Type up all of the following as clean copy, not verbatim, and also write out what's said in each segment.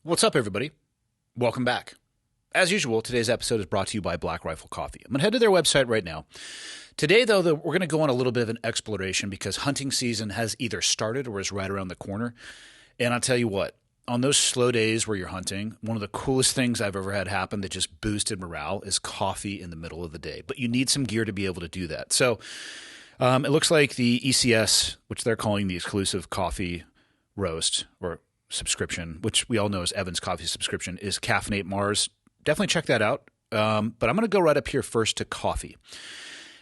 What's up, everybody? Welcome back. As usual, today's episode is brought to you by Black Rifle Coffee. I'm going to head to their website right now. Today, though, we're going to go on a little bit of an exploration because hunting season has either started or is right around the corner. And I'll tell you what, on those slow days where you're hunting, one of the coolest things I've ever had happen that just boosted morale is coffee in the middle of the day. But you need some gear to be able to do that. So it looks like the ECS, which they're calling the exclusive coffee roast or subscription, which we all know is Evan's Coffee subscription, is Caffeinate Mars. Definitely check that out. But I'm going to go right up here first to coffee.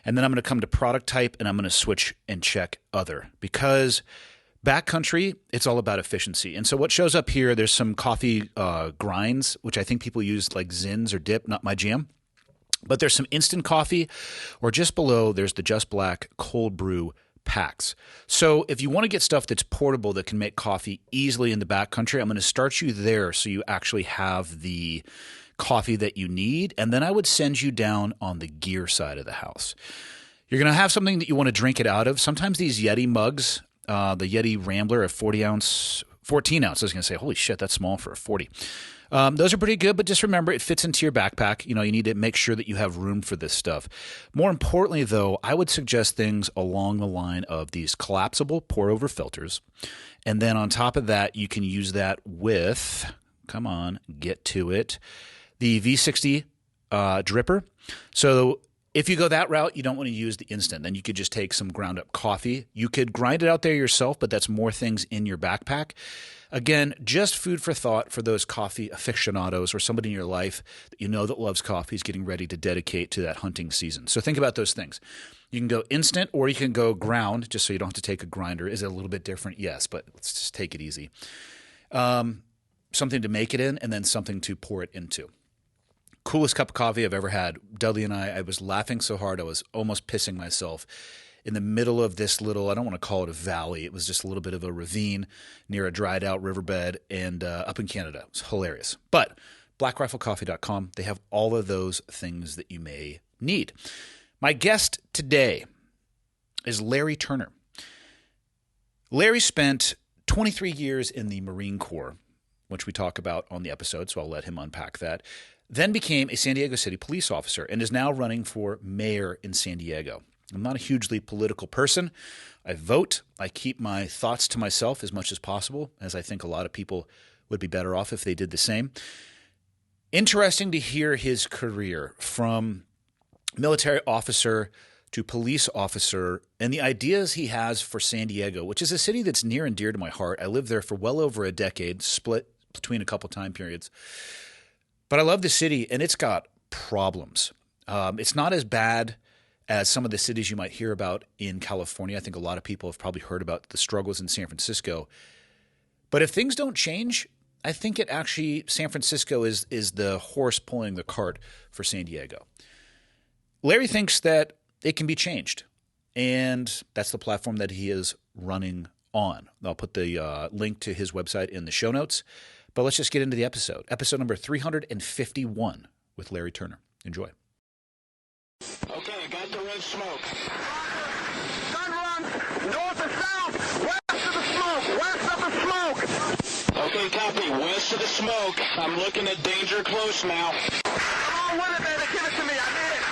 And then I'm going to come to product type and I'm going to switch and check other because backcountry, it's all about efficiency. And so what shows up here, there's some coffee grinds, which I think people use like Zins or Dip, not my jam. But there's some instant coffee, or just below, there's the Just Black cold brew packs. So if you want to get stuff that's portable that can make coffee easily in the backcountry, I'm going to start you there so you actually have the coffee that you need. And then I would send you down on the gear side of the house. You're going to have something that you want to drink it out of. Sometimes these Yeti mugs, the Yeti Rambler, a 14 ounce. I was going to say, holy shit, that's small for a 40. Those are pretty good, but just remember it fits into your backpack. You know, you need to make sure that you have room for this stuff. More importantly, though, I would suggest things along the line of these collapsible pour-over filters. And then on top of that, you can use that with, come on, get to it, the V60 dripper. So if you go that route, you don't want to use the instant. Then you could just take some ground up coffee. You could grind it out there yourself, but that's more things in your backpack. Again, just food for thought for those coffee aficionados or somebody in your life that you know that loves coffee is getting ready to dedicate to that hunting season. So think about those things. You can go instant or you can go ground just so you don't have to take a grinder. Is it a little bit different? Yes, but let's just take it easy. Something to make it in and then something to pour it into. Coolest cup of coffee I've ever had. Dudley and I was laughing so hard I was almost pissing myself in the middle of this little, I don't want to call it a valley. It was just a little bit of a ravine near a dried out riverbed and up in Canada. It was hilarious. But blackriflecoffee.com, they have all of those things that you may need. My guest today is Larry Turner. Larry spent 23 years in the Marine Corps, which we talk about on the episode, so I'll let him unpack that. Then became a San Diego City police officer and is now running for mayor in San Diego. I'm not a hugely political person. I vote. I keep my thoughts to myself as much as possible, as I think a lot of people would be better off if they did the same. Interesting to hear his career from military officer to police officer and the ideas he has for San Diego, which is a city that's near and dear to my heart. I lived there for well over a decade, split between a couple time periods. But I love the city, and it's got problems. It's not as bad as some of the cities you might hear about in California. I think a lot of people have probably heard about the struggles in San Francisco. But if things don't change, I think it actually, San Francisco is the horse pulling the cart for San Diego. Larry thinks that it can be changed, and that's the platform that he is running on. I'll put the link to his website in the show notes. But let's just get into the episode. Episode number 351 with Larry Turner. Enjoy. Okay, I got the red smoke. Gun run, north and south, west of the smoke, west of the smoke. Okay, copy, west of the smoke. I'm looking at danger close now. Come on with it, baby, give it to me, I need it.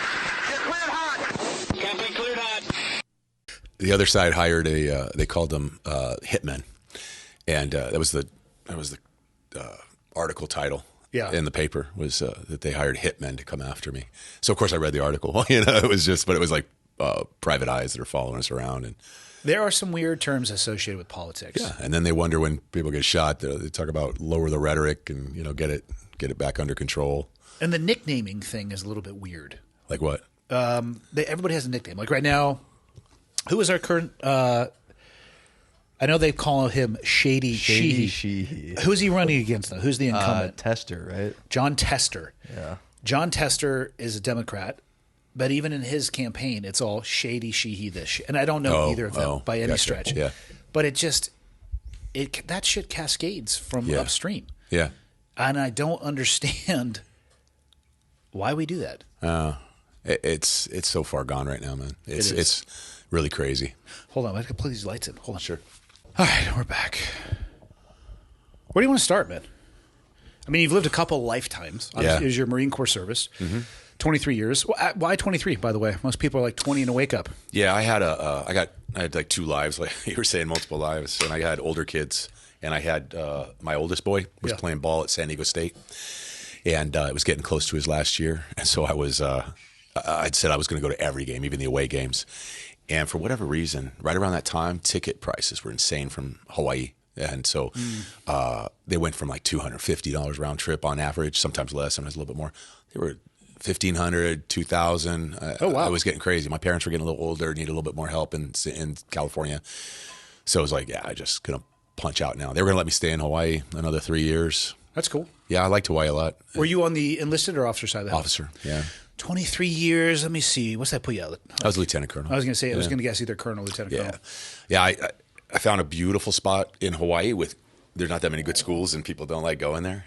You're cleared hot. Copy, cleared hot. The other side hired they called them hitmen. And that was the article title. Yeah. In the paper was that they hired hitmen to come after me. So of course I read the article. It was just, but it was like private eyes that are following us around. And there are some weird terms associated with politics. yeah, and then they wonder when people get shot. They talk about lower the rhetoric and get it back under control. And the nicknaming thing is a little bit weird. Like what? Everybody has a nickname. Like right now, who is our current? I know they call him Shady Sheehy. Who's he running against, though? Who's the incumbent? Tester, right? John Tester. Yeah. John Tester is a Democrat, but even in his campaign, it's all Shady Sheehy this. And I don't know either of them by any stretch. Yeah. But that shit cascades from upstream. Yeah. And I don't understand why we do that. It's so far gone right now, man. It's really crazy. Hold on, I can plug these lights in. Hold on. Sure. All right, we're back. Where do you want to start, man? I mean, you've lived a couple lifetimes. Yeah. It was your Marine Corps service. 23 years. Why 23, by the way? Most people are like 20 in a wake up. Yeah, I had like 2 lives, like you were saying, multiple lives. And I had older kids, and I had my oldest boy was playing ball at San Diego State, and it was getting close to his last year. And so I'd said I was going to go to every game, even the away games. And for whatever reason, right around that time, ticket prices were insane from Hawaii. And so they went from like $250 round trip on average, sometimes less, sometimes a little bit more. They were $1,500, $2,000. Oh, wow. I was getting crazy. My parents were getting a little older, needed a little bit more help in California. So I was like, yeah, I just going to punch out now. They were going to let me stay in Hawaii another 3 years. That's cool. Yeah, I liked Hawaii a lot. Were you on the enlisted or officer side of the house? Officer, yeah. 23 years. Let me see. What's that put you out? I was lieutenant colonel. I was going to say, I was going to guess either colonel or lieutenant colonel. Yeah. I found a beautiful spot in Hawaii with, there's not that many good schools and people don't like going there.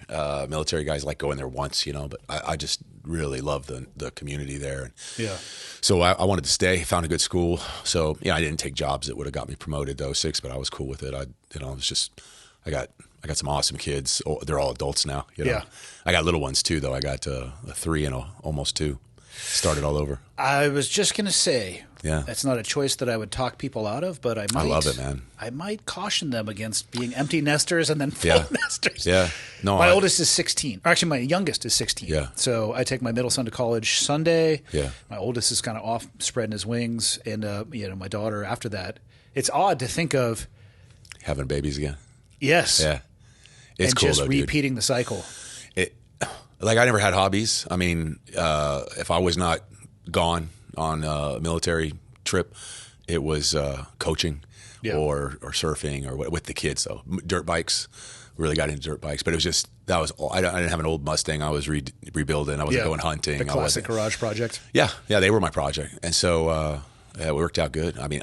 Military guys like going there once, but I just really love the community there. Yeah. So I wanted to stay, found a good school. So, I didn't take jobs that would have got me promoted to 06, but I was cool with it. I got some awesome kids. Oh, they're all adults now. Yeah. I got little ones too, though. I got a 3 and almost 2. Started all over. I was just going to say, yeah, that's not a choice that I would talk people out of, but I love it, man. I might caution them against being empty nesters and then full nesters. Yeah. No, my oldest is 16. Actually, my youngest is 16. Yeah. So I take my middle son to college Sunday. Yeah. My oldest is kind of off spreading his wings, and my daughter after that. It's odd to think of having babies again. Yes. Yeah. It's and cool, just though, repeating the cycle. Like, I never had hobbies. I mean, if I was not gone on a military trip, it was coaching or surfing or with the kids. So dirt bikes, really got into dirt bikes. But it was just, that was all. I didn't have an old Mustang. I was rebuilding. I wasn't going hunting. The classic garage project. Yeah, they were my project. And so it worked out good. I mean,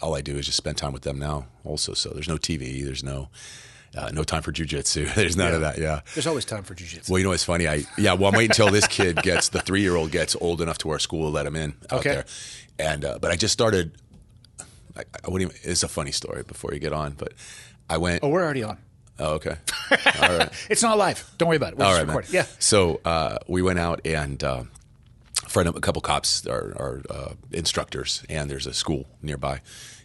all I do is just spend time with them now also. So there's no TV. There's no time for jujitsu. There's none of that. Yeah. There's always time for jujitsu. Well, it's funny. I'm waiting until this kid the 3-year-old gets old enough to where school will let him in out there. And, but I just started, I wouldn't even, it's a funny story before you get on, but I went. Oh, we're already on. Oh, okay. All right. It's not live. Don't worry about it. We're just recording. Yeah. So, we went out and, a couple cops are instructors, and there's a school nearby.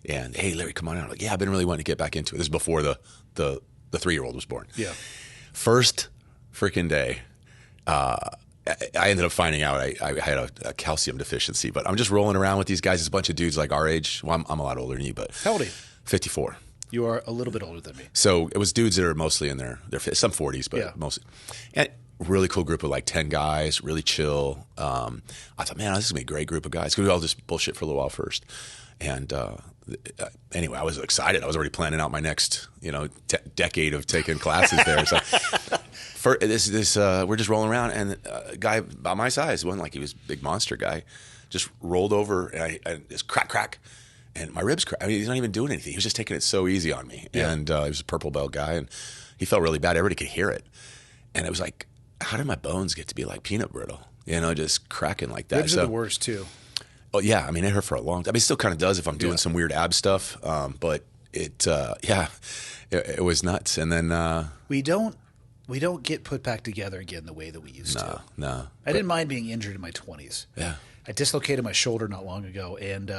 And, hey, Larry, come on out. I'm like, yeah, I've been really wanting to get back into it. This is before the 3-year-old was born. Yeah. First freaking day, I ended up finding out I had a calcium deficiency. But I'm just rolling around with these guys. It's a bunch of dudes like our age. Well, I'm a lot older than you, but how old are you? 54. You are a little bit older than me. So it was dudes that are mostly in their some 40s, but mostly. And really cool group of like 10 guys, really chill. I thought, man, this is going to be a great group of guys. Because we all just bullshit for a little while first. And anyway, I was excited. I was already planning out my next, decade of taking classes there. So we're just rolling around, and a guy about my size, wasn't like he was a big monster guy, just rolled over, and I just crack, and my ribs cracked. I mean, he's not even doing anything. He was just taking it so easy on me. Yeah. And he was a purple belt guy, and he felt really bad. Everybody could hear it. And it was like, how did my bones get to be like peanut brittle? Just cracking like that. Ribs are the worst, too. Oh, yeah. I mean, it hurt for a long time. I mean, it still kind of does if I'm doing some weird ab stuff. But it was nuts. And then we don't get put back together again the way that we used to. No. I didn't mind being injured in my 20s. Yeah. I dislocated my shoulder not long ago, and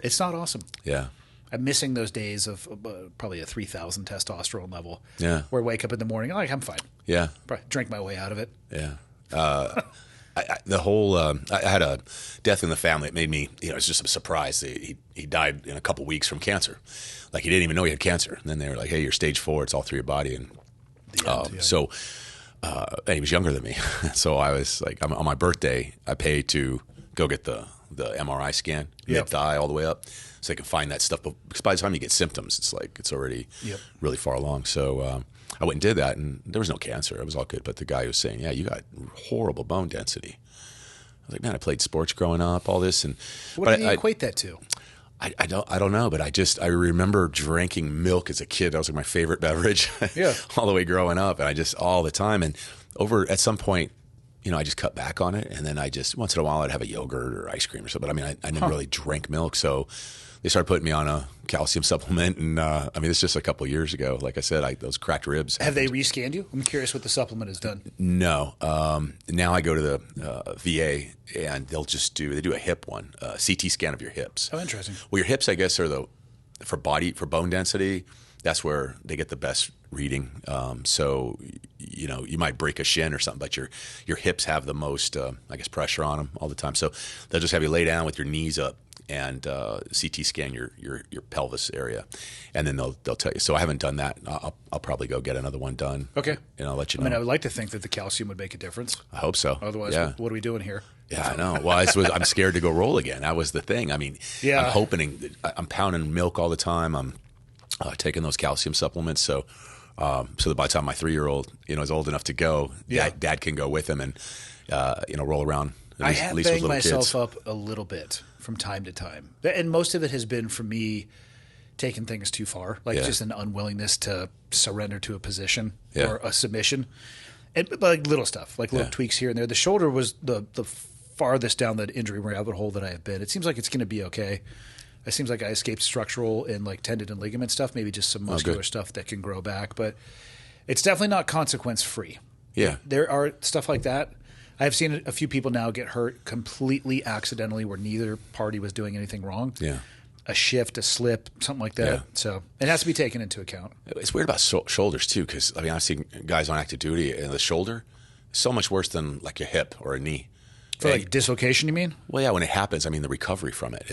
it's not awesome. Yeah. I'm missing those days of probably a 3,000 testosterone level. Yeah. Where I wake up in the morning, I'm fine. Yeah. Probably drink my way out of it. Yeah. I had a death in the family. It made me, it's just a surprise. He died in a couple weeks from cancer. Like, he didn't even know he had cancer. And then they were like, hey, you're stage 4. It's all through your body. And and he was younger than me. So I was like, on my birthday, I paid to go get the MRI scan, mid-thigh all the way up, so they can find that stuff. Because by the time you get symptoms, it's already really far along. So I went and did that, and there was no cancer. It was all good. But the guy was saying, yeah, you got horrible bone density. I was like, man, I played sports growing up, all this. And what do you equate that to? I don't know, but I remember drinking milk as a kid. That was like my favorite beverage all the way growing up, and I just all the time. And at some point, I just cut back on it, and then I just once in a while I'd have a yogurt or ice cream or something. But I mean, I never really drank milk, so they started putting me on a calcium supplement, and I mean, it's just a couple of years ago. Like I said, those cracked ribs. Have they rescanned you? I'm curious what the supplement has done. No. Now I go to the VA, and they do a hip one, CT scan of your hips. Oh, interesting. Well, your hips, I guess, are for bone density. That's where they get the best reading. So, you might break a shin or something, but your hips have the most, I guess, pressure on them all the time. So they'll just have you lay down with your knees up and CT scan your pelvis area, and then they'll tell you. So I haven't done that. I'll probably go get another one done. Okay. And I'll let you know. I mean, I would like to think that the calcium would make a difference. I hope so. Otherwise, yeah. what are we doing here? Yeah, I know. Well, I'm scared to go roll again. That was the thing. I mean, yeah. I'm hoping. I'm pounding milk all the time. I'm taking those calcium supplements. So that by the time my 3-year-old, is old enough to go, dad can go with him and, roll around. I have banged with little myself kids. up a little bit from time to time. And most of it has been for me taking things too far, like just an unwillingness to surrender to a position or a submission. But like little stuff, like little tweaks here and there. The shoulder was the farthest down that injury rabbit hole that I have been. It seems like it's going to be okay. It seems like I escaped structural and like tendon and ligament stuff, maybe just some muscular stuff that can grow back. But it's definitely not consequence-free. Yeah. There are stuff like that. I've seen a few people now get hurt completely accidentally where neither party was doing anything wrong. Yeah. A shift, a slip, something like that. Yeah. So it has to be taken into account. It's weird about shoulders too, because I mean I've seen guys on active duty and the shoulder is so much worse than like your hip or a knee. For like dislocation, you mean? Well, yeah, when it happens, I mean the recovery from it.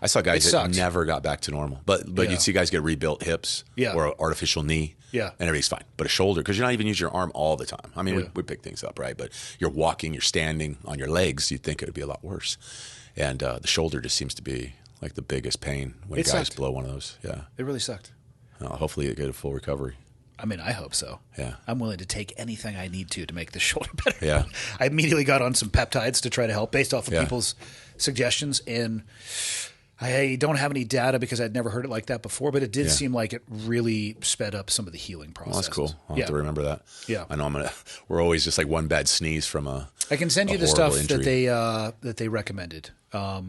I saw guys that never got back to normal, but you'd see guys get rebuilt hips or an artificial knee, and everything's fine. But a shoulder, because you're not even using your arm all the time. I mean, we pick things up, right? But you're walking, you're standing on your legs. You'd think it would be a lot worse, and the shoulder just seems to be like the biggest pain when guys blow one of those. Yeah, it really sucked. Hopefully, you get a full recovery. I mean, I hope so. Yeah. I'm willing to take anything I need to make the shoulder better. Yeah. I immediately got on some peptides to try to help based off of people's suggestions. And I don't have any data because I'd never heard it like that before, but it did seem like it really sped up some of the healing process. Well, that's cool. I'll have to remember that. Yeah. I know we're always just like one bad sneeze from I can send you the stuff injury. that they recommended. I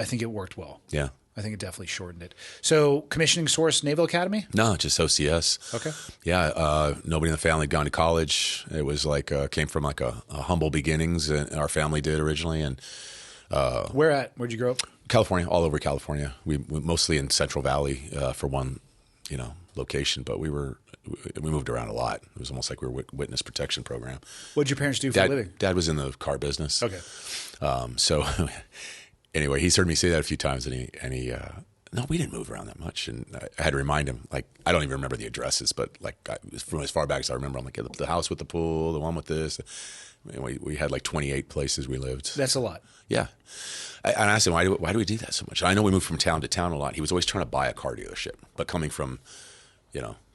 think it worked well. Yeah. I think it definitely shortened it. So, commissioning source, Naval Academy? No, just OCS. Okay. Yeah, nobody in the family had gone to college. It was like came from like a humble beginnings, and our family did originally. And where'd you grow up? California, all over California. We mostly in Central Valley for one, location, but we moved around a lot. It was almost like we were witness protection program. What did your parents do for a living? Dad was in the car business. Okay. So. Anyway, he's heard me say that a few times, and he no, we didn't move around that much, and I had to remind him. Like, I don't even remember the addresses, but like from as far back as I remember, I'm like the house with the pool, the one with this. I mean, we had like 28 places we lived. That's a lot. Yeah, and I asked him why do we do that so much? And I know we moved from town to town a lot. He was always trying to buy a car dealership, but coming from,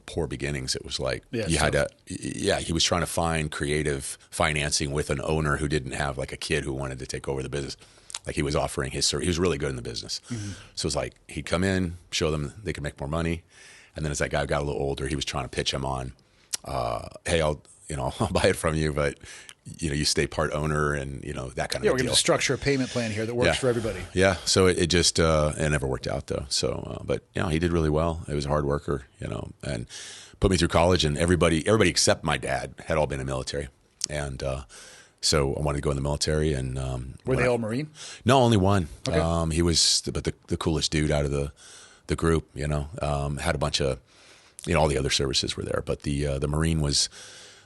poor beginnings, it was like you had to. Yeah, he was trying to find creative financing with an owner who didn't have like a kid who wanted to take over the business. Like he was offering his service. He was really good in the business. Mm-hmm. So it was like he'd come in, show them they could make more money. And then as that guy got a little older, he was trying to pitch him on, hey, I'll buy it from you, but you stay part owner and that kind of deal. We're deal. going to structure a payment plan here that works for everybody. Yeah. So it just it never worked out though. So but he did really well. He was a hard worker, and put me through college, and everybody except my dad had all been in the military. And so I wanted to go in the military, and were they all Marine? No, only one. Okay. He was the coolest dude out of the group. Had a bunch of all the other services were there, but the Marine was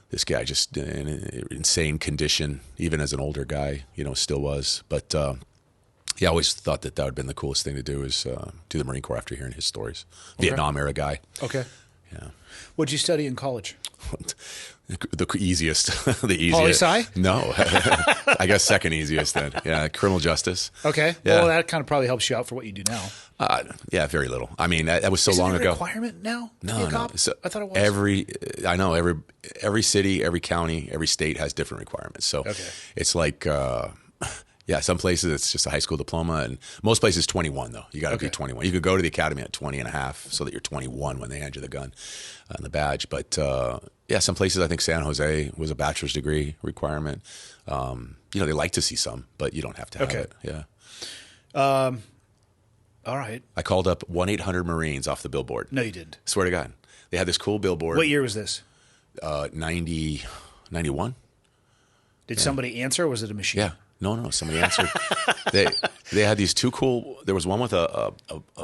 this guy just in an insane condition, even as an older guy. Still was. But I always thought that would have been the coolest thing to do is do the Marine Corps after hearing his stories. Okay. Vietnam era guy. Okay. Yeah. What'd you study in college? The easiest. The easiest. Poli-sci? No. I guess second easiest then. Yeah, criminal justice. Okay. Yeah. Well, that kind of probably helps you out for what you do now. Yeah, very little. I mean, that was so Isn't long it a ago. requirement now? No. So I thought it was. Every city, every county, every state has different requirements. So it's like, some places it's just a high school diploma, and most places 21 though. You got to be 21. You could go to the academy at 20 and a half so that you're 21 when they hand you the gun and the badge. But some places, I think San Jose was a bachelor's degree requirement. They like to see some, but you don't have to have it. Yeah. All right. I called up 1-800-Marines off the billboard. No, you didn't. Swear to God. They had this cool billboard. What year was this? 91. Did somebody answer, or was it a machine? Yeah. No. Somebody answered. They had these two cool. There was one with a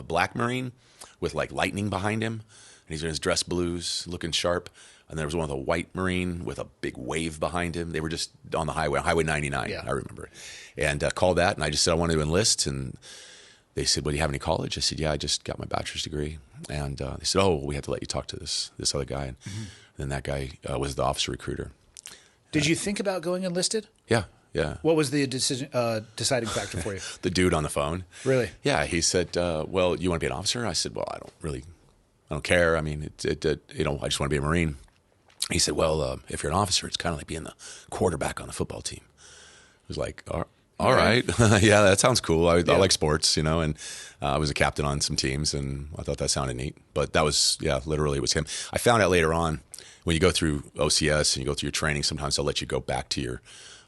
black Marine with like lightning behind him, and he's in his dress blues, looking sharp. And there was one with a white Marine with a big wave behind him. They were just on the highway, Highway 99. Yeah. I remember it. And called that, and I just said I wanted to enlist. And they said, "Well, do you have any college?" I said, "Yeah, I just got my bachelor's degree." And they said, "Oh, we have to let you talk to this other guy." And then that guy was the officer recruiter. Did you think about going enlisted? Yeah. What was the deciding factor for you? The dude on the phone. Really? Yeah, he said, "Well, you want to be an officer?" I said, "Well, I don't care. I mean, I just want to be a Marine." He said, "Well, if you're an officer, it's kind of like being the quarterback on the football team." I was like, all right. Yeah, that sounds cool. I like sports, and I was a captain on some teams, and I thought that sounded neat. But that was, literally it was him. I found out later on, when you go through OCS and you go through your training, sometimes they'll let you go back to your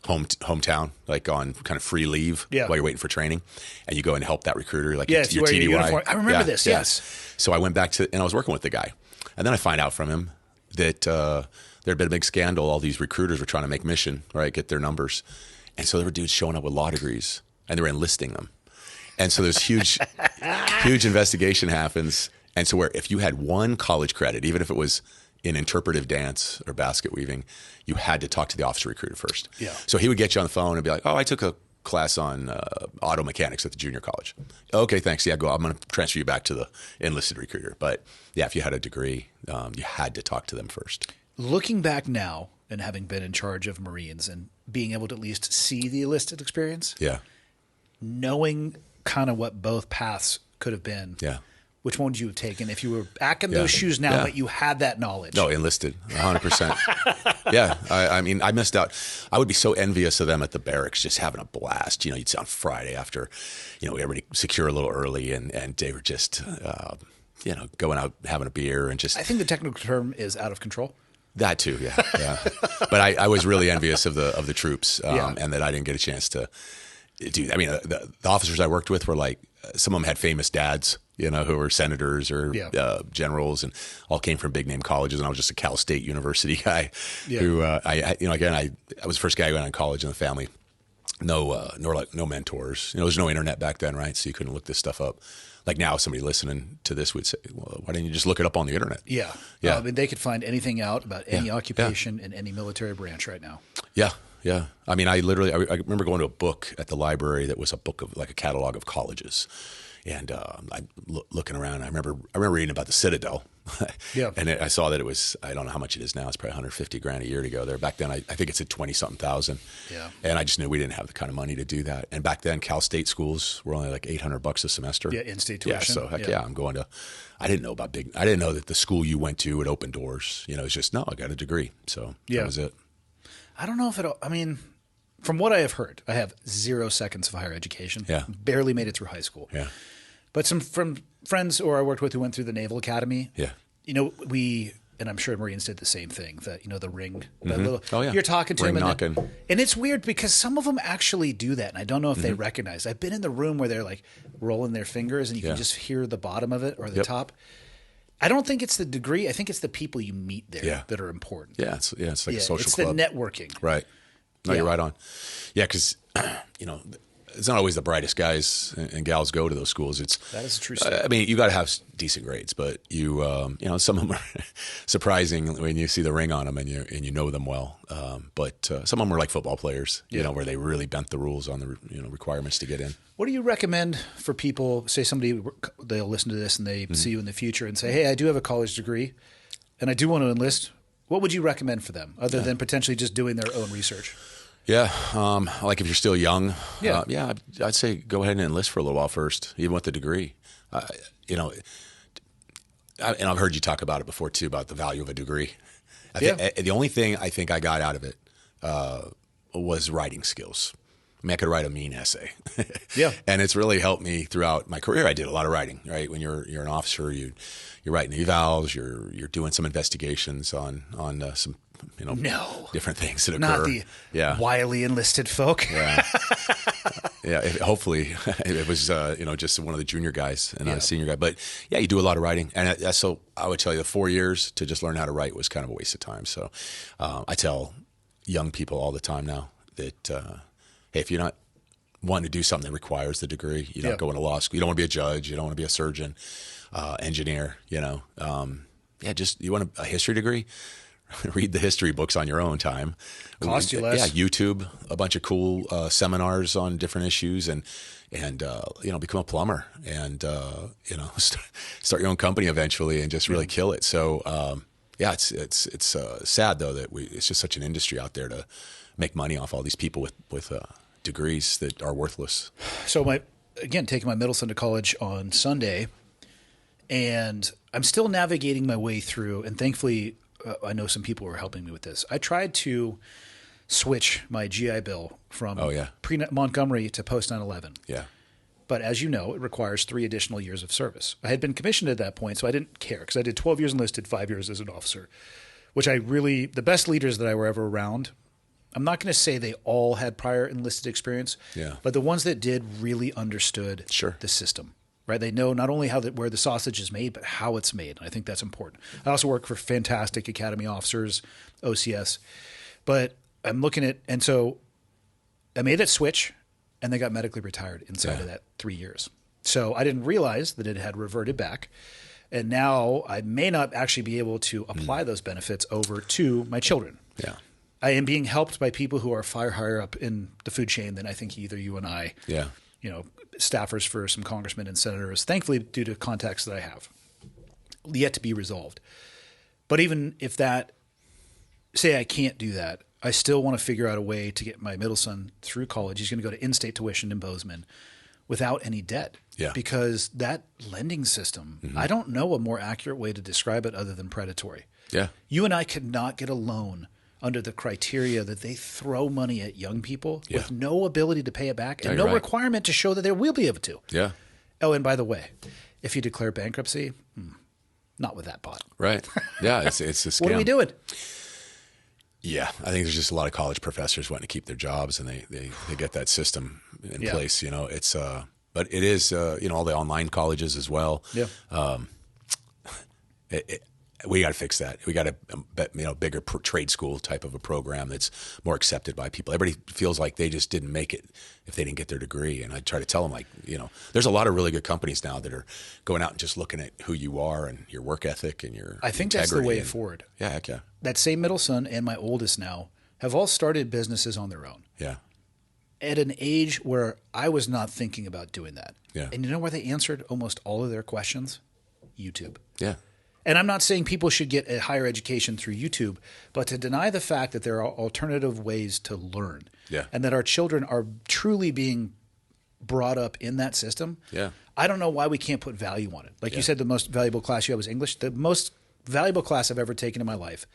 hometown, like on kind of free leave while you're waiting for training, and you go and help that recruiter, like your TDY. Uniform. I remember this. Yes. So I went back and I was working with the guy, and then I find out from him that there had been a big scandal. All these recruiters were trying to make mission, right, get their numbers, and so there were dudes showing up with law degrees, and they were enlisting them, and so there's huge investigation happens, and so where if you had one college credit, even if it was in interpretive dance or basket weaving, you had to talk to the officer recruiter first. Yeah. So he would get you on the phone and be like, "Oh, I took a class on auto mechanics at the junior college." "Okay, thanks. Yeah, go. I'm going to transfer you back to the enlisted recruiter." But yeah, if you had a degree, you had to talk to them first. Looking back now and having been in charge of Marines and being able to at least see the enlisted experience, knowing kind of what both paths could have been, which one would you have taken if you were back in those shoes now, but you had that knowledge? No, enlisted, 100%. Yeah, I mean, I missed out. I would be so envious of them at the barracks, just having a blast. You'd see on Friday after, everybody secure a little early, and they were just, going out having a beer and just. I think the technical term is out of control. That too, yeah. But I was really envious of the troops, and that I didn't get a chance to do. I mean, the officers I worked with were like, some of them had famous dads, who were senators or generals, and all came from big name colleges. And I was just a Cal State University guy who, I was the first guy who went on college in the family. No mentors. There's no internet back then, right? So you couldn't look this stuff up. Like now, somebody listening to this would say, "Well, why didn't you just look it up on the internet?" Yeah. I mean, they could find anything out about any occupation in any military branch right now. Yeah. I mean, I remember going to a book at the library that was a book of like a catalog of colleges, and I'm looking around. I remember reading about the Citadel. And I saw that it was, I don't know how much it is now. It's probably $150,000 a year to go there. Back then, I think it's at 20-something thousand. Yeah. And I just knew we didn't have the kind of money to do that. And back then, Cal State schools were only like $800 a semester. Yeah, in-state tuition. Yeah, so heck yeah, I'm going to. I didn't know that the school you went to would open doors. It's just I got a degree, so that was it. I don't know if I mean, from what I have heard, I have 0 seconds of higher education. Yeah. Barely made it through high school. Yeah. But from friends or I worked with who went through the Naval Academy. Yeah. And I'm sure Marines did the same thing. The ring, Mm-hmm. You're talking to ring them, knocking. And it's weird because some of them actually do that, and I don't know if they recognize. I've been in the room where they're like rolling their fingers, and you can just hear the bottom of it or the top. I don't think it's the degree. I think it's the people you meet there that are important. Yeah, it's like a social it's club. It's the networking. Right. No, you're right on. Yeah, because it's not always the brightest guys and gals go to those schools. That is a true story. I mean, you got to have decent grades, but some of them are surprising when you see the ring on them and you know them well. But some of them are like football players, where they really bent the rules on the requirements to get in. What do you recommend for people? Say they'll listen to this and they see you in the future and say, "Hey, I do have a college degree, and I do want to enlist." What would you recommend for them, other than potentially just doing their own research? Yeah, like if you're still young, I'd say go ahead and enlist for a little while first, even with the degree. And I've heard you talk about it before too, about the value of a degree. The only thing I think I got out of it was writing skills. I mean, I could write a mean essay. And it's really helped me throughout my career. I did a lot of writing, right? When you're an officer, you're writing evals, you're doing some investigations on some different things that occur. Not the wily enlisted folk. Yeah. Yeah, hopefully it was just one of the junior guys and not a senior guy. But yeah, you do a lot of writing, and so I would tell you the 4 years to just learn how to write was kind of a waste of time. So I tell young people all the time now that hey, if you're not wanting to do something that requires the degree, you're not going to law school. You don't want to be a judge. You don't want to be a surgeon, engineer. Just you want a history degree. Read the history books on your own time. Cost you less. Yeah, YouTube a bunch of cool seminars on different issues, and become a plumber, and start your own company eventually, and just really kill it. So it's sad though that it's just such an industry out there to make money off all these people with degrees that are worthless. So taking my middle son to college on Sunday, and I'm still navigating my way through, and thankfully. I know some people were helping me with this. I tried to switch my GI Bill from pre-Montgomery to post-9/11. Yeah. But as you know, it requires 3 additional years of service. I had been commissioned at that point, so I didn't care because I did 12 years enlisted, 5 years as an officer, which the best leaders that I were ever around, I'm not going to say they all had prior enlisted experience, but the ones that did really understood the system. Right, they know not only where the sausage is made, but how it's made. And I think that's important. I also work for fantastic academy officers, OCS, but I'm looking at, and so I made that switch, and they got medically retired inside of that 3 years. So I didn't realize that it had reverted back, and now I may not actually be able to apply those benefits over to my children. Yeah, I am being helped by people who are far higher up in the food chain than I think either you and I. Yeah. Staffers for some congressmen and senators, thankfully due to contacts that I have, yet to be resolved. But even if say I can't do that, I still want to figure out a way to get my middle son through college. He's going to go to in-state tuition in Bozeman without any debt. Yeah. Because that lending system, I don't know a more accurate way to describe it other than predatory. Yeah. You and I could not get a loan under the criteria that they throw money at young people with no ability to pay it back and no requirement to show that they will be able to. Yeah. Oh, and by the way, if you declare bankruptcy, not with that pot. Right. Yeah, it's a scam. What are we doing? Yeah, I think there's just a lot of college professors wanting to keep their jobs, and they get that system in place. It's but it is all the online colleges as well. Yeah. We got to fix that. We got a bigger trade school type of a program that's more accepted by people. Everybody feels like they just didn't make it if they didn't get their degree. And I try to tell them, there's a lot of really good companies now that are going out and just looking at who you are and your work ethic and your I think that's the way forward. Yeah, heck yeah. That same middle son and my oldest now have all started businesses on their own. Yeah. At an age where I was not thinking about doing that. Yeah. And you know where they answered almost all of their questions? YouTube. Yeah. And I'm not saying people should get a higher education through YouTube, but to deny the fact that there are alternative ways to learn and that our children are truly being brought up in that system, I don't know why we can't put value on it. Like you said, the most valuable class you had was English. The most valuable class I've ever taken in my life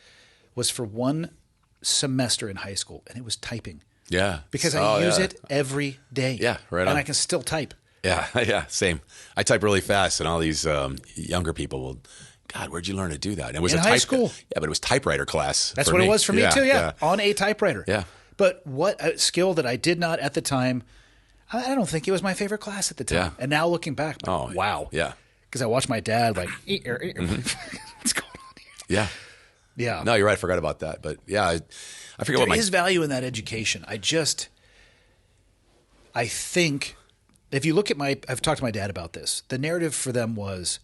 was for 1 semester in high school, and it was typing. Yeah. Because I use it every day. Yeah, right on. And I can still type. Yeah, same. I type really fast, and all these younger people will – God, where'd you learn to do that? And it was in high school. Yeah, but it was typewriter class. That's what it was for me too. Yeah, on a typewriter. Yeah. But what a skill that I did not at the time. I don't think it was my favorite class at the time. Yeah. And now looking back, wow. Yeah. Because I watched my dad like, what's going on here? Yeah. Yeah. No, you're right. I forgot about that. But yeah, I forget what there is value in that education. I think if you look at I've talked to my dad about this. The narrative for them was,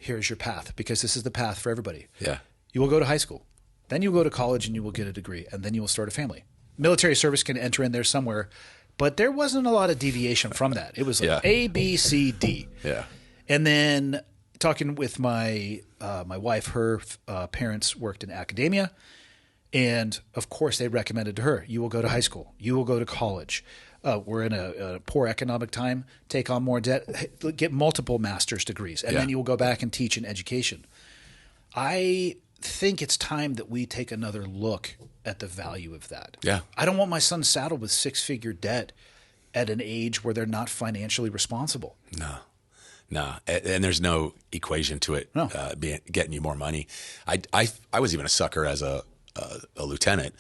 here's your path, because this is the path for everybody. Yeah. You will go to high school. Then you will go to college and you will get a degree, and then you will start a family. Military service can enter in there somewhere, but there wasn't a lot of deviation from that. It was like A, B, C, D. Yeah. And then talking with my wife, her parents worked in academia, and of course they recommended to her, you will go to high school. You will go to college. We're in a poor economic time, take on more debt, get multiple master's degrees, and then you will go back and teach in education. I think it's time that we take another look at the value of that. Yeah. I don't want my son saddled with 6-figure debt at an age where they're not financially responsible. No. And there's no equation to it getting you more money. I was even a sucker as a a lieutenant,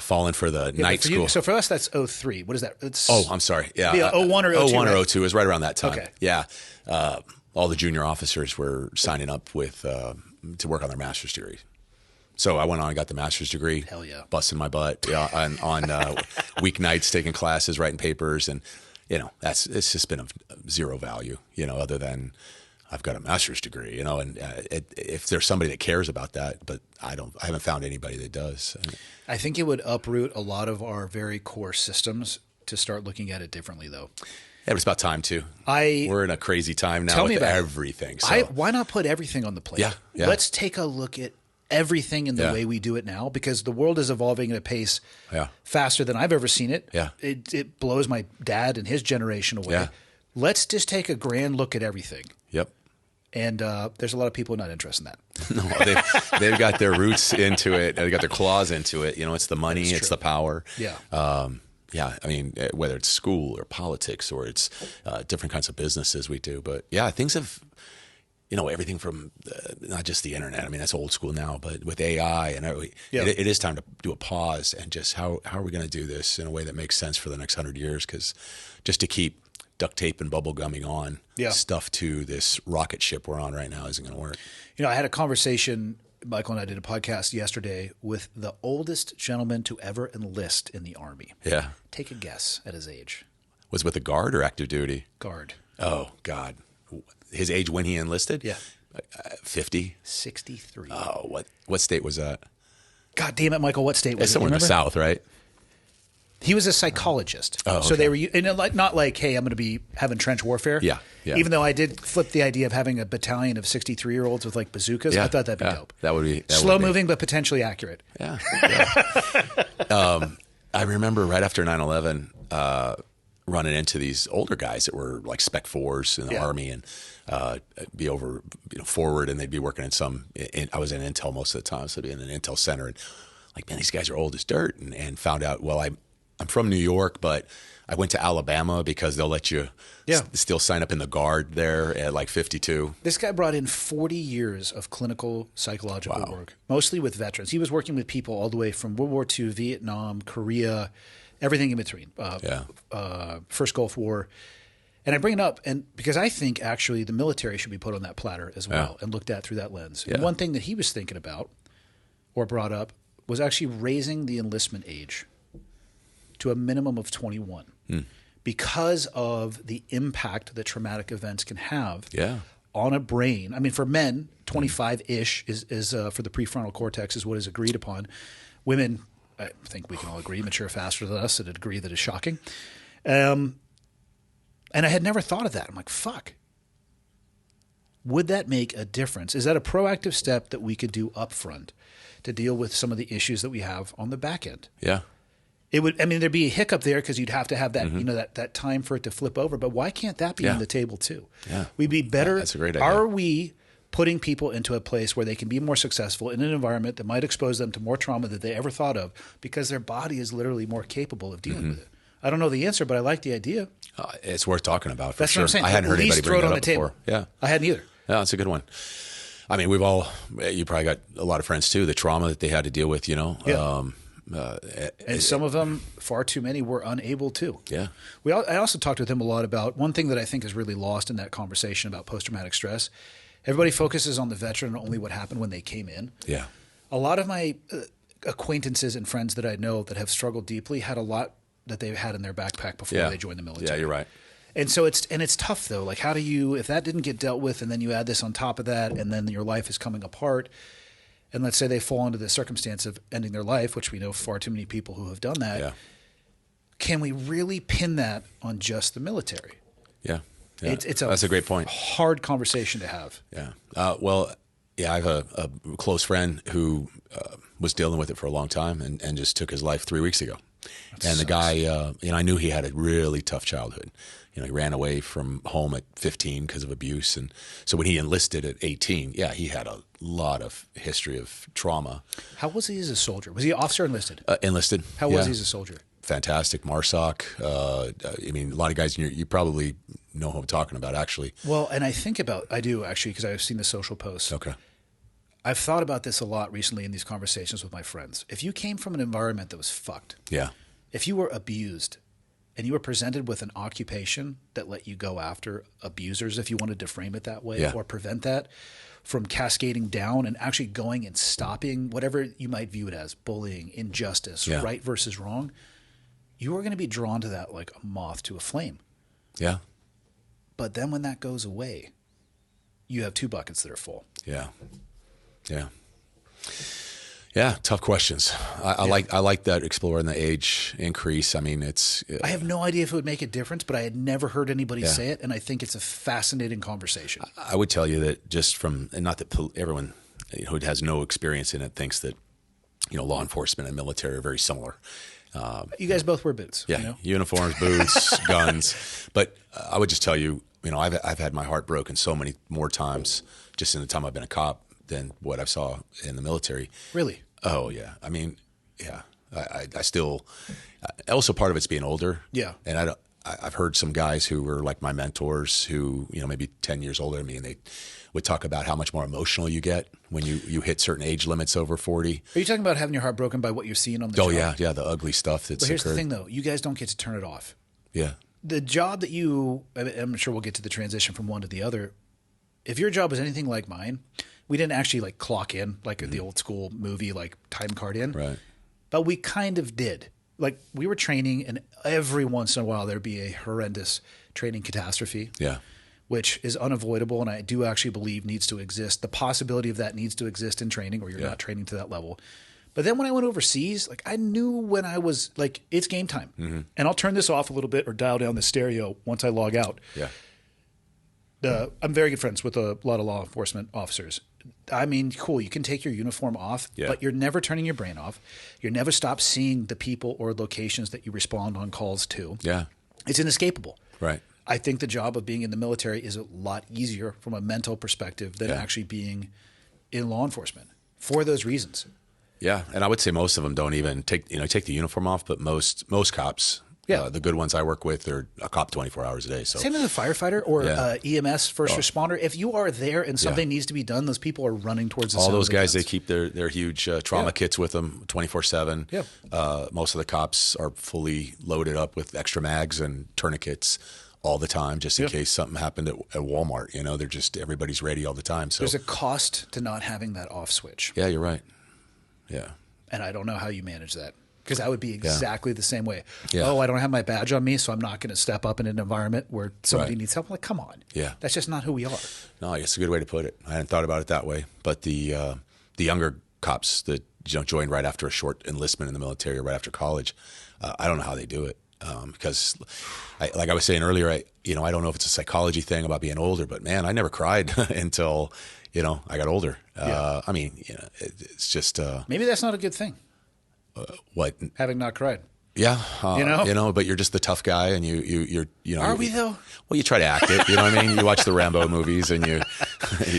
falling for the night school. So for us, that's 03. What is that? It's I'm sorry. Yeah. 01 or 02. 01 or right? 02 is right around that time. Okay. Yeah. All the junior officers were signing up with to work on their master's degree. So I went on and got the master's degree. Hell yeah. Busting my butt on weeknights, taking classes, writing papers. And, it's just been of zero value, other than I've got a master's degree, and if there's somebody that cares about that, but I haven't found anybody that does. I think it would uproot a lot of our very core systems to start looking at it differently, though. Yeah, but it's about time too. We're in a crazy time now with everything. So. Why not put everything on the plate? Yeah. Let's take a look at everything in the way we do it now, because the world is evolving at a pace faster than I've ever seen it. Yeah. It blows my dad and his generation away. Yeah. Let's just take a grand look at everything. Yep. And there's a lot of people not interested in that. No, they've got their roots into it. They've got their claws into it. It's the money, it's the power. Yeah. Yeah. I mean, whether it's school or politics or it's different kinds of businesses we do. But yeah, things have, everything from not just the internet. I mean, that's old school now, but with AI and it is time to do a pause and just how are we going to do this in a way that makes sense for the next 100 years? Because just to keep duct tape and bubble gumming on stuff to this rocket ship we're on right now isn't going to work. I had a conversation, Michael and I did a podcast yesterday with the oldest gentleman to ever enlist in the Army. Yeah. Take a guess at his age. Was it with the Guard or active duty? Guard. Oh, God. His age when he enlisted? Yeah. 50? 63. Oh, what state was that? God damn it, Michael. What state was It's it? somewhere in the South, right? He was a psychologist. Oh, okay. So they were, not like, hey, I'm going to be having trench warfare. Yeah. Even though I did flip the idea of having a battalion of 63-year-olds with like bazookas. I thought that'd be dope. That would be slow moving, but potentially accurate. Yeah. I remember right after 9/11, running into these older guys that were like Spec 4s in the Army and be over forward, and they'd be working I was in Intel most of the time, so I'd be in an Intel center, and like, man, these guys are old as dirt, and found out, well, I'm from New York, but I went to Alabama because they'll let you still sign up in the Guard there at like 52. This guy brought in 40 years of clinical psychological work, mostly with veterans. He was working with people all the way from World War II, Vietnam, Korea, everything in between, First Gulf War. And I bring it up because I think actually the military should be put on that platter as well and looked at through that lens. Yeah. And one thing that he was thinking about or brought up was actually raising the enlistment age to a minimum of 21 because of the impact that traumatic events can have on a brain. I mean, for men, 25-ish is for the prefrontal cortex is what is agreed upon. Women, I think we can all agree, mature faster than us at a degree that is shocking. And I had never thought of that. I'm like, fuck. Would that make a difference? Is that a proactive step that we could do up front to deal with some of the issues that we have on the back end? Yeah. It would. I mean, there'd be a hiccup there because you'd have to have that that time for it to flip over. But why can't that be on the table too? Yeah, we'd be better. That's a great idea. Are we putting people into a place where they can be more successful in an environment that might expose them to more trauma than they ever thought of because their body is literally more capable of dealing with it? I don't know the answer, but I like the idea. It's worth talking about for That's sure. what I'm saying. I hadn't heard anybody bring that up table. before. Yeah, I hadn't either. Yeah, that's a good one. I mean, you probably got a lot of friends too, the trauma that they had to deal with, and some of them, far too many, were unable to. Yeah. I also talked with him a lot about one thing that I think is really lost in that conversation about post-traumatic stress. Everybody focuses on the veteran and only what happened when they came in. Yeah. A lot of my acquaintances and friends that I know that have struggled deeply had a lot that they've had in their backpack before they joined the military. Yeah, you're right. And so it's tough though. Like, how do you, if that didn't get dealt with and then you add this on top of that and then your life is coming apart, and let's say they fall into the circumstance of ending their life, which we know far too many people who have done that. Can we really pin that on just the military? Yeah. That's a great point. Hard conversation to have. Yeah. I have a close friend who was dealing with it for a long time and just took his life 3 weeks ago. The guy, I knew he had a really tough childhood. He ran away from home at 15 because of abuse. And so when he enlisted at 18, he had a lot of history of trauma. How was he as a soldier? Was he officer or enlisted? Enlisted. How was he as a soldier? Fantastic. MARSOC. A lot of guys, you probably know who I'm talking about, actually. Well, and I do, actually, because I've seen the social posts. Okay. I've thought about this a lot recently in these conversations with my friends. If you came from an environment that was fucked, Yeah. if you were abused and you were presented with an occupation that let you go after abusers, if you wanted to frame it that way, Yeah. or prevent that from cascading down and actually going and stopping whatever you might view it as, bullying, injustice, Yeah. right versus wrong, you are going to be drawn to that like a moth to a flame. Yeah. But then when that goes away, you have two buckets that are full. Yeah. Yeah. Yeah. Tough questions. I like that exploring the age increase. I mean, it's. I have no idea if it would make a difference, but I had never heard anybody Yeah. say it, and I think it's a fascinating conversation. I would tell you that just from, and not that everyone who has no experience in it thinks that, law enforcement and military are very similar. You guys both wear boots. Yeah, You know? uniforms, boots, guns. But I would just tell you, I've had my heart broken so many more times just in the time I've been a cop than what I saw in the military. Really? Oh yeah, I mean, yeah. I still. Also, part of it's being older. Yeah. And I've heard some guys who were like my mentors, who maybe 10 years older than me, and they would talk about how much more emotional you get when you hit certain age limits over 40. Are you talking about having your heart broken by what you're seeing on the job? Oh yeah, the ugly stuff that's But here's occurred. the thing, though. You guys don't get to turn it off. Yeah, The job that I'm sure we'll get to the transition from one to the other. If your job was anything like mine, we didn't actually like clock in like the old school movie, like time card in. right. But we kind of did. Like we were training, and every once in a while there'd be a horrendous training catastrophe. Yeah, Which is unavoidable, and I do actually believe needs to exist. The possibility of that needs to exist in training, or you're not training to that level. But then when I went overseas, like I knew when I was like, it's game time. Mm-hmm. And I'll turn this off a little bit or dial down the stereo once I log out. yeah, I'm very good friends with a lot of law enforcement officers. I mean, cool, you can take your uniform off, Yeah. but you're never turning your brain off. You never stop seeing the people or locations that you respond on calls to. yeah. It's inescapable. Right. I think the job of being in the military is a lot easier from a mental perspective than Yeah. actually being in law enforcement for those reasons. Yeah, and I would say most of them don't even take the uniform off, but most cops, Yeah. the good ones I work with, are a cop 24 hours a day. So Same as a firefighter or Yeah. EMS first responder. If you are there and something Yeah. needs to be done, those people are running towards the all sound those of the guys, they guns. keep their huge trauma Yeah. kits with them 24/7. Yeah. Most of the cops are fully loaded up with extra mags and tourniquets all the time, just in Yeah. case something happened at Walmart. They're just, everybody's ready all the time. So There's a cost to not having that off switch. yeah, you're right. Yeah. And I don't know how you manage that because I would be exactly the same way. Yeah. Oh, I don't have my badge on me, so I'm not going to step up in an environment where somebody Right. needs help. I'm like, come on. Yeah. That's just not who we are. No, it's a good way to put it. I hadn't thought about it that way. But the younger cops that joined right after a short enlistment in the military or right after college, I don't know how they do it. Because, like I was saying earlier, I don't know if it's a psychology thing about being older, but man, I never cried until I got older. Yeah. I mean, it's just Maybe that's not a good thing, what. having not cried. Yeah, You know? but you're just the tough guy, and you're Are we though? Well, you try to act it. You know what I mean? You watch the Rambo movies, and you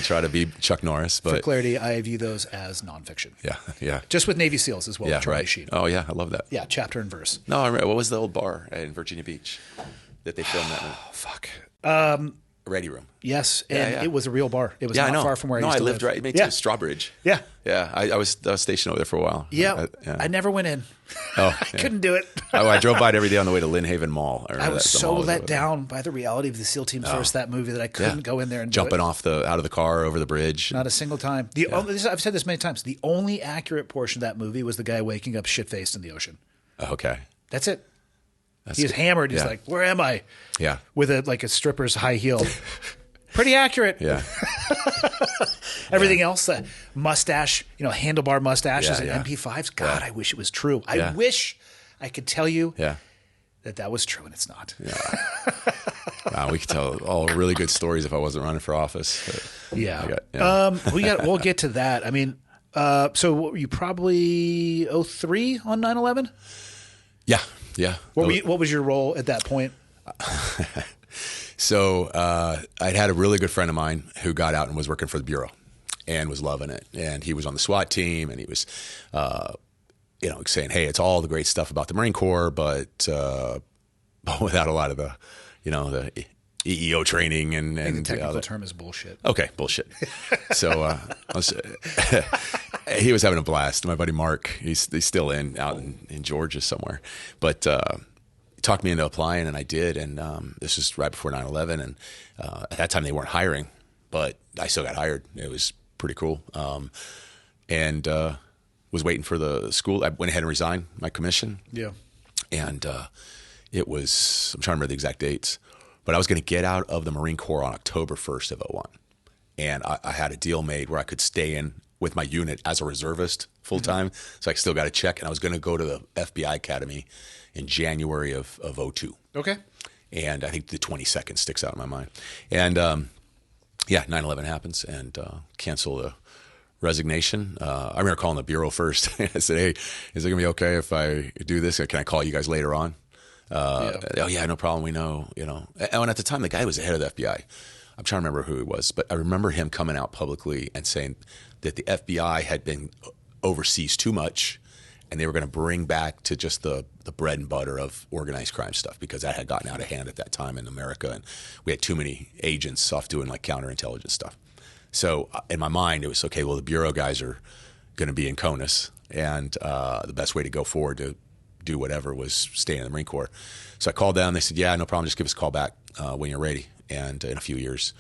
try to be Chuck Norris. But For clarity, I view those as nonfiction. yeah, Just with Navy SEAls as well. yeah, Charlie right. Sheen. Oh yeah, I love that. Yeah, chapter and verse. No, what was the old bar in Virginia Beach that they filmed that movie? Oh, fuck. Ready Room. Yes, and yeah. it was a real bar. It was Yeah, I not know. far from where I no, used I to lived live. right. Me Yeah. too. Strawbridge. Yeah. Yeah, I was stationed over there for a while. Yeah. Yeah. I never went in. Oh, I couldn't do it. I drove by it every day on the way to Lynn Haven Mall. I was so let down by the reality of the SEAL Team Force, that movie, that I couldn't go in there and jumping do it. off out of the car over the bridge. Not a single time. I've said this many times. The only accurate portion of that movie was the guy waking up shit-faced in the ocean. Okay. That's it. That's He's good. hammered. He's Yeah. like, "Where am I?" Yeah. With a stripper's high heel. Pretty accurate. Yeah. Everything else, mustache, handlebar mustaches Yeah, and yeah. MP5s. God, I wish it was true. I Yeah. wish I could tell you Yeah. that was true, and it's not. Wow, we could tell all really good stories if I wasn't running for office. Yeah. Yeah. We'll get to that. I mean, so what were you probably 03 on 9/11? Yeah. Yeah. What was your role at that point? So I'd had a really good friend of mine who got out and was working for the Bureau and was loving it. And he was on the SWAT team, and he was, saying, hey, it's all the great stuff about the Marine Corps, but without a lot of the EEO training and I think the technical term is bullshit. Okay, bullshit. So he was having a blast. My buddy Mark, he's still out in Georgia somewhere, but talked me into applying, and I did. And this was right before 9/11, and at that time they weren't hiring, but I still got hired. It was pretty cool. And was waiting for the school. I went ahead and resigned my commission. Yeah. And it was, I'm trying to remember the exact dates, but I was going to get out of the Marine Corps on October 1st of 2001. And I had a deal made where I could stay in with my unit as a reservist full time. Mm-hmm. So I still got a check, and I was going to go to the FBI Academy in January of 2002. Okay. And I think the 22nd sticks out in my mind. And 9/11 happens, and cancel the resignation. I remember calling the bureau first. I said, "Hey, is it gonna be okay if I do this? Can I call you guys later on?" Oh yeah, no problem. We know, And at the time, the guy was the head of the FBI. I'm trying to remember who he was, but I remember him coming out publicly and saying that the FBI had been overseas too much, and they were going to bring back to just the bread and butter of organized crime stuff, because that had gotten out of hand at that time in America, and we had too many agents off doing like counterintelligence stuff. So in my mind, it was, okay, well, the Bureau guys are going to be in CONUS, and the best way to go forward to do whatever was stay in the Marine Corps. So I called down. They said, yeah, no problem. Just give us a call back when you're ready, and in a few years.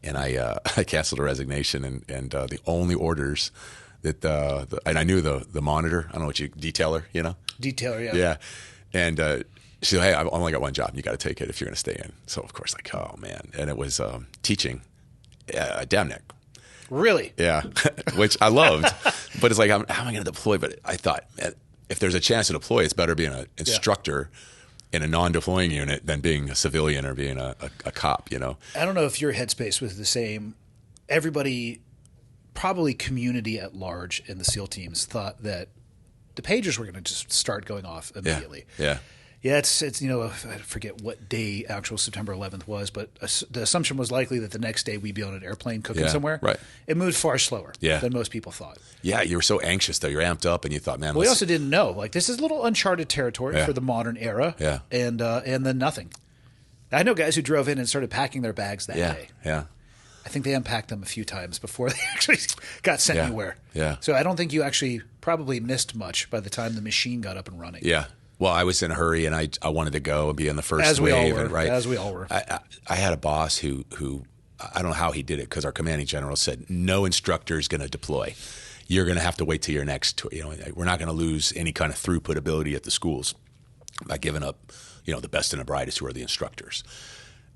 And I canceled a resignation, and the only orders that and I knew the monitor. I don't know what detailer, Detailer, yeah. Yeah. And she said, hey, I've only got one job. You got to take it if you're going to stay in. So, of course, like, oh, man. And it was teaching Damnick. Really? Yeah, which I loved. But it's like, how am I going to deploy? But I thought, man, if there's a chance to deploy, it's better being an instructor in a non-deploying unit than being a civilian or being a cop, I don't know if your headspace was the same. Everybody, probably community at large in the SEAL teams, thought that the pagers were going to just start going off immediately. Yeah. Yeah, it's I forget what day actual September 11th was, but the assumption was likely that the next day we'd be on an airplane cooking somewhere. Right. It moved far slower than most people thought. Yeah, you were so anxious, though. You're amped up, and you thought, man. We also didn't know. Like, this is a little uncharted territory for the modern era. Yeah. And then nothing. I know guys who drove in and started packing their bags that day. Yeah. I think they unpacked them a few times before they actually got sent anywhere. Yeah. So I don't think you actually probably missed much by the time the machine got up and running. Yeah. Well, I was in a hurry, and I wanted to go and be in the first As we wave. all were. Right? As we all were. I had a boss who I don't know how he did it, because our commanding general said, no instructor is going to deploy. You're going to have to wait till your next, we're not going to lose any kind of throughput ability at the schools by giving up, the best and the brightest who are the instructors.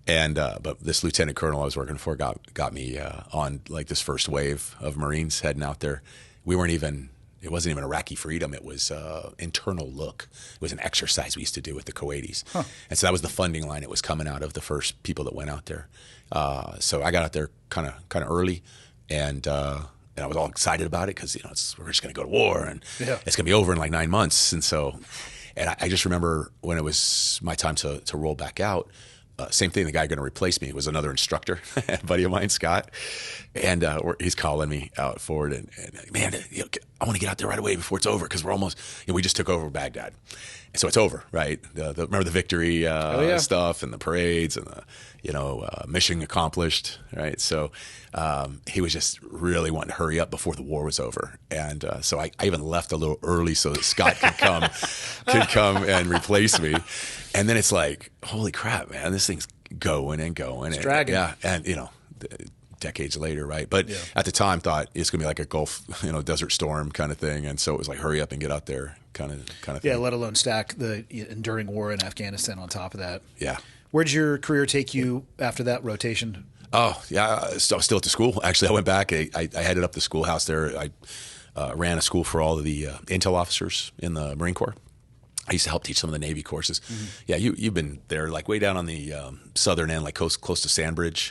And but this lieutenant colonel I was working for got me on like this first wave of Marines heading out there. It wasn't even Iraqi freedom. It was internal look. It was an exercise we used to do with the Kuwaitis. Huh. And so that was the funding line. It was coming out of the first people that went out there. So I got out there kind of early, and I was all excited about it, because we're just going to go to war, and it's going to be over in like 9 months. And so, I just remember when it was my time to roll back out. Same thing. The guy going to replace me was another instructor, a buddy of mine, Scott, and he's calling me out forward, and man, I want to get out there right away before it's over, because we're almost. We just took over Baghdad, and so it's over, right? Remember the victory stuff and the parades and the mission accomplished, right? So he was just really wanting to hurry up before the war was over, and so I even left a little early so that Scott could come and replace me. And then it's like, holy crap, man, this thing's going and going. It's dragging. Yeah, and, decades later, right? But at the time, thought it's going to be like a Gulf, Desert Storm kind of thing. And so it was like, hurry up and get out there kind of thing. Yeah, let alone stack the enduring war in Afghanistan on top of that. Yeah. Where'd your career take you after that rotation? Oh, yeah, I was still at the school. Actually, I went back. I headed up the schoolhouse there. I ran a school for all of the intel officers in the Marine Corps. I used to help teach some of the Navy courses. Mm-hmm. Yeah, you've been there, like way down on the southern end, like close to Sandbridge.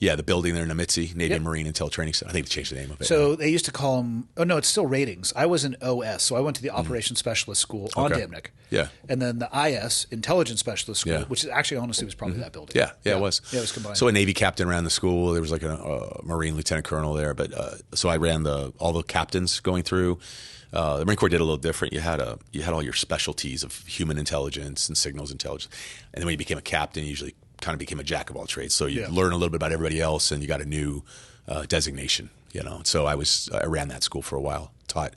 Yeah, the building there in Namitzi, Navy and Marine Intel Training Center. I think they changed the name of it. So they used to call them. Oh no, it's still ratings. I was in OS, so I went to the Operations Specialist School on Damnick. Yeah, and then the IS Intelligence Specialist School, which is actually honestly was probably that building. Yeah, it was. Yeah, it was combined. So a Navy captain ran the school. There was like a Marine lieutenant colonel there, but so I ran all the captains going through. The Marine Corps did a little different. You had all your specialties of human intelligence and signals intelligence, and then when you became a captain, you usually kind of became a jack of all trades. So you Yeah. learn a little bit about everybody else, and you got a new designation. So I ran that school for a while, taught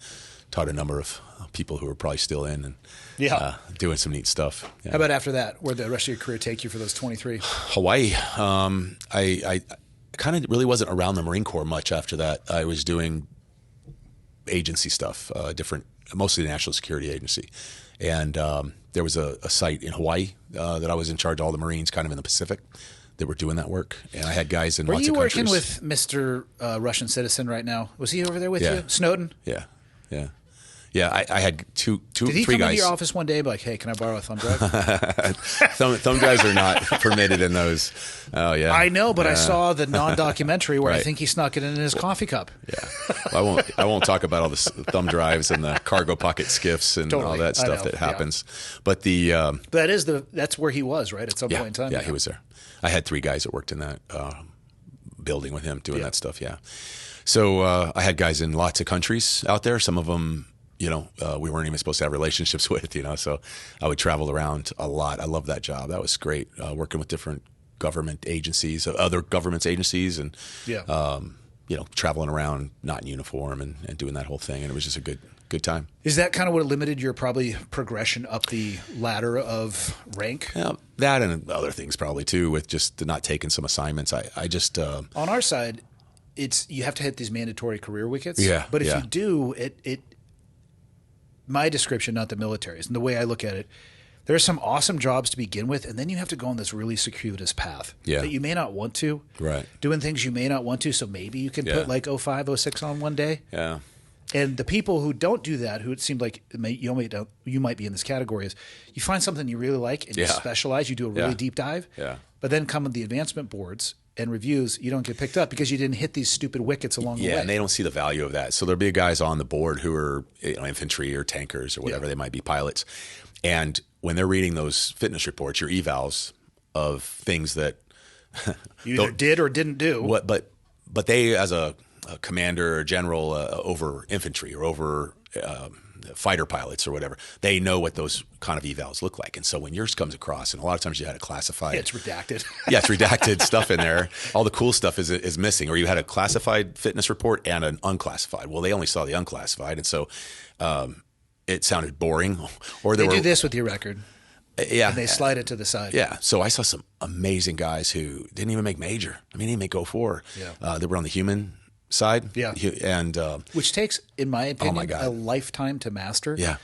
a number of people who are probably still in and doing some neat stuff. Yeah. How about after that? Where'd the rest of your career take you for those 23? Hawaii. I kind of really wasn't around the Marine Corps much after that. I was doing agency stuff, mostly the National Security Agency. And there was a site in Hawaii that I was in charge of all the Marines kind of in the Pacific that were doing that work. And I had guys in lots of countries. Were you working with Mr. Russian citizen right now? Was he over there with you? Snowden? Yeah. I had three guys. Did he come into your office one day and be like, hey, can I borrow a thumb drive? Thumb drives are not permitted in those. Oh, yeah. I know, but I saw the non-documentary where I think he snuck it in his coffee cup. Yeah. Well, I won't talk about all the thumb drives and the cargo pocket skiffs and all that stuff that happens. Yeah. But that's where he was, right, at some point in time? Yeah, he was there. I had 3 guys that worked in that building with him doing that stuff, yeah. So I had guys in lots of countries out there. Some of them, we weren't even supposed to have relationships with, so I would travel around a lot. I loved that job. That was great, working with different government agencies, other governments agencies, and traveling around not in uniform and doing that whole thing. And it was just a good time. Is that kind of what limited your probably progression up the ladder of rank? Yeah, that and other things probably too, with just not taking some assignments. I just on our side, you have to hit these mandatory career wickets. Yeah, but if you do, it my description, not the military's, and the way I look at it, there are some awesome jobs to begin with, and then you have to go on this really circuitous path that you may not want to. Right. Doing things you may not want to, so maybe you can put like 05, 06 on one day. Yeah. And the people who don't do that, who it seemed like you might be in this category, is you find something you really like and you specialize, you do a really deep dive, but then come with the advancement boards and reviews, you don't get picked up because you didn't hit these stupid wickets along the way. Yeah, and they don't see the value of that. So there'll be guys on the board who are infantry or tankers or whatever, they might be pilots. And when they're reading those fitness reports, your evals of things that you either did or didn't do. But they, as a commander or general over infantry or over fighter pilots or whatever, they know what those kind of evals look like. And so when yours comes across, and a lot of times you had a classified... Yeah, it's redacted. It's redacted stuff in there. All the cool stuff is missing. Or you had a classified fitness report and an unclassified. Well, they only saw the unclassified, and so it sounded boring. Or they do this with your record. Yeah. And they slide it to the side. Yeah. So I saw some amazing guys who didn't even make major. I mean, they didn't make 04. Yeah. They were on the human side. Yeah. And which takes, in my opinion, a lifetime to master. Yeah.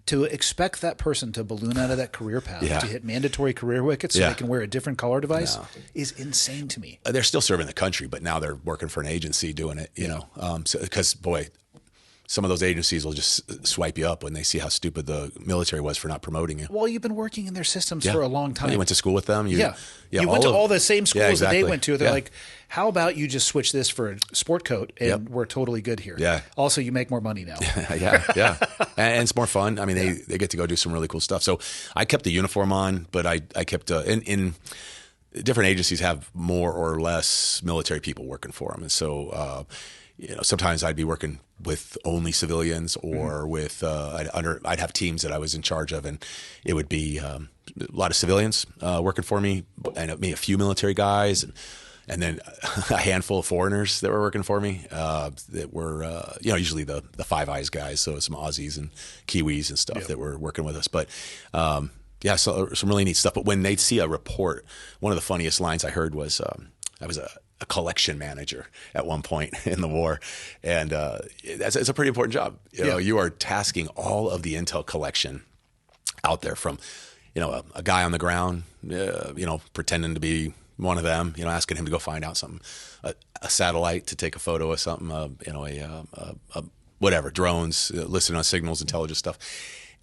To expect that person to balloon out of that career path, to hit mandatory career wickets so they can wear a different color device is insane to me. They're still serving the country, but now they're working for an agency doing it, because, boy, some of those agencies will just swipe you up when they see how stupid the military was for not promoting you. Well, you've been working in their systems for a long time. You went to school with them. You went to all the same schools that they went to. They're like, how about you just switch this for a sport coat and we're totally good here. Yeah. Also, you make more money now. Yeah. And it's more fun. I mean, they get to go do some really cool stuff. So I kept the uniform on, but I kept in different agencies have more or less military people working for them. And so, sometimes I'd be working with only civilians or with I'd have teams that I was in charge of, and it would be a lot of civilians working for me, and me a few military guys, and then a handful of foreigners that were working for me that were usually the Five Eyes guys, so some Aussies and Kiwis and stuff that were working with us, but. So some really neat stuff. But when they'd see a report, one of the funniest lines I heard was, I was a collection manager at one point in the war, and it's a pretty important job. You are tasking all of the intel collection out there from, a guy on the ground, pretending to be one of them, asking him to go find out something, a satellite to take a photo of something, whatever, drones, listening on signals, intelligence stuff.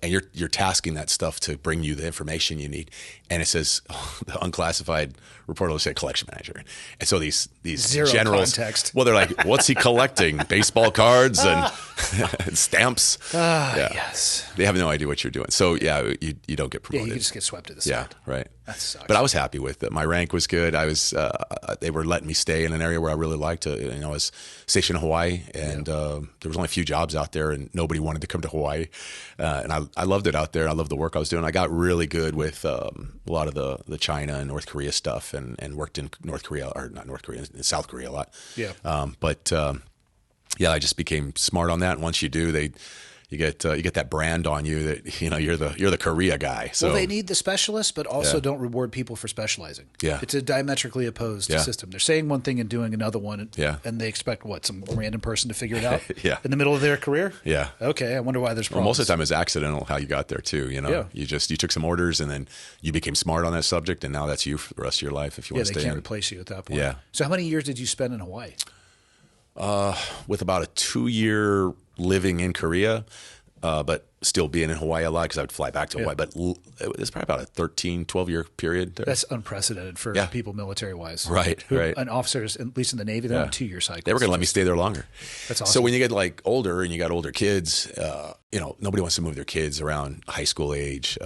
And you're tasking that stuff to bring you the information you need. And it says, the unclassified report will say collection manager. And so these Zero generals, context. well, they're like, what's he collecting? Baseball cards and stamps? Yes. They have no idea what you're doing. So, you don't get promoted. Yeah, you just get swept to the side. Yeah, right. That sucks. But I was happy with it. My rank was good. I was. They were letting me stay in an area where I really liked it. I was stationed in Hawaii, and there was only a few jobs out there, and nobody wanted to come to Hawaii. And I loved it out there. I loved the work I was doing. I got really good with a lot of the China and North Korea stuff, and worked in North Korea, or not North Korea, in South Korea a lot. Yeah. Yeah, I just became smart on that. And once you do, you get that brand on you that you're the Korea guy. So well, they need the specialists, but also don't reward people for specializing. Yeah. It's a diametrically opposed system. They're saying one thing and doing another one, and they expect some random person to figure it out in the middle of their career? Yeah. Okay, I wonder why there's problems. Well, most of the time it's accidental how you got there too. You took some orders and then you became smart on that subject, and now that's you for the rest of your life if you want to stay. They can't replace you at that point. Yeah. So how many years did you spend in Hawaii? With about a 2-year living in Korea, but still being in Hawaii a lot because I would fly back to Hawaii. But it's probably about a 12-year period there. That's unprecedented for people military-wise. Right. And officers, at least in the Navy, they're on 2-year cycles. They were going to let me stay there longer. That's awesome. So when you get like older and you got older kids, nobody wants to move their kids around high school age.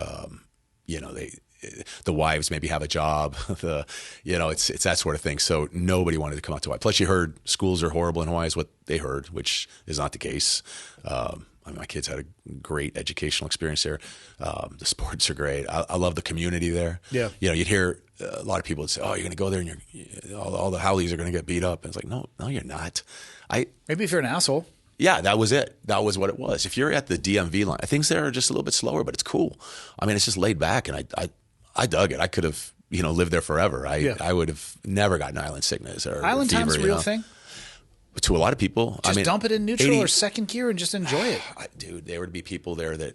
The wives maybe have a job, it's that sort of thing. So nobody wanted to come out to Hawaii. Plus you heard schools are horrible in Hawaii is what they heard, which is not the case. My kids had a great educational experience there. The sports are great. I love the community there. Yeah. You'd hear a lot of people would say, "Oh, you're going to go there and all the haoles are going to get beat up." And it's like, no, you're not. Maybe if you're an asshole. Yeah, that was it. That was what it was. If you're at the DMV line, things there are just a little bit slower, but it's cool. I mean, it's just laid back, and I dug it. I could have, lived there forever. I would have never gotten island sickness or island fever. Time's a real thing? To a lot of people. Just dump it in neutral or second gear and just enjoy it. Dude, there would be people there that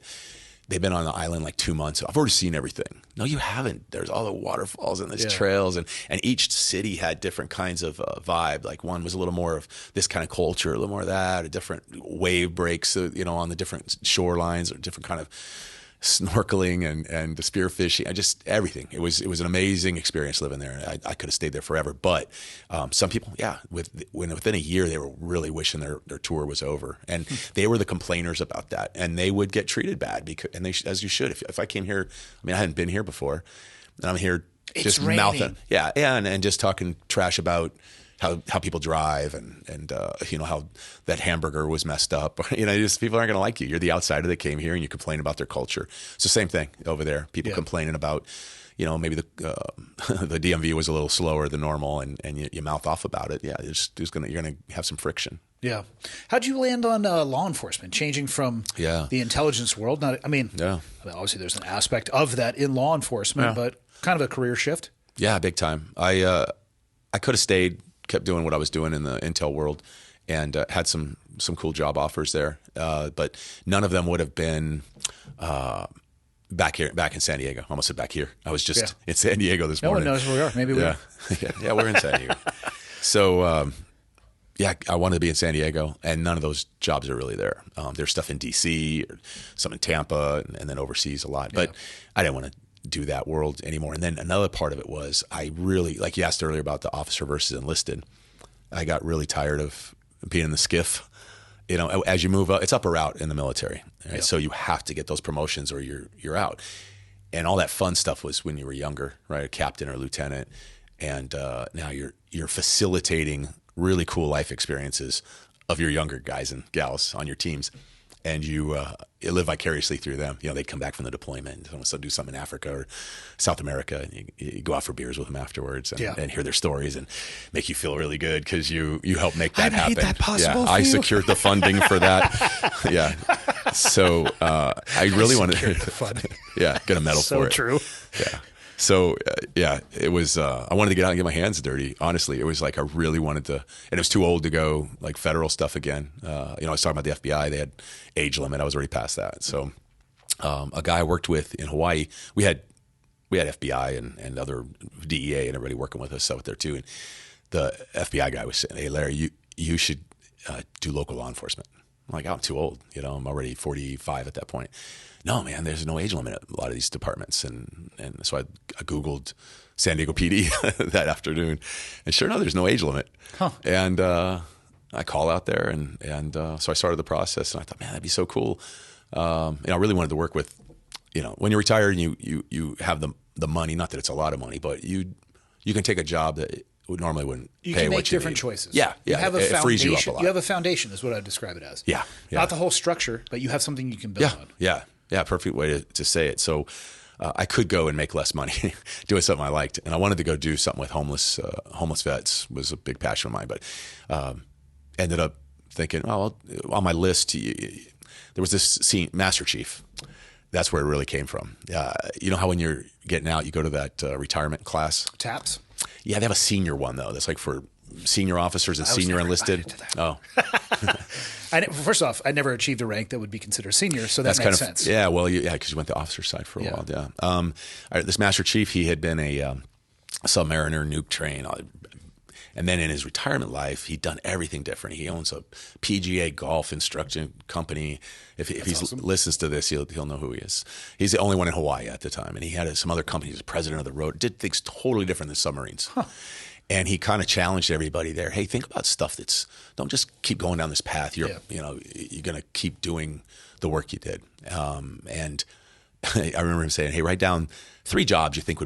they've been on the island like 2 months. I've already seen everything. No, you haven't. There's all the waterfalls and there's trails, and each city had different kinds of vibe. Like one was a little more of this kind of culture, a little more of that, a different wave breaks, on the different shorelines, or different kind of snorkeling and the spearfishing, just everything. It was an amazing experience living there. I could have stayed there forever, but some people, within a year they were really wishing their tour was over, and they were the complainers about that, and they would get treated bad as you should. If I came here, I hadn't been here before, and I'm here just mouthing, and just talking trash about how people drive and how that hamburger was messed up. Just people aren't going to like you. You're the outsider that came here and you complain about their culture. It's the same thing over there. People complaining about, maybe the DMV was a little slower than normal, and you mouth off about it. Yeah, you're going to have some friction. Yeah. How'd you land on law enforcement, changing from the intelligence world? Obviously there's an aspect of that in law enforcement, but kind of a career shift. Yeah, big time. I could have stayed, kept doing what I was doing in the intel world, and had some cool job offers there. But none of them would have been back in San Diego. I almost said back here. I was just in San Diego this morning. No one knows where we are. Maybe we are. Yeah, we're in San Diego. So, I wanted to be in San Diego, and none of those jobs are really there. There's stuff in D.C., or some in Tampa, and then overseas a lot. But I didn't want to do that world anymore. And then another part of it was I really, like you asked earlier about the officer versus enlisted, I got really tired of being in the skiff. As you move up, it's up or out in the military. Right? Yeah. So you have to get those promotions or you're out. And all that fun stuff was when you were younger, right? A captain or a lieutenant. And now you're facilitating really cool life experiences of your younger guys and gals on your teams. And you live vicariously through them. They'd come back from the deployment and do something in Africa or South America, and you go out for beers with them afterwards and hear their stories and make you feel really good because you helped make that happen. Made that possible for I you. secured the funding for that. Yeah. So I really wanted to get a medal for it. So true. Yeah. So, it was, I wanted to get out and get my hands dirty. Honestly, it was like, I really wanted to, and it was too old to go like federal stuff again. I was talking about the FBI, they had age limit. I was already past that. So, a guy I worked with in Hawaii, we had FBI and other DEA and everybody working with us out there too. And the FBI guy was saying, "Hey, Larry, you should do local law enforcement." I'm like, I'm too old. I'm already 45 at that point. No, man, there's no age limit at a lot of these departments. And so I Googled San Diego PD that afternoon. And sure enough, there's no age limit. Huh. And I call out there. And so I started the process. And I thought, man, that'd be so cool. I really wanted to work with, when you're retired and you have the money, not that it's a lot of money, but you can take a job that normally wouldn't you pay can make what you different need. choices. Yeah. You have a it foundation. frees you up a lot. You have a foundation is what I describe it as. Yeah. Not the whole structure, but you have something you can build on. Yeah. Yeah, perfect way to say it. So I could go and make less money doing something I liked, and I wanted to go do something with homeless vets. Was a big passion of mine, but ended up thinking, oh, well, on my list, there was this Master Chief. That's where it really came from. You know how when you're getting out, you go to that retirement class? TAPS? Yeah, they have a senior one, though. That's like for senior officers and senior enlisted. Oh. First off, I never achieved a rank that would be considered senior, so that makes sense. Yeah, well, because you went the officer side for a while. Yeah. This Master Chief, he had been a submariner, nuke train, and then in his retirement life, he'd done everything different. He owns a PGA golf instruction company. If he awesome. Listens to this, he'll know who he is. He's the only one in Hawaii at the time, and he had some other companies. He was president of the road. Did things totally different than submarines. Huh. And he kind of challenged everybody there. Hey, think about stuff don't just keep going down this path. You're going to keep doing the work you did. And I remember him saying, hey, write down 3 jobs you think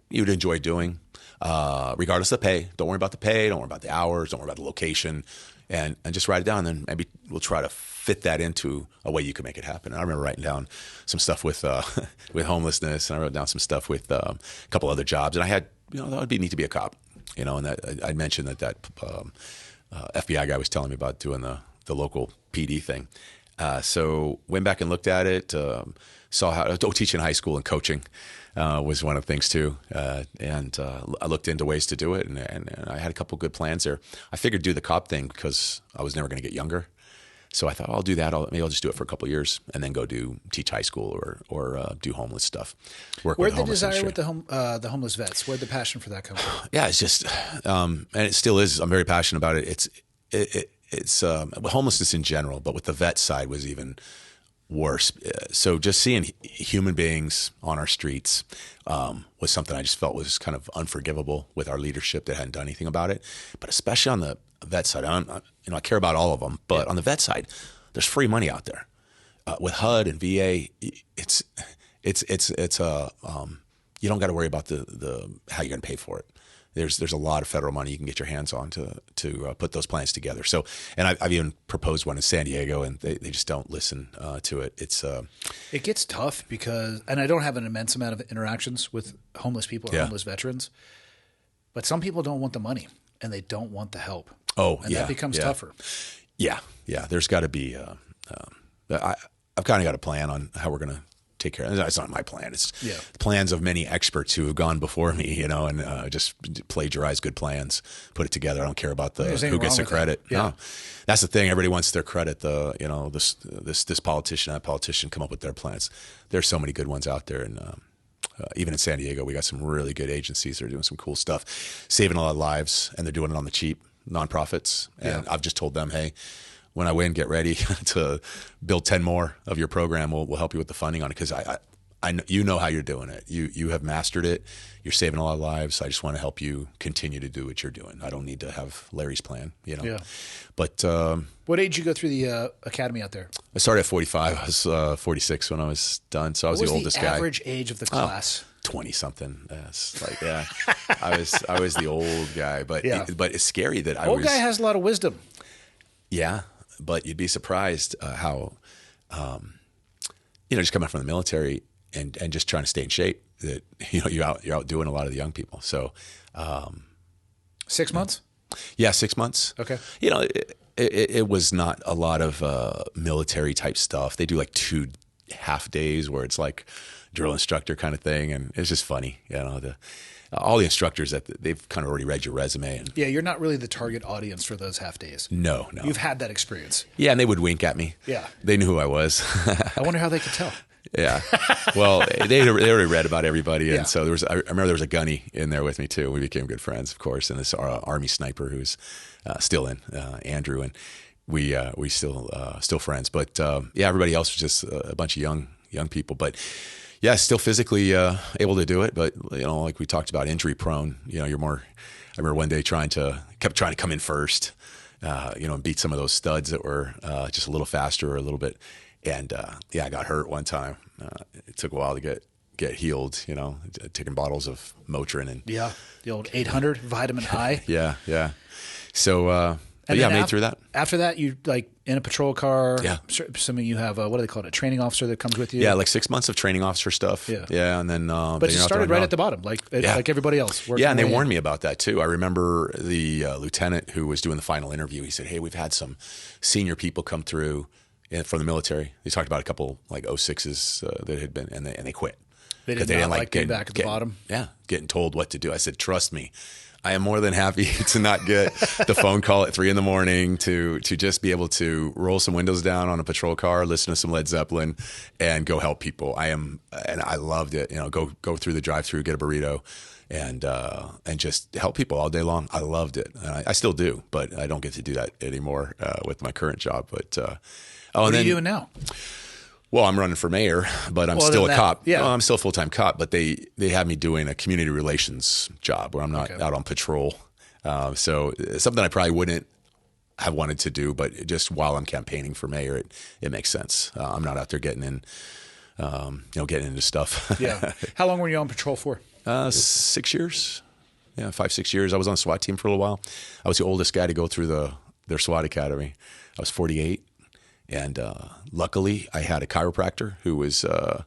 you'd enjoy doing, regardless of the pay. Don't worry about the pay. Don't worry about the hours. Don't worry about the location. And just write it down. And then maybe we'll try to fit that into a way you can make it happen. And I remember writing down some stuff with homelessness. And I wrote down some stuff with a couple other jobs. And I had, that would be neat to be a cop. And that I mentioned that FBI guy was telling me about doing the local PD thing. So went back and looked at it, saw how teaching high school and coaching was one of the things too. And I looked into ways to do it, and I had a couple good plans there. I figured do the cop thing because I was never going to get younger. So I thought I'll do that. Maybe I'll just do it for a couple of years and then go teach high school or do homeless stuff. Where'd the desire with the homeless vets? Where'd the passion for that come from? Yeah, it's just, and it still is. I'm very passionate about it. It's homelessness in general, but with the vet side was even worse. So just seeing human beings on our streets was something I just felt was kind of unforgivable with our leadership that hadn't done anything about it. But especially on the vet side, I care about all of them, but on the vet side, there's free money out there. With HUD and VA, it's you don't got to worry about the how you're going to pay for it. There's a lot of federal money you can get your hands on to put those plans together. So, and I've even proposed one in San Diego, and they just don't listen to it. It gets tough because, and I don't have an immense amount of interactions with homeless people or homeless veterans, but some people don't want the money and they don't want the help. Oh, and that becomes tougher. Yeah. There's got to be. I've kind of got a plan on how we're going to take care of it. It's not my plan. It's the plans of many experts who have gone before me, and just plagiarize good plans, put it together. I don't care about who gets the credit. Yeah. No, that's the thing. Everybody wants their credit. This politician, that politician come up with their plans. There's so many good ones out there. And even in San Diego, we got some really good agencies that are doing some cool stuff, saving a lot of lives, and they're doing it on the cheap, nonprofits. And I've just told them, hey, when I win, get ready to build 10 more of your program. We'll help you with the funding on it because I know how you're doing it. You have mastered it. You're saving a lot of lives. I just want to help you continue to do what you're doing. I don't need to have Larry's plan, Yeah. But what age did you go through the academy out there? I started at 45. I was 46 when I was done, so I was the oldest guy. What was the average age of the class? 20 something. That's like I was the old guy, but it's scary that old guy has a lot of wisdom. Yeah. But you'd be surprised how, just coming from the military and just trying to stay in shape, that you're out doing a lot of the young people. So, 6 months? Yeah, 6 months. Okay. It was not a lot of military type stuff. They do like 2 half days where it's like drill instructor kind of thing, and it's just funny. All the instructors they've kind of already read your resume. And you're not really the target audience for those half days. No. You've had that experience. Yeah, and they would wink at me. Yeah. They knew who I was. I wonder how they could tell. Yeah. Well, they already read about everybody. And so I remember there was a gunny in there with me too. We became good friends, of course. And this Army sniper who's still in, Andrew. And we still friends. But everybody else was just a bunch of young people. But yeah, still physically able to do it, but like we talked about, injury prone. You're more. I remember one day kept trying to come in first, and beat some of those studs that were just a little faster or a little bit. And I got hurt one time. It took a while to get healed. Taking bottles of Motrin and the old 800 vitamin I. Yeah. So But And yeah, I then made through that. After that, you like in a patrol car. Yeah. Something you have, what do they call it? A training officer that comes with you. Yeah, like 6 months of training officer stuff. Yeah. And then. But you started right at the bottom, like everybody else. Yeah, and they warned me about that too. I remember the lieutenant who was doing the final interview. He said, "Hey, we've had some senior people come through from the military." He talked about a couple like 06s that had been, and they quit. They didn't like getting back at the bottom. Yeah, getting told what to do. I said, "Trust me, I am more than happy to not get the phone call at 3 a.m. to just be able to roll some windows down on a patrol car, listen to some Led Zeppelin, and go help people." And I loved it. Go through the drive-through, get a burrito, and just help people all day long. I loved it. And I still do, but I don't get to do that anymore with my current job. But what are you doing now? Well, I'm running for mayor, but I'm still a cop. Yeah. Well, I'm still a full-time cop, but they have me doing a community relations job where I'm not out on patrol. So it's something I probably wouldn't have wanted to do, but just while I'm campaigning for mayor, it makes sense. I'm not out there getting into stuff. Yeah. How long were you on patrol for? 6 years. Yeah, 5-6 years. I was on the SWAT team for a little while. I was the oldest guy to go through their SWAT academy. I was 48. And luckily, I had a chiropractor who was a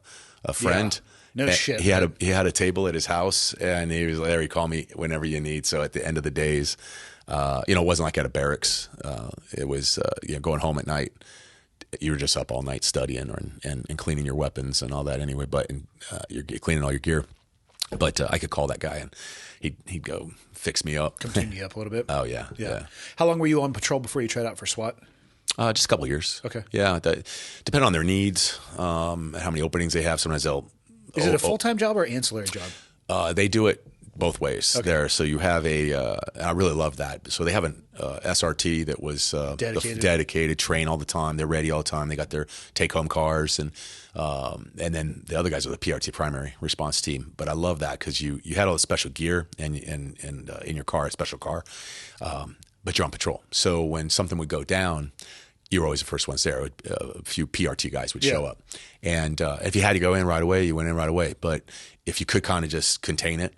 friend. Yeah. No shit. He had a table at his house, and he was Larry, call me whenever you need. So at the end of the days, it wasn't like at a barracks. It was going home at night. You were just up all night studying and cleaning your weapons and all that anyway. But you're cleaning all your gear. But I could call that guy, and he'd go fix me up, come tune you up a little bit. Oh yeah. How long were you on patrol before you tried out for SWAT? Just a couple of years. Okay. Yeah, depending on their needs, how many openings they have. Sometimes they'll. Is it a full-time job or ancillary job? They do it both ways there. So you have I really love that. So they have an SRT that was dedicated, train all the time. They're ready all the time. They got their take-home cars, and then the other guys are the PRT primary response team. But I love that because you had all the special gear and in your car, a special car, but you're on patrol. So when something would go down, you were always the first ones there. A few PRT guys would show up. And if you had to go in right away, you went in right away. But if you could kind of just contain it,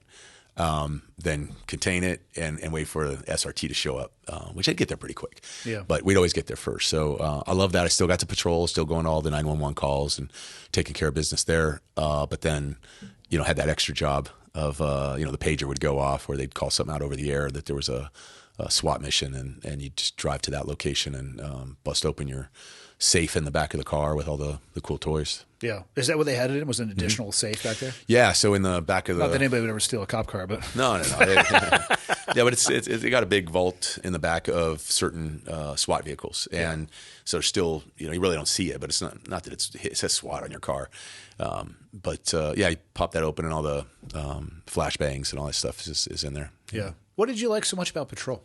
then contain it and wait for the SRT to show up, which I'd get there pretty quick. Yeah. But we'd always get there first. So I love that. I still got to patrol, still going to all the 911 calls and taking care of business there. But then, had that extra job of, the pager would go off or they'd call something out over the air that there was a SWAT mission, and you just drive to that location and bust open your safe in the back of the car with all the cool toys. Yeah. Is that what they had it in? Was an additional safe back there? Yeah. So in the back of Not that anybody would ever steal a cop car, but. No. Yeah, but they got a big vault in the back of certain SWAT vehicles. And so still, you really don't see it, but it's not that it says SWAT on your car. You pop that open and all the flashbangs and all that stuff is in there. Yeah. What did you like so much about patrol?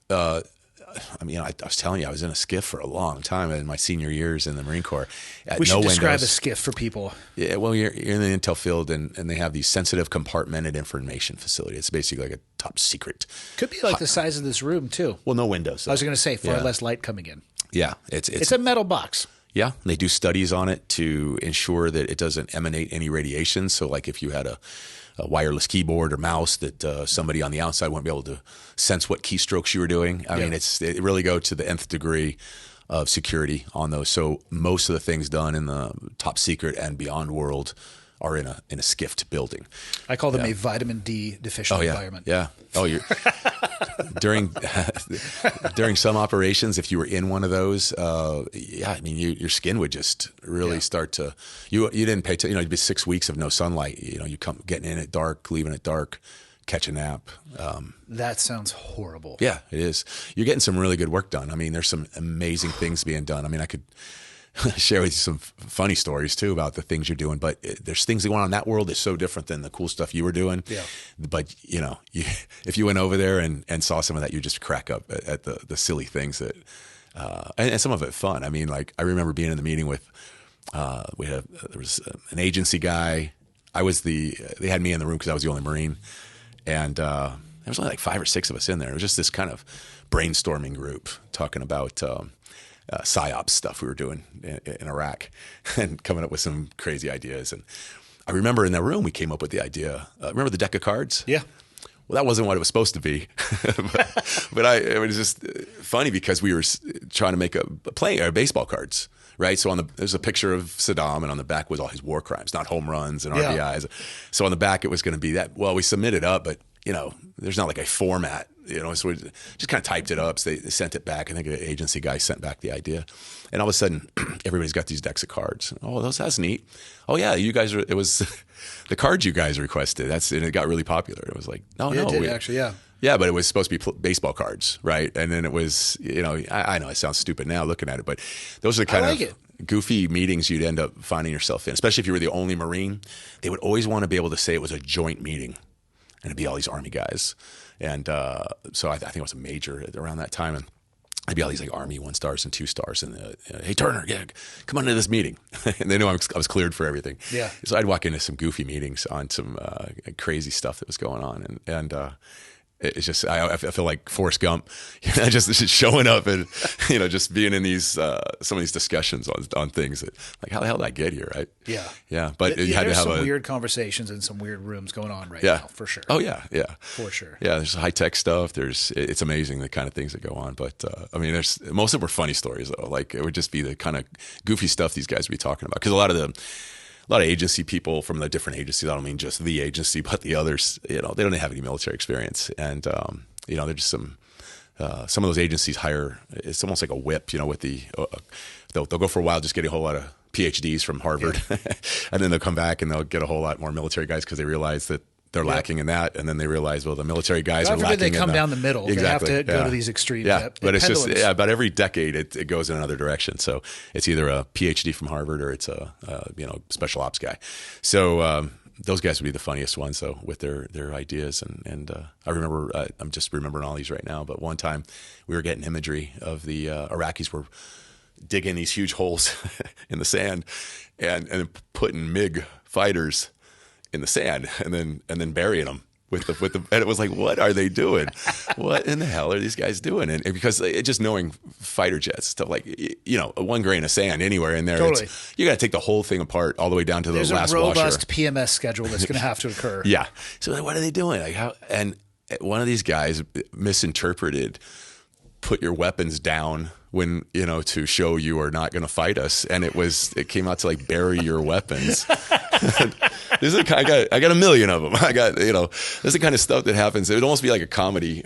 I was telling you, I was in a skiff for a long time in my senior years in the Marine Corps. We should describe a skiff for people. Yeah, well, you're in the intel field, and they have these sensitive compartmented information facility. It's basically like a top secret. Could be like the size of this room, too. Well, no windows. I was going to say far less light coming in. Yeah. It's a metal box. Yeah, they do studies on it to ensure that it doesn't emanate any radiation. So like if you had a wireless keyboard or mouse that somebody on the outside wouldn't be able to sense what keystrokes you were doing. I mean, it really go to the nth degree of security on those. So most of the things done in the top secret and beyond world are in a skiffed building. I call them a vitamin D deficient environment. Yeah. Oh, you're during some operations, if you were in one of those, your skin would just really start to. You didn't pay attention. It'd be 6 weeks of no sunlight. You come getting in at dark, leaving at dark, catch a nap. That sounds horrible. Yeah, it is. You're getting some really good work done. I mean, there's some amazing things being done. I mean, I could share with you some funny stories too about the things you're doing, but there's things that went on in that world that's so different than the cool stuff you were doing. Yeah. But if you went over there and saw some of that, you just crack up at the silly things that, and some of it fun. I mean, like I remember being in the meeting with, there was an agency guy. They had me in the room because I was the only Marine, and there was only like 5 or 6 of us in there. It was just this kind of brainstorming group talking about PSYOPs stuff we were doing in Iraq and coming up with some crazy ideas. And I remember in that room, we came up with the idea. Remember the deck of cards? Yeah. Well, that wasn't what it was supposed to be. but it was just funny because we were trying to make baseball cards, right? So there's a picture of Saddam, and on the back was all his war crimes, not home runs and RBIs. So on the back it was going to be that. Well, we submitted up, but there's not like a format, so we just kind of typed it up. So they sent it back. I think an agency guy sent back the idea. And all of a sudden, everybody's got these decks of cards. Oh, that's neat. Oh, yeah, it was the cards you guys requested. And it got really popular. It was like, no. It did, actually, yeah. Yeah, but it was supposed to be baseball cards, right? And then it was, I know it sounds stupid now looking at it, but those are the kind of goofy meetings you'd end up finding yourself in, especially if you were the only Marine. They would always want to be able to say it was a joint meeting. And it'd be all these Army guys. And so I think it was a major around that time. And I'd be all these like Army 1-stars and 2-stars. And hey, Turner, come on to this meeting. And they knew I was cleared for everything. Yeah. So I'd walk into some goofy meetings on some crazy stuff that was going on. And it's just, I feel like Forrest Gump, just showing up and, just being in these, some of these discussions on things that, like, how the hell did I get here, right? Yeah. Yeah. But you had to have some weird conversations and some weird rooms going on now, for sure. Oh, yeah. Yeah. For sure. Yeah. There's high-tech stuff. It's amazing the kind of things that go on. But, most of them were funny stories, though. Like, it would just be the kind of goofy stuff these guys would be talking about. Because a lot of agency people from the different agencies, I don't mean just the agency, but the others, they don't have any military experience. And, they're just some of those agencies hire, it's almost like a whip, with they'll go for a while just getting a whole lot of PhDs from Harvard. Yeah. And then they'll come back and they'll get a whole lot more military guys because they realize that they're lacking in that. And then they realize, well, the military guys are lacking in that. They come down the middle. Exactly. They have to go to these extremes. Yeah, but it's just, about every decade it goes in another direction. So it's either a PhD from Harvard or it's a special ops guy. So those guys would be the funniest ones, though, with their ideas. And I remember, I'm just remembering all these right now, but one time we were getting imagery of the Iraqis were digging these huge holes in the sand and putting MiG fighters in the sand and then burying them with the and it was like, what are they doing? What in the hell are these guys doing? And because just knowing fighter jets, stuff like, one grain of sand anywhere in there, totally. You got to take the whole thing apart all the way down to the last washer. There's a robust PMS schedule that's going to have to occur. Yeah. So what are they doing? Like how? And one of these guys misinterpreted, put your weapons down when, to show you are not going to fight us. And it came out to like bury your weapons. I got a million of them. I got, this is the kind of stuff that happens. It would almost be like a comedy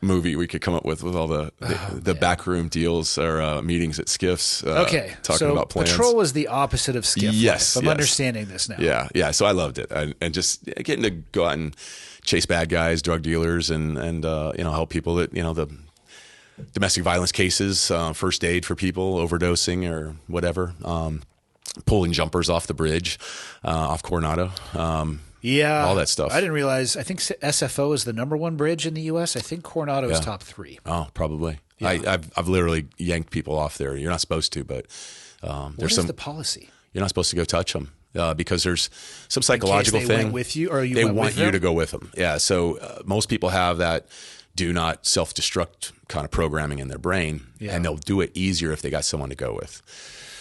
movie we could come up with all the backroom deals or meetings at SCIFs. Talking about plans. Patrol was the opposite of SCIF. Yes. I'm understanding this now. Yeah. Yeah. So I loved it. And just getting to go out and chase bad guys, drug dealers, and help people that, the domestic violence cases, first aid for people overdosing or whatever, pulling jumpers off the bridge, off Coronado. All that stuff. I didn't realize. I think SFO is the number one bridge in the U.S. I think Coronado is top 3. Oh, probably. Yeah. I've literally yanked people off there. You're not supposed to, but there's what is the policy? You're not supposed to go touch them. Because there's some psychological thing. They went with you, or they want you to go with them. Yeah. So most people have that do not self-destruct kind of programming in their brain, and they'll do it easier if they got someone to go with.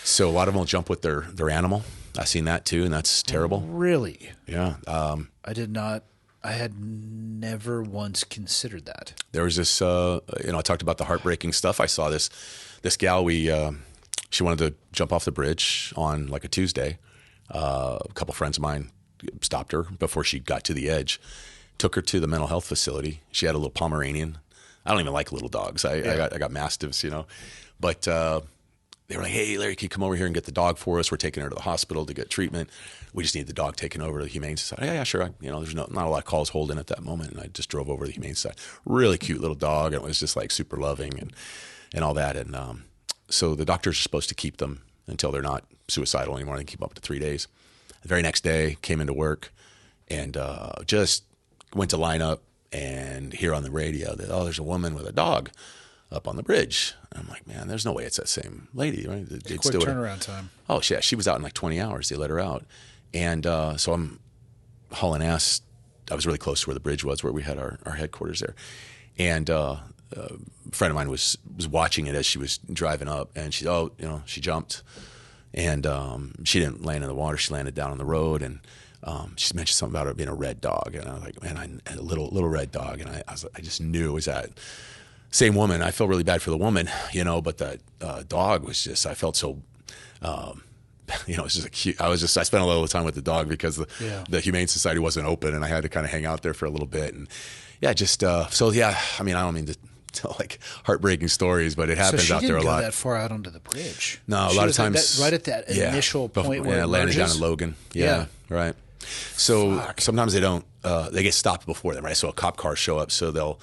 So a lot of them will jump with their animal. I've seen that too, and that's terrible. Really? Yeah. I did not. I had never once considered that. There was this. I talked about the heartbreaking stuff. I saw this gal. She wanted to jump off the bridge on like a Tuesday. A couple friends of mine stopped her before she got to the edge, took her to the mental health facility. She had a little Pomeranian. I don't even like little dogs. I got Mastiffs, but they were like, "Hey, Larry, can you come over here and get the dog for us? We're taking her to the hospital to get treatment. We just need the dog taken over to the Humane Society." Yeah, sure. There's not a lot of calls holding at that moment, and I just drove over to the Humane Society. Really cute little dog, and it was just like super loving and all that. And so the doctors are supposed to keep them until they're not suicidal anymore. They can keep them up to 3 days. The very next day, came into work and just went to line up and hear on the radio that, there's a woman with a dog up on the bridge. And I'm like, man, there's no way it's that same lady, right? It's quick turnaround time. Oh, yeah. She was out in like 20 hours. They let her out. And so I'm hauling ass. I was really close to where the bridge was, where we had our headquarters there. And a friend of mine was watching it as she was driving up, and she jumped. And she didn't land in the water. She landed down on the road, and she mentioned something about her being a red dog. And I was like, man, a little red dog. And I just knew it was that same woman. I felt really bad for the woman, but the dog was just, I felt so, it's just a cute, I spent a little time with the dog because the Humane Society wasn't open, and I had to kind of hang out there for a little bit. And I don't mean to tell like heartbreaking stories, but it happens out there a lot. So she didn't go that far out onto the bridge. No, a lot of times. Right at that initial point where it landed down in Logan. Yeah, right. So sometimes they don't, they get stopped before them, right? So a cop car show up, so they'll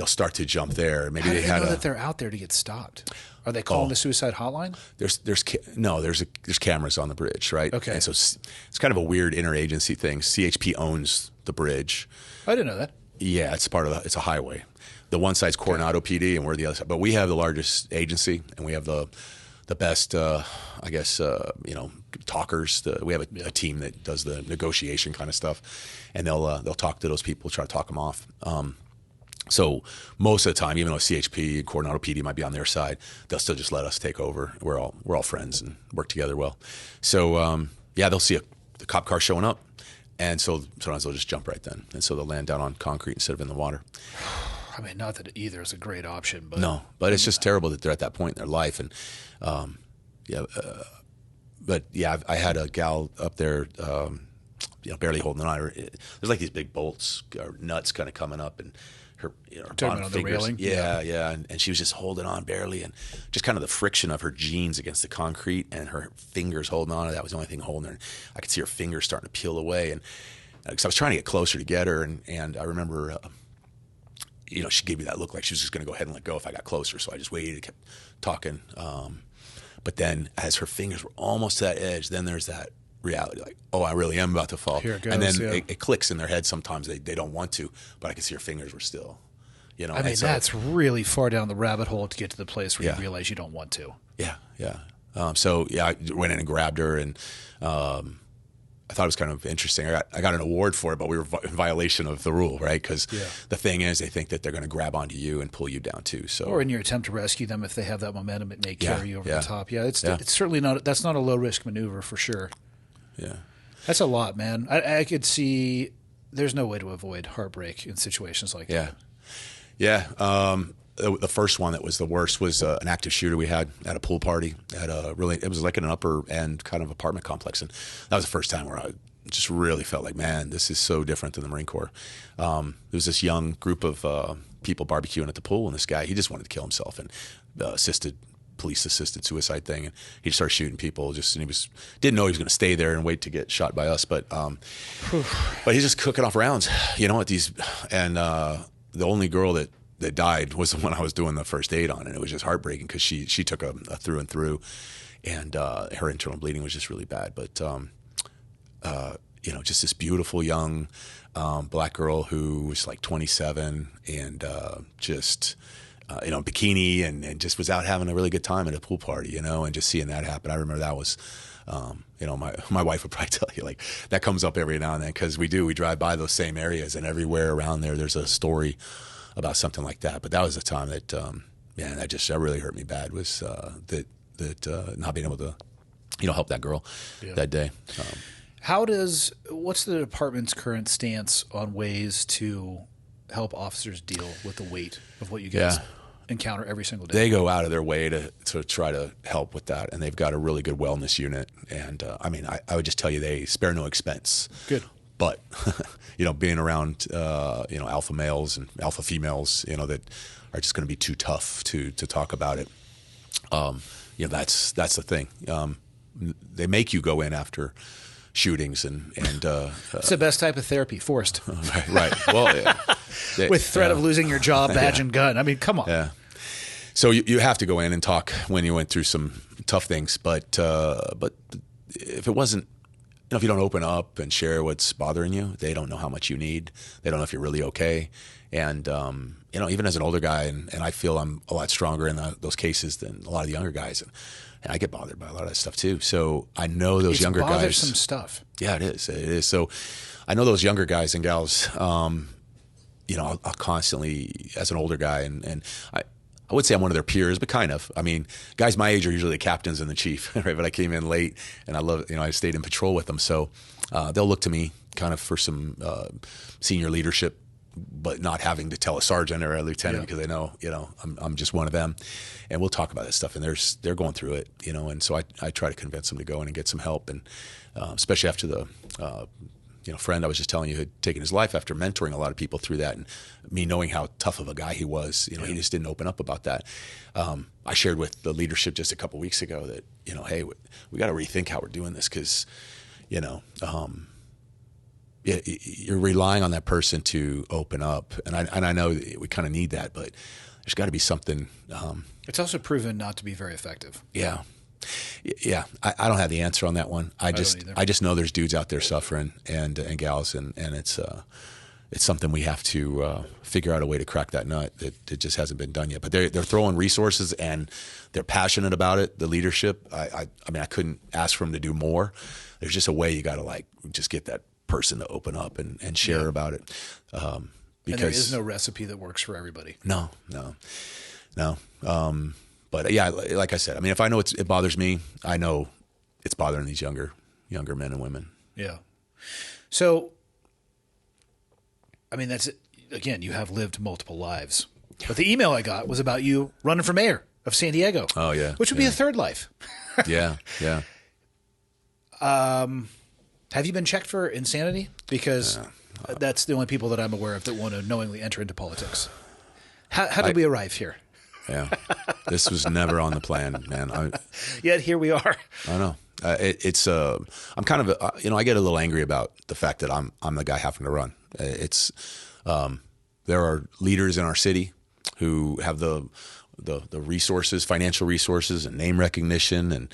start to jump there. Maybe How do they know that they're out there to get stopped? Are they calling the suicide hotline? There's cameras on the bridge, right? Okay. And so it's kind of a weird interagency thing. CHP owns the bridge. I didn't know that. Yeah, it's it's a highway. The one side's Coronado PD, and we're the other side. But we have the largest agency, and we have the best, talkers. We have a team that does the negotiation kind of stuff, and they'll talk to those people, try to talk them off. So most of the time, even though CHP and Coronado PD might be on their side, they'll still just let us take over. We're all friends and work together well. So they'll see the cop car showing up, and so sometimes they'll just jump right then, and so they'll land down on concrete instead of in the water. I mean, not that either is a great option, but no, but it's just terrible that they're at that point in their life, and I had a gal up there, barely holding on. There's like these big bolts or nuts kind of coming up, and her talking on the railing. Yeah, and she was just holding on barely, and just kind of the friction of her jeans against the concrete and her fingers holding on. That was the only thing holding her. I could see her fingers starting to peel away, and because I was trying to get closer to get her, and I remember. She gave me that look like she was just going to go ahead and let go if I got closer. So I just waited, kept talking. But then as her fingers were almost to that edge, then there's that reality like, oh, I really am about to fall. Here it goes, and then it clicks in their head sometimes. They don't want to, but I can see her fingers were still, I mean, that's really far down the rabbit hole to get to the place where you realize you don't want to. Yeah. I went in and grabbed her, and I thought it was kind of interesting. I got an award for it, but we were in violation of the rule, right? Because the thing is, they think that they're going to grab onto you and pull you down too. So, or in your attempt to rescue them, if they have that momentum, it may carry you over the top. Yeah, it's certainly not. That's not a low risk maneuver for sure. Yeah, that's a lot, man. I could see. There's no way to avoid heartbreak in situations like that. Yeah. The first one that was the worst was an active shooter we had at a pool party it was like in an upper end kind of apartment complex, and that was the first time where I just really felt like, man, this is so different than the Marine Corps. There was this young group of people barbecuing at the pool, and this guy, he just wanted to kill himself, and police assisted suicide thing, and he just started shooting people. And he didn't know he was going to stay there and wait to get shot by us, but he's just cooking off rounds, at these, and the only girl that died was the one I was doing the first aid on, and it was just heartbreaking because she took a through and through, and her internal bleeding was just really bad. But just this beautiful young black girl who was like 27 and bikini and just was out having a really good time at a pool party, and just seeing that happen. I remember that was. My wife would probably tell you, like, that comes up every now and then because we drive by those same areas, and everywhere around there's a story about something like that. But that was the time that that really hurt me bad, was that not being able to help that girl that day. What's the department's current stance on ways to help officers deal with the weight of what you guys encounter every single day? They go out of their way to try to help with that, and they've got a really good wellness unit, and I would just tell you, they spare no expense. Good. But, being around, alpha males and alpha females, that are just going to be too tough to talk about it. That's the thing. They make you go in after shootings and it's the best type of therapy, forced. Right. Well, with threat of losing your job, badge, and gun. I mean, come on. Yeah. So you have to go in and talk when you went through some tough things, but if it wasn't, if you don't open up and share what's bothering you, they don't know how much you need. They don't know if you're really okay. And, even as an older guy, and I feel I'm a lot stronger in those cases than a lot of the younger guys. And I get bothered by a lot of that stuff too. So I know those younger guys. It's bothersome stuff. Yeah, it is. It is. So I know those younger guys and gals, I'll constantly, as an older guy, and I would say I'm one of their peers, but kind of. I mean, guys my age are usually the captains and the chief, right? But I came in late, and I stayed in patrol with them. So they'll look to me kind of for some senior leadership, but not having to tell a sergeant or a lieutenant because they know, I'm just one of them. And we'll talk about this stuff, and they're going through it, and so I try to convince them to go in and get some help, and especially after the friend I was just telling you had taken his life, after mentoring a lot of people through that, and me knowing how tough of a guy he was, he just didn't open up about that. I shared with the leadership just a couple weeks ago that, hey, we got to rethink how we're doing this, because, you're relying on that person to open up, and I know we kind of need that, but there's got to be something. It's also proven not to be very effective. Yeah. Yeah, I don't have the answer on that one. I just know there's dudes out there suffering and gals, and it's something we have to figure out a way to crack that nut. It just hasn't been done yet. But they're throwing resources, and they're passionate about it. The leadership, I mean, I couldn't ask for them to do more. There's just a way you got to just get that person to open up and share about it. Because and there is no recipe that works for everybody. No. But yeah, like I said, I mean, if I know it bothers me, I know it's bothering these younger men and women. Yeah. So, I mean, that's again, you have lived multiple lives. But the email I got was about you running for mayor of San Diego. Oh yeah, which would be a third life. Yeah. Have you been checked for insanity? Because that's the only people that I'm aware of that want to knowingly enter into politics. How did we arrive here? Yeah, this was never on the plan, man. Yet here we are. I know. I'm kind of, I get a little angry about the fact that I'm the guy having to run. There are leaders in our city who have the resources, financial resources, and name recognition, and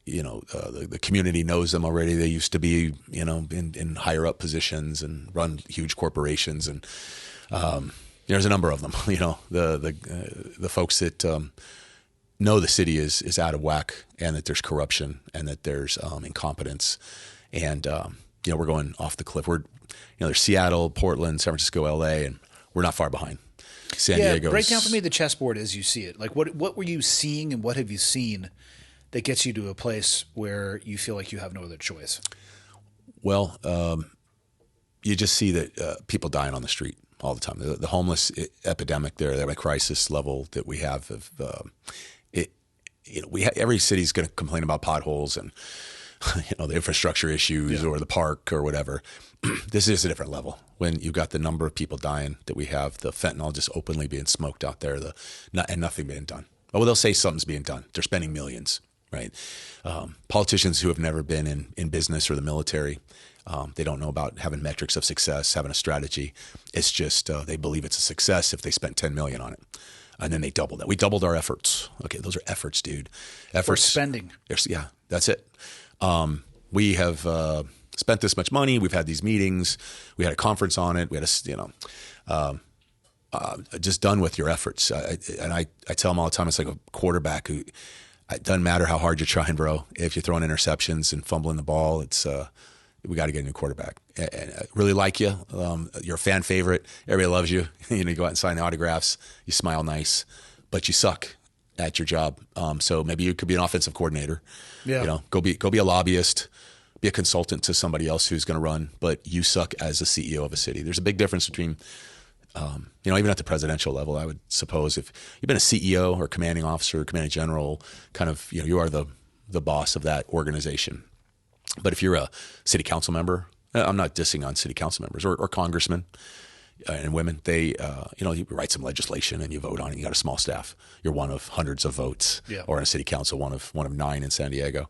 the community knows them already. They used to be, in higher up positions and run huge corporations, and there's a number of them. The folks that know the city is out of whack, and that there's corruption, and that there's incompetence, and we're going off the cliff. There's Seattle, Portland, San Francisco, LA, and we're not far behind. San Diego. Break down for me the chessboard as you see it. Like what were you seeing, and what have you seen that gets you to a place where you feel like you have no other choice? Well, you just see that people dying on the street all the time. The homeless epidemic there, that crisis level that we have of every city's going to complain about potholes and the infrastructure issues or the park or whatever. This is a different level when you've got the number of people dying that we have, the fentanyl just openly being smoked out there, and nothing being done. Well, they'll say something's being done. They're spending millions, right? Politicians who have never been in business or the military, they don't know about having metrics of success, having a strategy. It's just they believe it's a success if they spent $10 million on it, and then they double that. We doubled our efforts. Okay, those are efforts, dude. Efforts. We're spending. Yeah, that's it. We have spent this much money. We've had these meetings. We had a conference on it. We had just done with your efforts. I tell them all the time, it's like a quarterback who. It doesn't matter how hard you're trying, bro. If you're throwing interceptions and fumbling the ball, it's we got to get a new quarterback. And I really like you. You're a fan favorite. Everybody loves you. You go out and sign the autographs. You smile nice, but you suck at your job. So maybe you could be an offensive coordinator. Yeah. Go be a lobbyist. Be a consultant to somebody else who's going to run. But you suck as a CEO of a city. There's a big difference between. Even at the presidential level, I would suppose if you've been a CEO or commanding officer, commanding general, kind of, you are the boss of that organization. But if you're a city council member, I'm not dissing on city council members or congressmen and women. They, you write some legislation and you vote on it. You got a small staff. You're one of hundreds of votes, or in a city council, one of 9 in San Diego.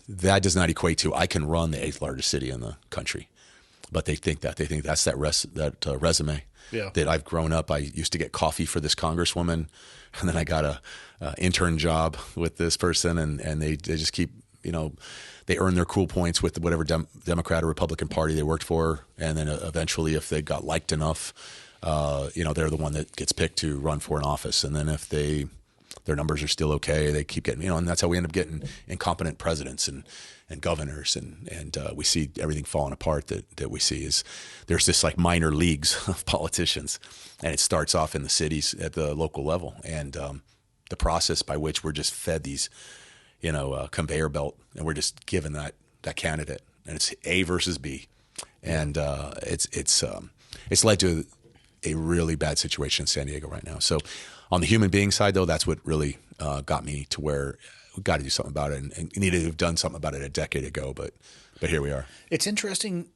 That does not equate to I can run the 8th largest city in the country. But they think that's that resume. Yeah. That I've grown up. I used to get coffee for this congresswoman, and then I got a intern job with this person, and they just keep, they earn their cool points with whatever Democrat or Republican Party they worked for, and then eventually, if they got liked enough, they're the one that gets picked to run for an office, and then if they their numbers are still okay. They keep getting, and that's how we end up getting incompetent presidents and governors, and we see everything falling apart that we see is there's this like minor leagues of politicians, and it starts off in the cities at the local level, and the process by which we're just fed these, conveyor belt, and we're just given that candidate, and it's A versus B, and it's led to a really bad situation in San Diego right now. So on the human being side, though, that's what really got me to where we got to do something about it, and needed to have done something about it a decade ago, but here we are. It's interesting,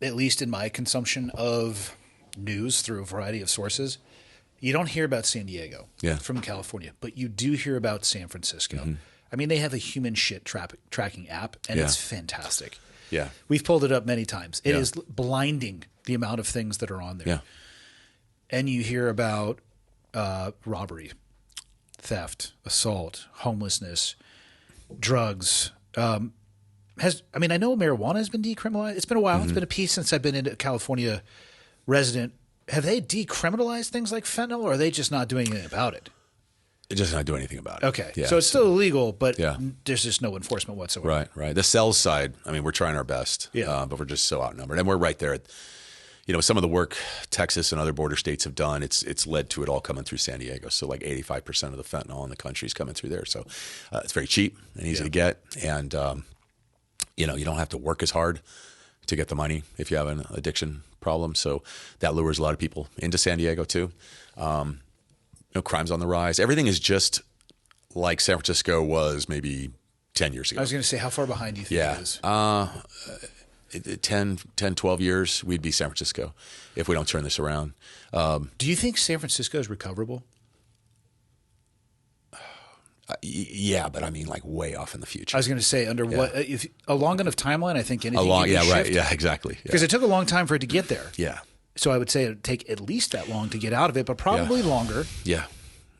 at least in my consumption of news through a variety of sources, you don't hear about San Diego from California, but you do hear about San Francisco. Mm-hmm. I mean, they have a human shit tracking app, and it's fantastic. Yeah. We've pulled it up many times. It is blinding, the amount of things that are on there. Yeah. And you hear about robbery, theft, assault, homelessness, drugs. I know marijuana has been decriminalized. It's been a while. Mm-hmm. It's been a piece since I've been in a California resident. Have they decriminalized things like fentanyl, or are they just not doing anything about it? They're just not doing anything about it. Okay. Yeah, so it's still illegal, but there's just no enforcement whatsoever. Right. The sales side, I mean, we're trying our best, but we're just so outnumbered. And we're right there at, some of the work Texas and other border states have done, it's led to it all coming through San Diego. So like 85% of the fentanyl in the country is coming through there. So it's very cheap and easy to get. And, you don't have to work as hard to get the money if you have an addiction problem. So that lures a lot of people into San Diego too. Crime's on the rise. Everything is just like San Francisco was maybe 10 years ago. I was going to say, how far behind do you think it is? 10, 12 years, we'd be San Francisco if we don't turn this around. Do you think San Francisco is recoverable? Yeah, but I mean, like way off in the future. I was going to say, under what, if a long enough timeline, I think anything can shift. Right. Yeah, exactly. Because it took a long time for it to get there. Yeah. So I would say it would take at least that long to get out of it, but probably longer. Yeah.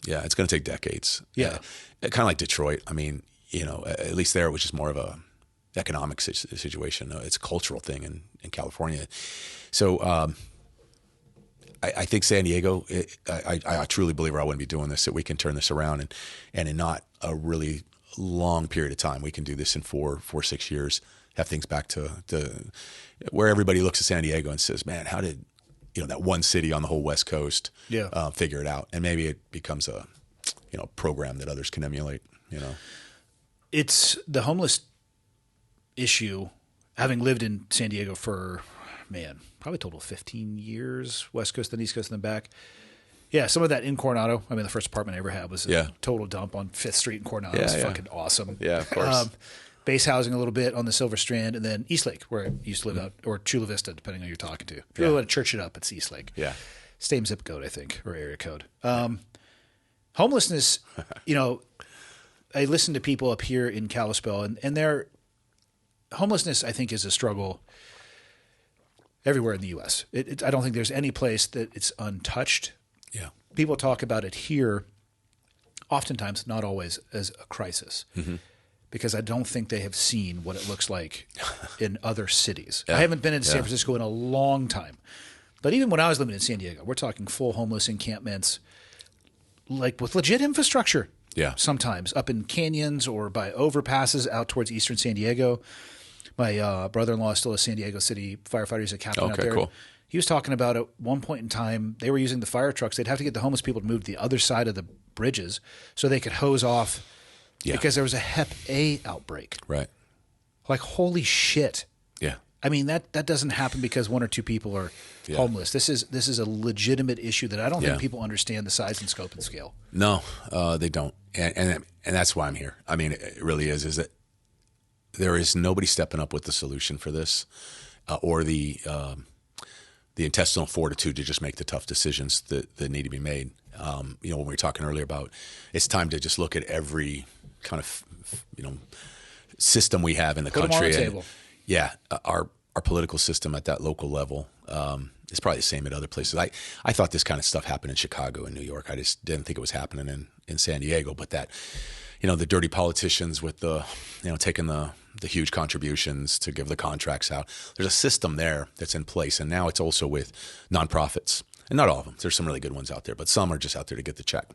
It's going to take decades. Yeah. Kind of like Detroit. I mean, at least there it was just more of a economic situation. It's a cultural thing in California. So I think San Diego, I truly believe, or I wouldn't be doing this, that we can turn this around and in not a really long period of time. We can do this in 4-6 years, have things back to where everybody looks at San Diego and says, man, how did that one city on the whole West Coast figure it out? And maybe it becomes a program that others can emulate. It's the homeless issue, having lived in San Diego for probably a total of 15 years, West Coast, then East Coast, and then back. Yeah, some of that in Coronado. I mean, the first apartment I ever had was a total dump on 5th Street in Coronado. It was fucking awesome. Yeah, of course. Base housing a little bit on the Silver Strand, and then East Lake, where I used to live out, or Chula Vista, depending on who you're talking to. If you want to church it up, it's East Lake. Yeah. Same zip code, I think, or area code. Homelessness, I listen to people up here in Kalispell, and their homelessness, I think, is a struggle everywhere in the U.S. I don't think there's any place that it's untouched. Yeah. People talk about it here, oftentimes, not always, as a crisis. Mm-hmm. Because I don't think they have seen what it looks like in other cities. I haven't been in San Francisco in a long time. But even when I was living in San Diego, we're talking full homeless encampments, like with legit infrastructure. Yeah. Sometimes up in canyons or by overpasses out towards eastern San Diego. My brother-in-law is still a San Diego City firefighter. He's a captain out there. Cool. He was talking about at one point in time, they were using the fire trucks. They'd have to get the homeless people to move to the other side of the bridges so they could hose off. Yeah. Because there was a Hep A outbreak. Right. Like, holy shit. Yeah. I mean, that doesn't happen because one or two people are homeless. This is a legitimate issue that I don't think people understand the size and scope and scale. No, they don't. And that's why I'm here. I mean, it really is that there is nobody stepping up with the solution for this or the intestinal fortitude to just make the tough decisions that need to be made. When we were talking earlier about it's time to just look at every kind of system we have in the country. Put them on the table. Yeah, our political system at that local level is probably the same at other places. I thought this kind of stuff happened in Chicago and New York. I just didn't think it was happening in San Diego. But that, the dirty politicians with the, taking the huge contributions to give the contracts out. There's a system there that's in place, and now it's also with nonprofits. And not all of them. There's some really good ones out there, but some are just out there to get the check.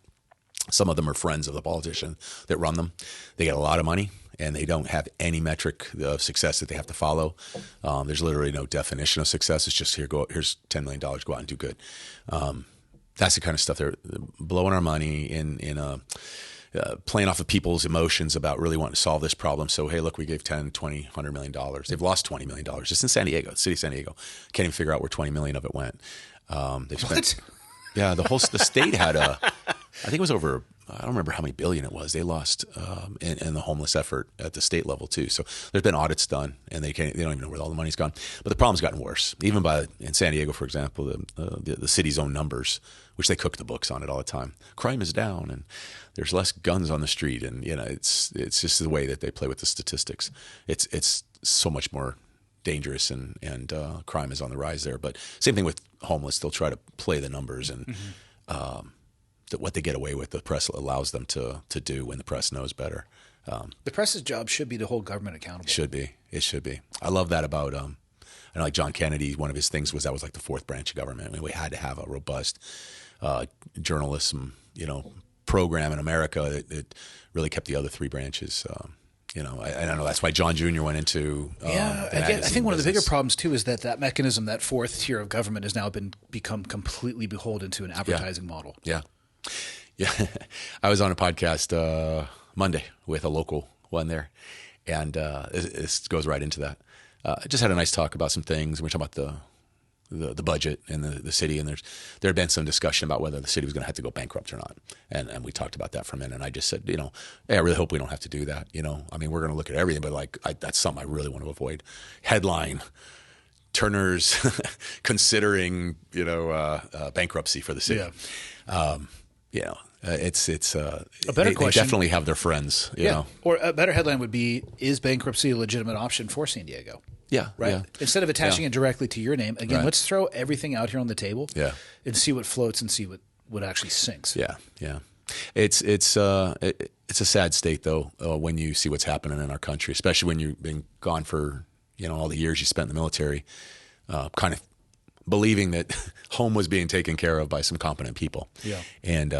Some of them are friends of the politician that run them. They get a lot of money, and they don't have any metric of success that they have to follow. There's literally no definition of success. It's just here's $10 million, go out and do good. That's the kind of stuff they're blowing our money in playing off of people's emotions about really wanting to solve this problem. So, hey, look, we gave 10, 20, $100 million. They've lost $20 million just in San Diego, the city of San Diego. Can't even figure out where 20 million of it went. They've spent, yeah, the state had I think it was over, I don't remember how many billion it was. They lost in the homeless effort at the state level too. So there's been audits done, and they don't even know where all the money's gone. But the problem's gotten worse. Even in San Diego, for example, the city's own numbers, which they cook the books on it all the time. Crime is down, and there's less guns on the street, and it's just the way that they play with the statistics. It's so much more dangerous, and crime is on the rise there. But same thing with homeless. They'll try to play the numbers and. What they get away with, the press allows them to do when the press knows better. The press's job should be to hold government accountable. It should be. I love that about, I know like John Kennedy, one of his things was that was like the fourth branch of government. I mean, we had to have a robust journalism, program in America that really kept the other three branches. I don't know. That's why John Jr. went into I think one of the bigger problems too is that mechanism, that fourth tier of government, has now become completely beholden to an advertising model. Yeah. I was on a podcast Monday with a local one there, and this goes right into that. I just had a nice talk about some things. We were talking about the budget and the city, and there had been some discussion about whether the city was going to have to go bankrupt or not, and we talked about that for a minute. And I just said, hey, I really hope we don't have to do that. I mean, we're going to look at everything, but that's something I really want to avoid. Headline: Turner's considering bankruptcy for the city. Yeah. It's a better question. They definitely have their friends. You know, or a better headline would be: Is bankruptcy a legitimate option for San Diego? Yeah, right. Yeah. Instead of attaching it directly to your name, again, Right. let's throw everything out here on the table. Yeah. And see what floats and see what actually sinks. Yeah. It's a sad state though when you see what's happening in our country, especially when you've been gone for all the years you spent in the military, kind of believing that home was being taken care of by some competent people. Yeah. And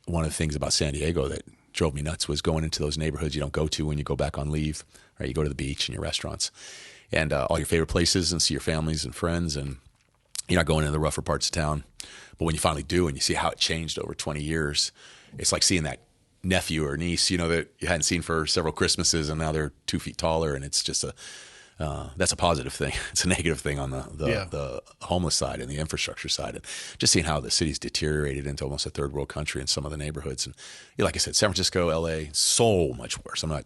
one of the things about San Diego that drove me nuts was going into those neighborhoods you don't go to when you go back on leave, right? You go to the beach and your restaurants and all your favorite places and see your families and friends, and you're not going into the rougher parts of town. But when you finally do and you see how it changed over 20 years, it's like seeing that nephew or niece, that you hadn't seen for several Christmases, and now they're 2 feet taller, and it's just that's a positive thing. It's a negative thing on the homeless side and the infrastructure side. And just seeing how the city's deteriorated into almost a third world country in some of the neighborhoods. And like I said, San Francisco, LA, so much worse. I'm not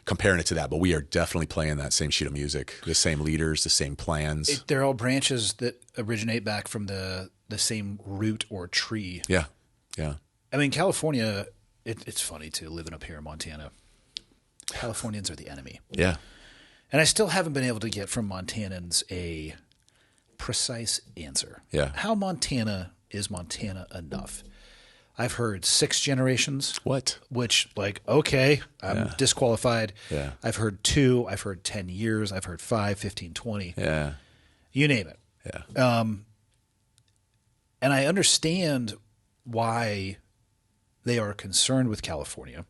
comparing it to that, but we are definitely playing that same sheet of music, the same leaders, the same plans. They're all branches that originate back from the same root or tree. Yeah. I mean, California, it's funny too, living up here in Montana. Californians are the enemy. Yeah. And I still haven't been able to get from Montanans a precise answer. Yeah. How Montana is Montana enough? I've heard 6 generations. What? Which, okay, I'm disqualified. Yeah. I've heard 2. I've heard 10 years. I've heard 5, 15, 20. Yeah. You name it. Yeah. And I understand why they are concerned with California.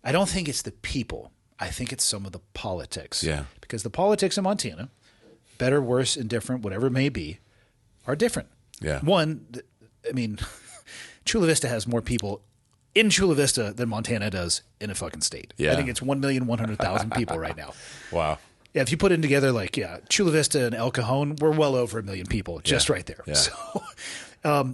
I don't think it's the people. I think it's some of the politics. Yeah. Because the politics in Montana, better, worse, indifferent, whatever it may be, are different. Yeah. One, Chula Vista has more people in Chula Vista than Montana does in a fucking state. Yeah. I think it's 1,100,000 people right now. Wow. Yeah, if you put it together, Chula Vista and El Cajon, we're well over 1 million people just right there. Yeah. So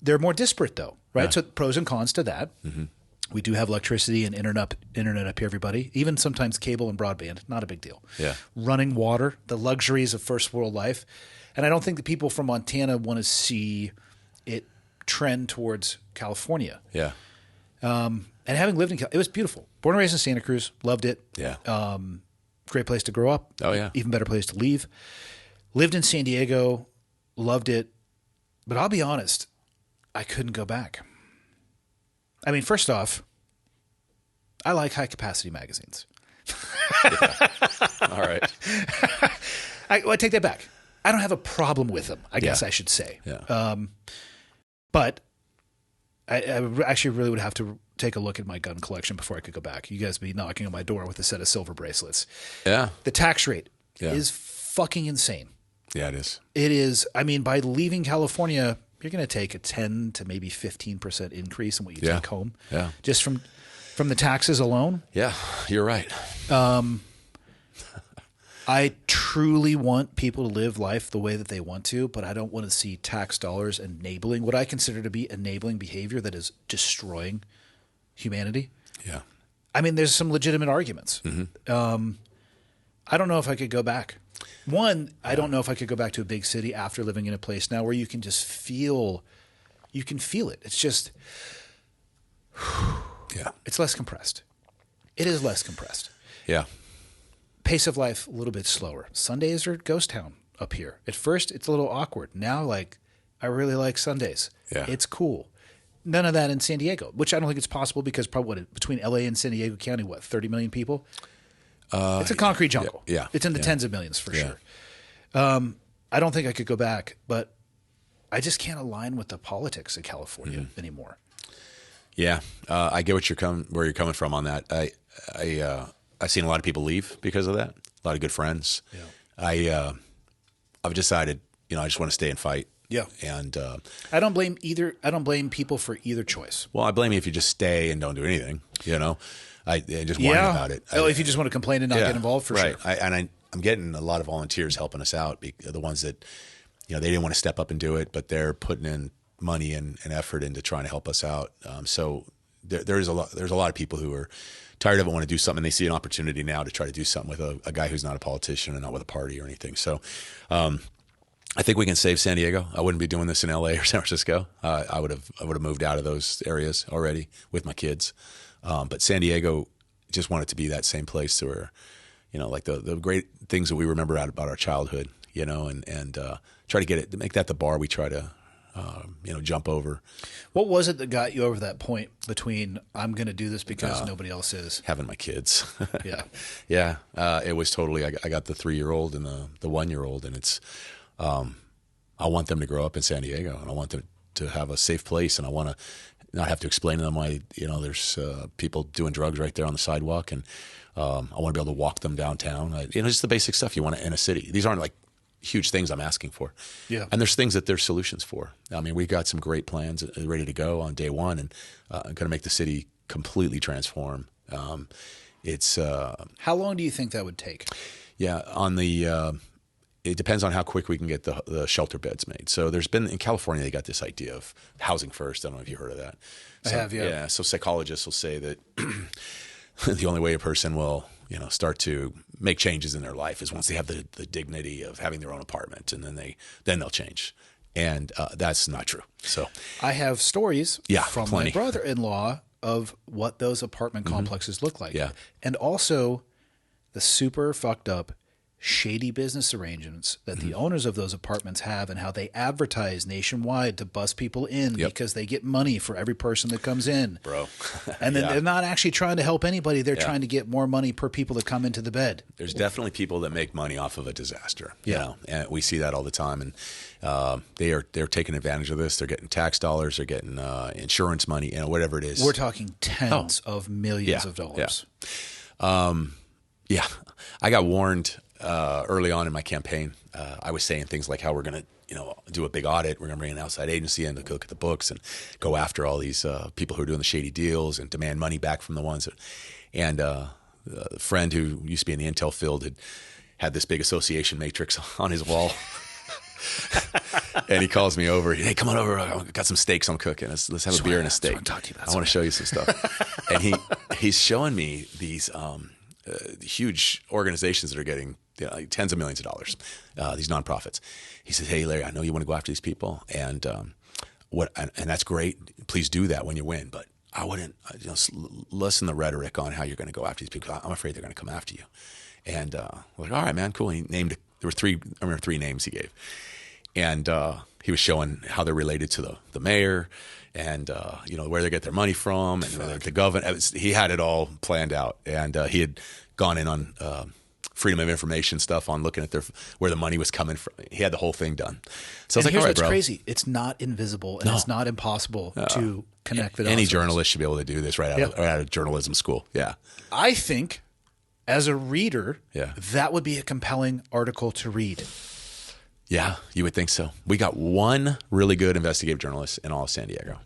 they're more disparate though, right? Yeah. So pros and cons to that. Mm-hmm. We do have electricity and internet up here, everybody. Even sometimes cable and broadband, not a big deal. Yeah. Running water, the luxuries of first world life. And I don't think the people from Montana want to see it trend towards California. Yeah. And having lived in it was beautiful. Born and raised in Santa Cruz, loved it. Yeah. Great place to grow up. Oh, yeah. Even better place to leave. Lived in San Diego, loved it. But I'll be honest, I couldn't go back. I mean, first off, I like high-capacity magazines. All right. I take that back. I don't have a problem with them, I guess I should say. Yeah. But actually really would have to take a look at my gun collection before I could go back. You guys be knocking on my door with a set of silver bracelets. Yeah. The tax rate is fucking insane. Yeah, it is. It is. I mean, by leaving California, you're going to take a 10 to maybe 15% increase in what you take home. Yeah. Just from the taxes alone. Yeah, you're right. I truly want people to live life the way that they want to, but I don't want to see tax dollars enabling what I consider to be enabling behavior that is destroying humanity. Yeah. I mean, there's some legitimate arguments. Mm-hmm. I don't know if I could go back. One, I don't know if I could go back to a big city after living in a place now where you can just feel it. It's just, it's less compressed. It is less compressed. Yeah. Pace of life a little bit slower. Sundays are ghost town up here. At first, it's a little awkward. Now, I really like Sundays. Yeah. It's cool. None of that in San Diego, which I don't think it's possible because probably between LA and San Diego County, 30 million people? It's a concrete jungle. Yeah. It's in the tens of millions for sure. I don't think I could go back, but I just can't align with the politics of California anymore. Yeah. I get where you're coming from on that. I've seen a lot of people leave because of that. A lot of good friends. Yeah. I've decided, I just want to stay and fight. Yeah. And I don't blame either. I don't blame people for either choice. Well, I blame you if you just stay and don't do anything, I just whine about it. If you just want to complain and not get involved, for sure. I'm getting a lot of volunteers helping us out. The ones that, they didn't want to step up and do it, but they're putting in money and effort into trying to help us out. So there's a lot of people who are tired of it, want to do something. They see an opportunity now to try to do something with a guy who's not a politician and not with a party or anything. So I think we can save San Diego. I wouldn't be doing this in LA or San Francisco. I would have moved out of those areas already with my kids. But San Diego, just want it to be that same place where, like the great things that we remember about our childhood, and try to get it, to make that the bar we try to, jump over. What was it that got you over that point between I'm going to do this because nobody else is? Having my kids. Yeah. Yeah. It was totally, I got the 3-year-old and the 1-year-old, and it's, I want them to grow up in San Diego, and I want them to have a safe place, and I want to not have to explain to them why, there's people doing drugs right there on the sidewalk, and I want to be able to walk them downtown. Just the basic stuff you want in a city. These aren't like huge things I'm asking for. Yeah. And there's things that there's solutions for. I mean, we've got some great plans ready to go on day one, and going to make the city completely transform. It's how long do you think that would take? Yeah, it depends on how quick we can get the shelter beds made. So there's been, in California, they got this idea of housing first. I don't know if you heard of that. I have, yeah. Yeah, so psychologists will say that the only way a person will, start to make changes in their life is once they have the dignity of having their own apartment, and then they'll change. And that's not true. So I have stories from plenty. my brother-in-law of what those apartment complexes look like. Yeah. And also the super fucked up, shady business arrangements that the owners of those apartments have, and how they advertise nationwide to bus people in because they get money for every person that comes in. Bro. And then they're not actually trying to help anybody. They're trying to get more money per people that come into the bed. There's definitely people that make money off of a disaster. And we see that all the time. And they're taking advantage of this. They're getting tax dollars. They're getting insurance money, whatever it is. We're talking tens of millions of dollars. Yeah. I got warned early on in my campaign. I was saying things like how we're going to, do a big audit. We're going to bring an outside agency in to look at the books and go after all these people who are doing the shady deals and demand money back from the ones that. And a friend who used to be in the intel field had this big association matrix on his wall. And he calls me over. Hey, come on over. I got some steaks I'm cooking. Let's have a beer and a steak. I want to show you some stuff. And he's showing me these huge organizations that are getting like tens of millions of dollars, these nonprofits. He says, "Hey, Larry, I know you want to go after these people, and that's great. Please do that when you win. But I wouldn't listen to the rhetoric on how you're going to go after these people. I'm afraid they're going to come after you." And we're like, "All right, man, cool." And he named. There were three. I remember 3 names he gave, and he was showing how they're related to the mayor, and where they get their money from, and the government. He had it all planned out, and he had gone in on freedom of information stuff on looking at where the money was coming from. He had the whole thing done. So I was like, here's all right, what's bro. crazy. It's not invisible and it's not impossible to connect the dots. Any journalist should be able to do this right out of journalism school. Yeah. I think as a reader, Yeah. that would be a compelling article to read. Yeah, you would think so. We got one really good investigative journalist in all of San Diego.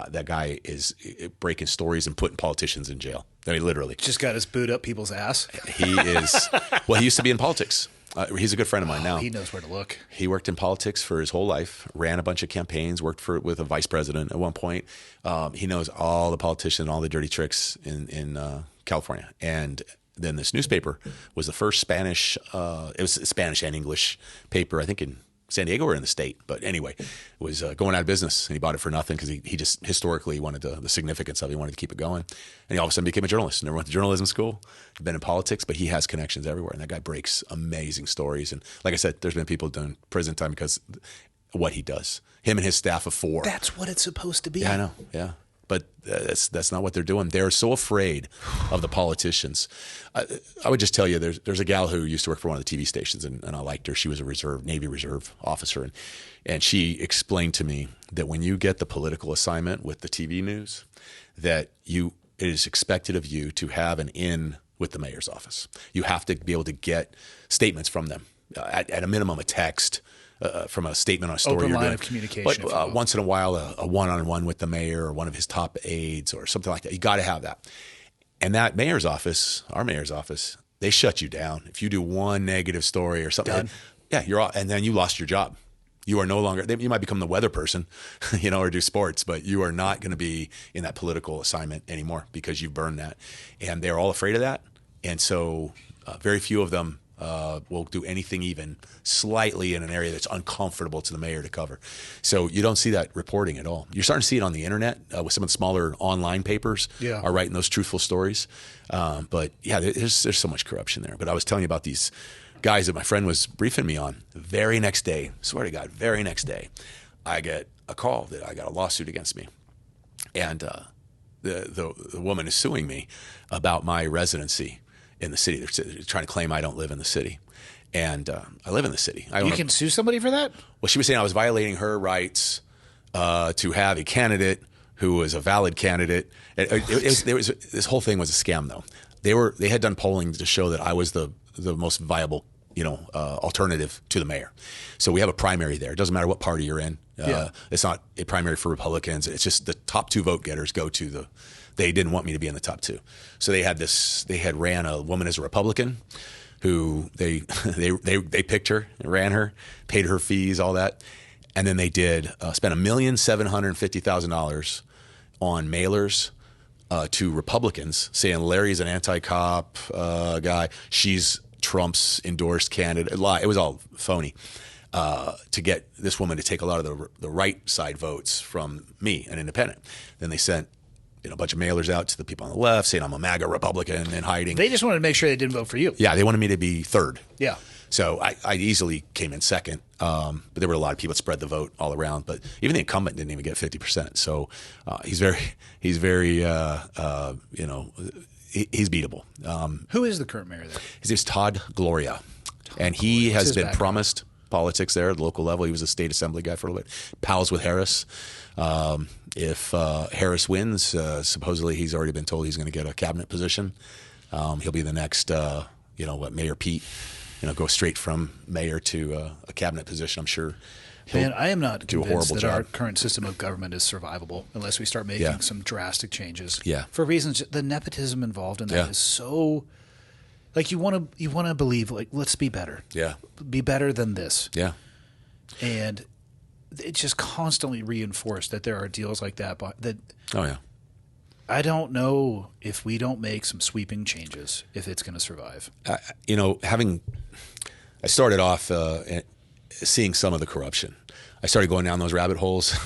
That guy is breaking stories and putting politicians in jail. I mean, literally. Just got his boot up people's ass. He is, well, he used to be in politics. He's a good friend of mine now. He knows where to look. He worked in politics for his whole life, ran a bunch of campaigns, worked with a vice president at one point. He knows all the politicians, all the dirty tricks in California. And then this newspaper was the first Spanish, it was a Spanish and English paper, I think in San Diego or in the state. But anyway, it was going out of business, and he bought it for nothing because he just historically wanted the significance of it. He wanted to keep it going. And he all of a sudden became a journalist. Never went to journalism school, been in politics, but he has connections everywhere. And that guy breaks amazing stories. And like I said, there's been people doing prison time because what he does. Him and his staff of 4. That's what it's supposed to be. Yeah, I know. Yeah. But that's not what they're doing. They're so afraid of the politicians. I would just tell you, there's a gal who used to work for one of the TV stations, and I liked her. She was a Navy Reserve officer, and she explained to me that when you get the political assignment with the TV news, that it is expected of you to have an in with the mayor's office. You have to be able to get statements from them, at a minimum, a text. From a statement on a story Open you're line doing. of communication. But once in a while, a one-on-one with the mayor or one of his top aides or something like that. You got to have that. And that mayor's office, our mayor's office, they shut you down. If you do one negative story or something, Done. yeah, you're off, and then you lost your job. You are no longer, you might become the weather person, or do sports, but you are not going to be in that political assignment anymore because you've burned that. And they're all afraid of that. And so very few of them will do anything even slightly in an area that's uncomfortable to the mayor to cover. So you don't see that reporting at all. You're starting to see it on the internet with some of the smaller online papers are writing those truthful stories. But yeah, there's so much corruption there. But I was telling you about these guys that my friend was briefing me on. Very next day, swear to God, very next day, I get a call that I got a lawsuit against me. And the woman is suing me about my residency in the city. They're trying to claim I don't live in the city. And I live in the city. You can sue somebody for that? Well, she was saying I was violating her rights to have a candidate who was a valid candidate. This whole thing was a scam, though. They had done polling to show that I was the most viable alternative to the mayor. So we have a primary there. It doesn't matter what party you're in. It's not a primary for Republicans. It's just the top 2 vote getters go to they didn't want me to be in the top 2. So they had ran a woman as a Republican who they picked her and ran her, paid her fees, all that. And then they did spend $1,750,000 on mailers to Republicans saying Larry's an anti-cop guy. She's Trump's endorsed candidate. It was all phony to get this woman to take a lot of the right side votes from me, an independent. Then they sent a bunch of mailers out to the people on the left saying I'm a MAGA Republican and hiding. They just wanted to make sure they didn't vote for you. Yeah, they wanted me to be 3rd. Yeah. So I easily came in 2nd, but there were a lot of people that spread the vote all around. But even the incumbent didn't even get 50%. So he's very, he's beatable. Who is the current mayor there? His name's Todd Gloria, and he has been promised politics there at the local level. He was a state assembly guy for a little bit. Pals with Harris. If Harris wins, supposedly he's already been told he's going to get a cabinet position. He'll be the next, Mayor Pete. Go straight from mayor to a cabinet position. I'm sure. Man, I am not convinced that our job. current system of government is survivable unless we start making some drastic changes. Yeah. For reasons, the nepotism involved in that is so. Like you want to believe, like, let's be better. Yeah. Be better than this. Yeah. And it's just constantly reinforced that there are deals like that. That. Oh yeah. I don't know if we don't make some sweeping changes if it's going to survive. I started off seeing some of the corruption. I started going down those rabbit holes.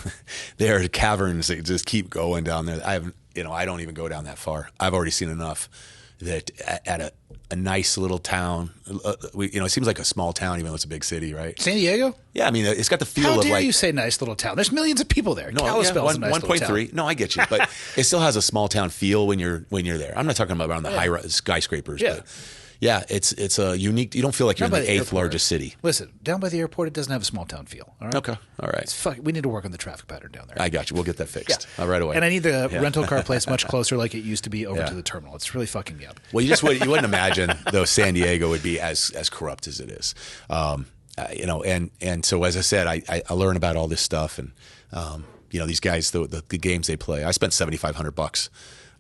There are caverns that just keep going down there. I don't even go down that far. I've already seen enough that at a nice little town, it seems like a small town even though it's a big city, right? San Diego? Yeah, I mean, it's got the feel How of dare like you say nice little town? There's millions of people there. no, Kalispell's a nice little town. 1.3. No, I get you, but it still has a small town feel when you're there. I'm not talking about around the high skyscrapers, but Yeah, it's a unique. You don't feel like you're in Down the by the 8th airport. largest city. Listen, down by the airport, it doesn't have a small town feel. All right. Okay, all right. We need to work on the traffic pattern down there. I got you. We'll get that fixed right away. And I need the rental car place much closer, like it used to be, over to the terminal. It's really fucking me up. Well, you wouldn't imagine though San Diego would be as corrupt as it is. And so as I said, I learn about all this stuff, and these guys, the games they play. I spent $7,500.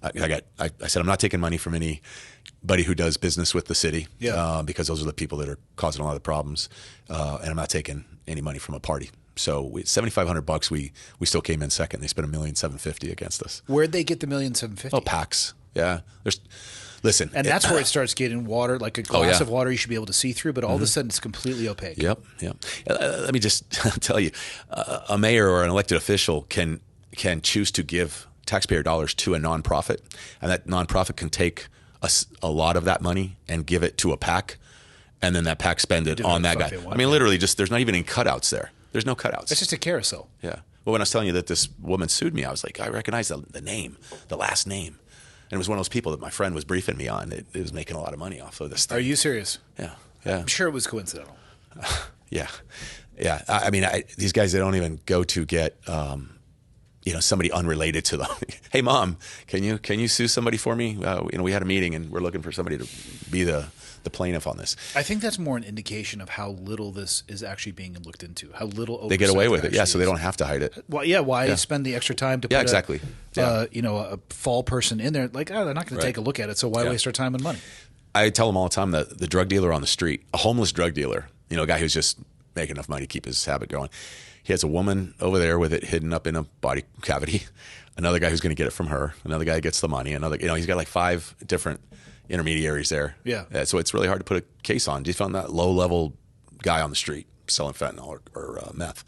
I said I'm not taking money from anybody who does business with the city, because those are the people that are causing a lot of the problems, and I'm not taking any money from a party. So $7,500, we still came in second. They spent $1,750,000 against us. Where'd they get the $1,750,000? Oh, PACs. Yeah. Listen, and that's where it starts getting water, like a glass of water you should be able to see through, but all of a sudden it's completely opaque. Yep. Let me just tell you, a mayor or an elected official can choose to give taxpayer dollars to a nonprofit, and that nonprofit can take a lot of that money and give it to a PAC, and then that PAC spend it on that guy. I mean, literally, there's not even any cutouts there. There's no cutouts. It's just a carousel. Yeah. Well, when I was telling you that this woman sued me, I was like, I recognize the name, the last name. And it was one of those people that my friend was briefing me on. It was making a lot of money off of this thing. Are you serious? Yeah. I'm sure it was coincidental. Yeah. I mean, these guys, they don't even go to get, somebody unrelated to them. Hey, Mom, can you sue somebody for me? We had a meeting and we're looking for somebody to be the plaintiff on this. I think that's more an indication of how little this is actually being looked into. How little they get away with it. Yeah, so they don't have to hide it. Well, yeah. Why spend the extra time to put exactly. a fall person in there? Like, they're not going to take a look at it. So why waste our time and money? I tell them all the time that the drug dealer on the street, a homeless drug dealer, a guy who's just making enough money to keep his habit going. He has a woman over there with it hidden up in a body cavity. Another guy who's going to get it from her. Another guy gets the money. Another, he's got like 5 different intermediaries there. Yeah. So it's really hard to put a case on. Just found that low-level guy on the street selling fentanyl or meth.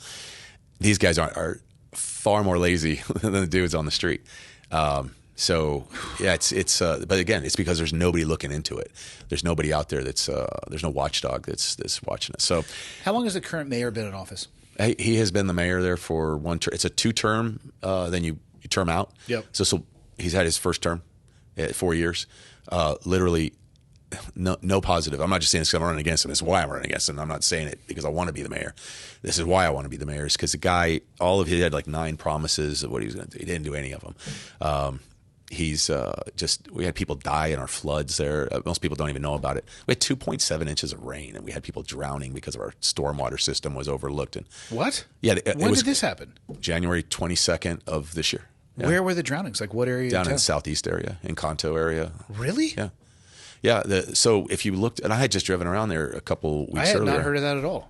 These guys are far more lazy than the dudes on the street. So yeah, it's but again, it's because there's nobody looking into it. There's nobody out there there's no watchdog that's watching it. So how long has the current mayor been in office? He has been the mayor there for one term. It's a 2-term, then you term out. Yep. So he's had his first term at 4 years. Literally no positive. I'm not just saying this because I'm running against him. It's why I'm running against him. I'm not saying it because I want to be the mayor. This is why I want to be the mayor. Is because the guy, he had like 9 promises of what he was going to do. He didn't do any of them. We had people die in our floods there. Most people don't even know about it. We had 2.7 inches of rain, and we had people drowning because our stormwater system was overlooked. And what? Yeah. When did this happen? January 22nd of this year. Yeah. Where were the drownings? Like what area? Down in the southeast area, in Kanto area. Really? Yeah. Yeah. So if you looked, and I had just driven around there a couple weeks earlier. I had not heard of that at all.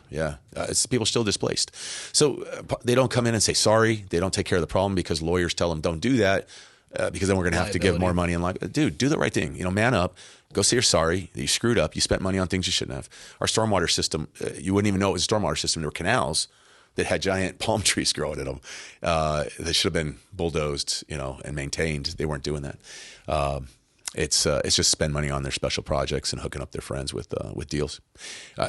Yeah. It's people still displaced. So they don't come in and say sorry. They don't take care of the problem because lawyers tell them don't do that. Because then we're going to have to give more money. And like, dude, do the right thing. Man up. Go say you're sorry. You screwed up. You spent money on things you shouldn't have. Our stormwater system, you wouldn't even know it was a stormwater system. There were canals that had giant palm trees growing in them. That should have been bulldozed, and maintained. They weren't doing that. It's just spend money on their special projects and hooking up their friends with deals. I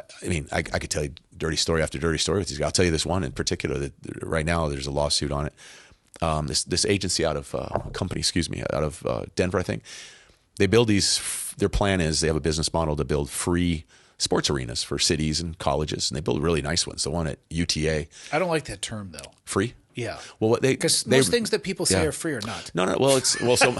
could tell you dirty story after dirty story with these guys. I'll tell you this one in particular that right now there's a lawsuit on it. This agency out of Denver, I think, they build their plan is they have a business model to build free sports arenas for cities and colleges, and they build really nice ones. The one at UTA. I don't like that term though. Free? Yeah. Well, because most things that people say are free are not. No. Well, so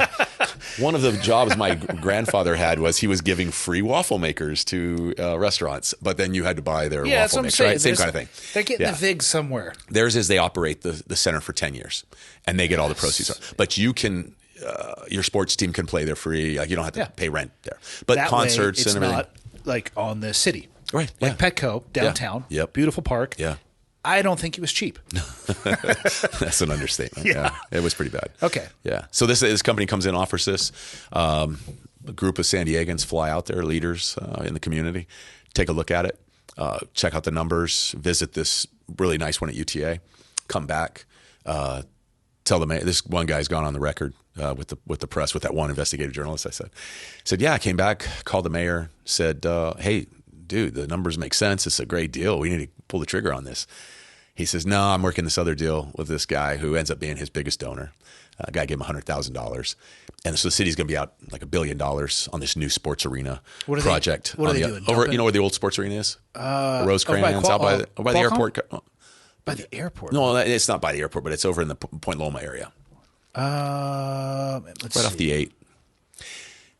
one of the jobs my grandfather had was he was giving free waffle makers to restaurants, but then you had to buy their waffle mix, right? Same kind of thing. They're getting the VIG somewhere. Theirs is they operate the center for 10 years, and they get all the proceeds. But you can, your sports team can play there free. Like you don't have to pay rent there. But that concerts way, and everything. It's not like on the city. Right. Like Petco downtown. Yeah. Yep. Beautiful park. Yeah. I don't think it was cheap. That's an understatement. Yeah. It was pretty bad. Okay. Yeah. So this company comes in, offers this. A group of San Diegans fly out there, leaders in the community, take a look at it, check out the numbers, visit this really nice one at UTA, come back, tell them this one guy's gone on the record with the press, with that one investigative journalist. I said, yeah, I came back, called the mayor, said, hey, dude, the numbers make sense. It's a great deal. We need to pull the trigger on this. He says, no, I'm working this other deal with this guy who ends up being his biggest donor. A guy gave him $100,000. And so the city's going to be out like $1 billion on this new sports arena project. What are they doing? Over, you know where the old sports arena is? Rosecrans, out by the airport. By the airport? No, it's not by the airport, but it's over in the Point Loma area. Let's Right off the 8.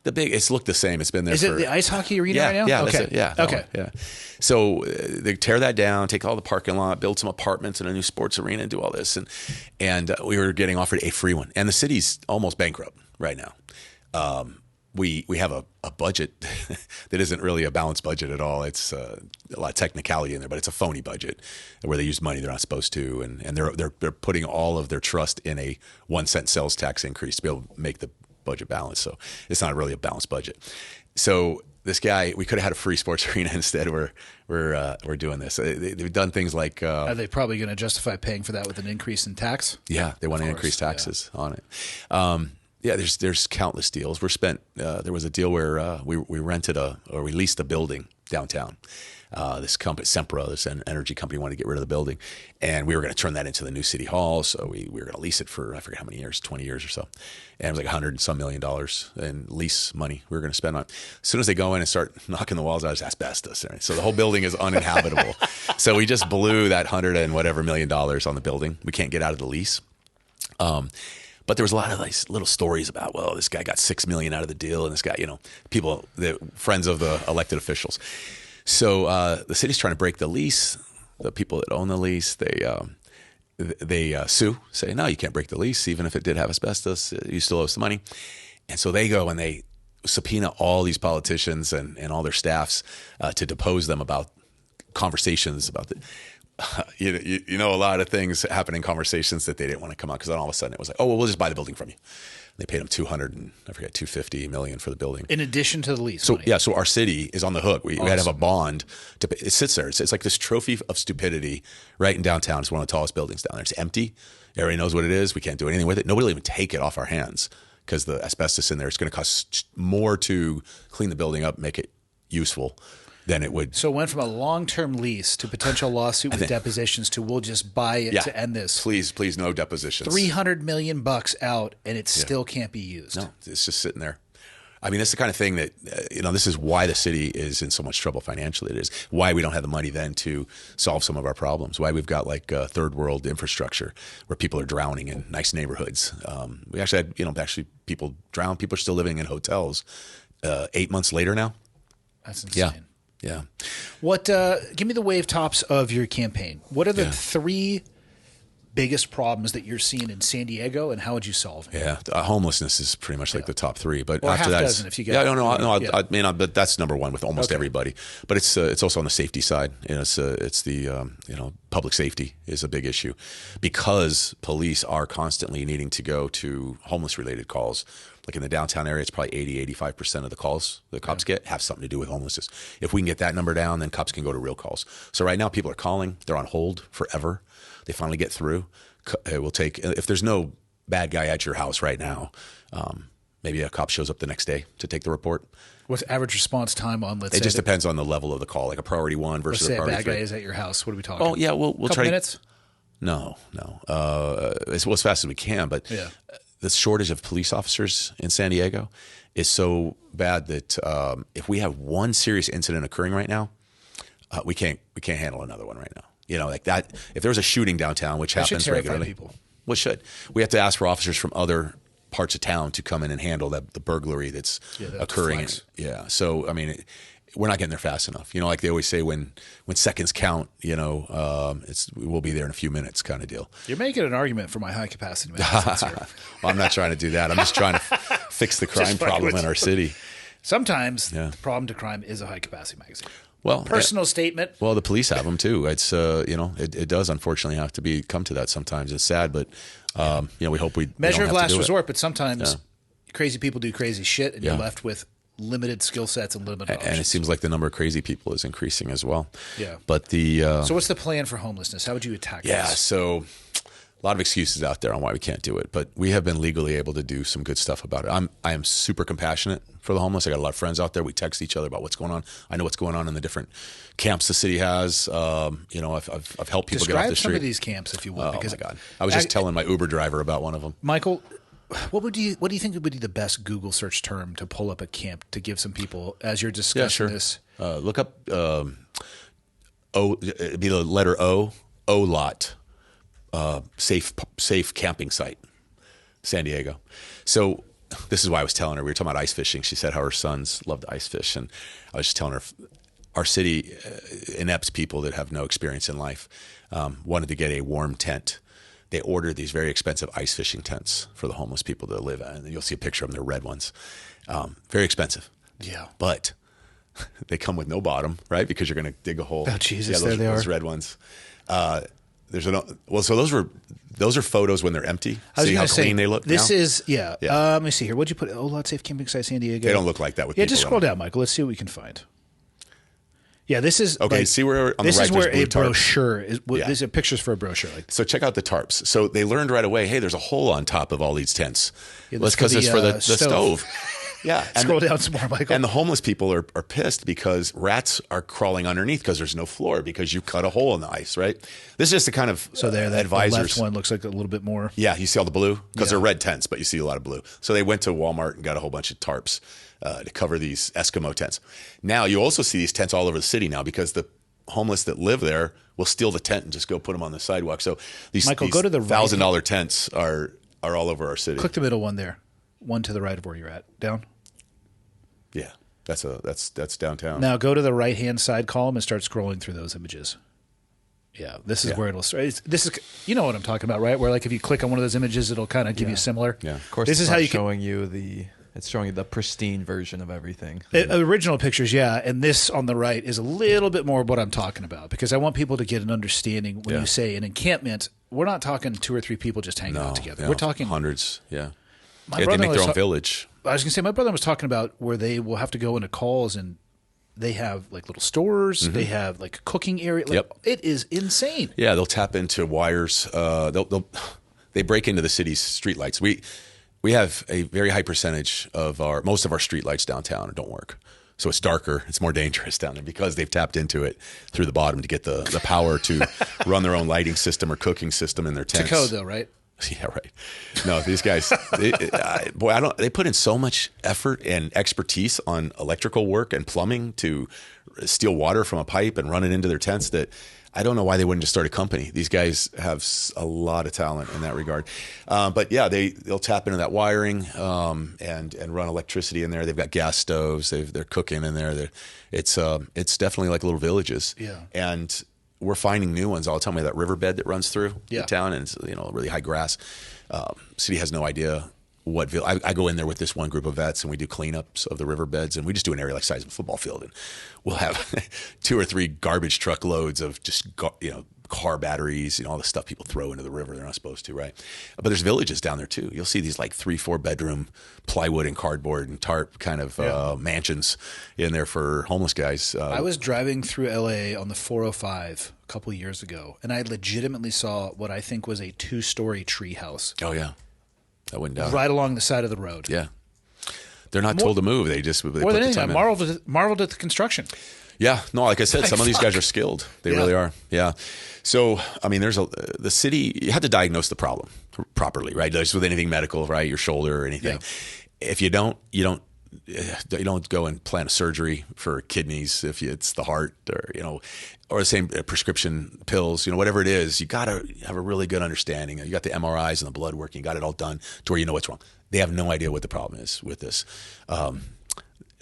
It's looked the same. It's been there. Is it the ice hockey arena right now? Yeah, okay. That's it. Yeah. Okay. Yeah. So they tear that down, take all the parking lot, build some apartments and a new sports arena, and do all this. And we were getting offered a free one. And the city's almost bankrupt right now. We have a budget that isn't really a balanced budget at all. It's a lot of technicality in there, but it's a phony budget where they use money they're not supposed to, and they're putting all of their trust in a 1 cent sales tax increase to be able to make the budget balance. So it's not really a balanced budget. So this guy, we could have had a free sports arena instead. We're doing this. They've done things like. Are they probably going to justify paying for that with an increase in tax? Yeah, they want to increase taxes on it. Yeah, there's countless deals. There was a deal where we leased a building downtown. This company, Sempra, this energy company, wanted to get rid of the building, and we were going to turn that into the new city hall. So we were going to lease it for, I forget how many years, 20 years or so. And it was like $100 and some million in lease money we were going to spend on it. As soon as they go in and start knocking the walls out, it's asbestos. Right? So the whole building is uninhabitable. So we just blew that $100 and whatever million on the building. We can't get out of the lease. But there was a lot of these little stories about, well, this guy got $6 million out of the deal, and this guy, people, the friends of the elected officials. So the city's trying to break the lease. The people that own the lease, they sue, say, no, you can't break the lease, even if it did have asbestos. You still owe us the money. And so they go and they subpoena all these politicians and all their staffs to depose them about conversations about the. You know, a lot of things happen in conversations that they didn't want to come out, because then all of a sudden it was like, oh, well, we'll just buy the building from you. They paid them $250 million for the building. In addition to the lease. So money. yeah, so our city is on the hook. We had to have a bond to pay. It sits there. It's like this trophy of stupidity right in downtown. It's one of the tallest buildings down there. It's empty. Everybody knows what it is. We can't do anything with it. Nobody will even take it off our hands because the asbestos in there. It's going to cost more to clean the building up, make it useful than it would. So it went from a long-term lease to potential lawsuit with depositions to we'll just buy it to end this. Please, no depositions. $300 million out, and it still can't be used. No, it's just sitting there. I mean, that's the kind of thing that, this is why the city is in so much trouble financially. It is why we don't have the money then to solve some of our problems, why we've got like third world infrastructure where people are drowning in nice neighborhoods. We actually had, people drown. People are still living in hotels 8 months later now. That's insane. Yeah. What? Give me the wave tops of your campaign. What are the three biggest problems that you're seeing in San Diego, and how would you solve it? Yeah, homelessness is pretty much like the top three. But after half that, dozen if you get. but that's number one with almost everybody. But it's also on the safety side. It's the public safety is a big issue because police are constantly needing to go to homeless related calls. Like in the downtown area, it's probably 85% of the calls the cops get have something to do with homelessness. If we can get that number down, then cops can go to real calls. So right now people are calling. They're on hold forever. They finally get through. It will take, if there's no bad guy at your house right now, maybe a cop shows up the next day to take the report. What's average response time on, let's say? It just depends on the level of the call, like a priority 1 versus a priority 3. Let's say a bad guy is at your house. What are we talking? Oh, yeah, we'll try minutes? No. As fast as we can, but the shortage of police officers in San Diego is so bad that if we have one serious incident occurring right now, we can't handle another one right now. Like that. If there was a shooting downtown, which happens regularly, people. Well, we have to ask for officers from other parts of town to come in and handle the burglary that's occurring. Flex. Yeah. So I mean, we're not getting there fast enough. Like they always say, when seconds count, we'll be there in a few minutes, kind of deal. You're making an argument for my high capacity magazines here. Well, I'm not trying to do that. I'm just trying to fix the crime problem in our city. Sometimes the problem to crime is a high capacity magazine. Well, personal statement. Well, the police have them too. It's it does unfortunately have to come to that sometimes. It's sad, but we hope we measure of last resort. But sometimes crazy people do crazy shit, and you're left with limited skill sets and limited options. And it seems like the number of crazy people is increasing as well. Yeah. But so what's the plan for homelessness? How would you attack this? Yeah. So A lot of excuses out there on why we can't do it, but we have been legally able to do some good stuff about it. I am super compassionate for the homeless. I got a lot of friends out there. We text each other about what's going on. I know what's going on in the different camps the city has. You know, I've helped people get off the Describe street. some of these camps, if you will. Oh because my God! I was just telling my Uber driver about one of them. Michael, what do you think would be the best Google search term to pull up a camp to give some people as you're discussing this? Look up it'd be the letter O lot. Safe camping site, San Diego. So this is why I was telling her, we were talking about ice fishing. She said how her sons love to ice fish. And I was just telling her, our city inepts people that have no experience in life wanted to get a warm tent. They ordered these very expensive ice fishing tents for the homeless people to live in. And you'll see a picture of them, they're red ones. Very expensive. Yeah. But they come with no bottom, right? Because you're going to dig a hole. Oh, Jesus, those, there they those are. red ones. So those are photos when they're empty. See how clean they look. This now? is let me see here. What'd you put? Lot Safe Camping Site San Diego. They don't look like that with people. Just scroll down, Michael. Let's see what we can find. Yeah, this is okay. See where on this the right is where there's blue a tarps. brochure is. Yeah. These are pictures for a brochure. So check out the tarps. So they learned right away. Hey, there's a hole on top of all these tents. Yeah, That's because it's for the stove. Yeah. Scroll down some more, Michael. And the homeless people are pissed because rats are crawling underneath because there's no floor because you cut a hole in the ice, right? This is just the kind of that advisors. The left one looks like a little bit more. Yeah, you see all the blue? Because they're red tents, but you see a lot of blue. So they went to Walmart and got a whole bunch of tarps to cover these Eskimo tents. Now you also see these tents all over the city now because the homeless that live there will steal the tent and just go put them on the sidewalk. So these Michael, go to the $1,000 tents are all over our city. Click the middle one there. One to the right of where you're at. Down. Yeah, that's downtown. Now go to the right-hand side column and start scrolling through those images. Yeah, this is where it'll start. This is, you know what I'm talking about, right? Where like if you click on one of those images, it'll kind of give you similar. Yeah, of course. This is how you showing you it's showing you the pristine version of everything. Original pictures, yeah, and this on the right is a little bit more of what I'm talking about because I want people to get an understanding when you say an encampment. We're not talking 2 or 3 people just hanging out together. We're talking hundreds. Yeah, they make their own village. I was going to say, my brother was talking about where they will have to go into calls and they have like little stores. Mm-hmm. They have like a cooking area. Like, it is insane. Yeah, they'll tap into wires. They break into the city's streetlights. We have a very high percentage of most of our streetlights downtown don't work. So it's darker. It's more dangerous down there because they've tapped into it through the bottom to get the power to run their own lighting system or cooking system in their tents. To code though, right? Yeah, right. No, these guys, they put in so much effort and expertise on electrical work and plumbing to steal water from a pipe and run it into their tents that I don't know why they wouldn't just start a company. These guys have a lot of talent in that regard. But yeah, they'll tap into that wiring and run electricity in there. They've got gas stoves. They're cooking in there. It's definitely like little villages. Yeah. And we're finding new ones all the time. We have that riverbed that runs through the town, and it's really high grass. City has no idea what I go in there with this one group of vets, and we do cleanups of the riverbeds, and we just do an area like size of a football field, and we'll have 2 or 3 garbage truck loads of just car batteries, all the stuff people throw into the river they're not supposed to, right? But there's villages down there too. You'll see these like 3-4 bedroom plywood and cardboard and tarp kind of mansions in there for homeless guys. I was driving through LA on the 405 a couple of years ago, and I legitimately saw what I think was a 2-story tree house. Oh yeah, that went down right along the side of the road. Yeah, they're not told to move. They just put more than the anything, time I in. marveled at the construction. Yeah, no, like I said, some of these guys are skilled. They really are. Yeah. So, I mean, the city, you have to diagnose the problem properly, right? Just with anything medical, right? Your shoulder or anything. Yeah. If you don't go and plan a surgery for kidneys if it's the heart or the same prescription pills, whatever it is, you got to have a really good understanding. You got the MRIs and the blood work, you got it all done to where you know what's wrong. They have no idea what the problem is with this.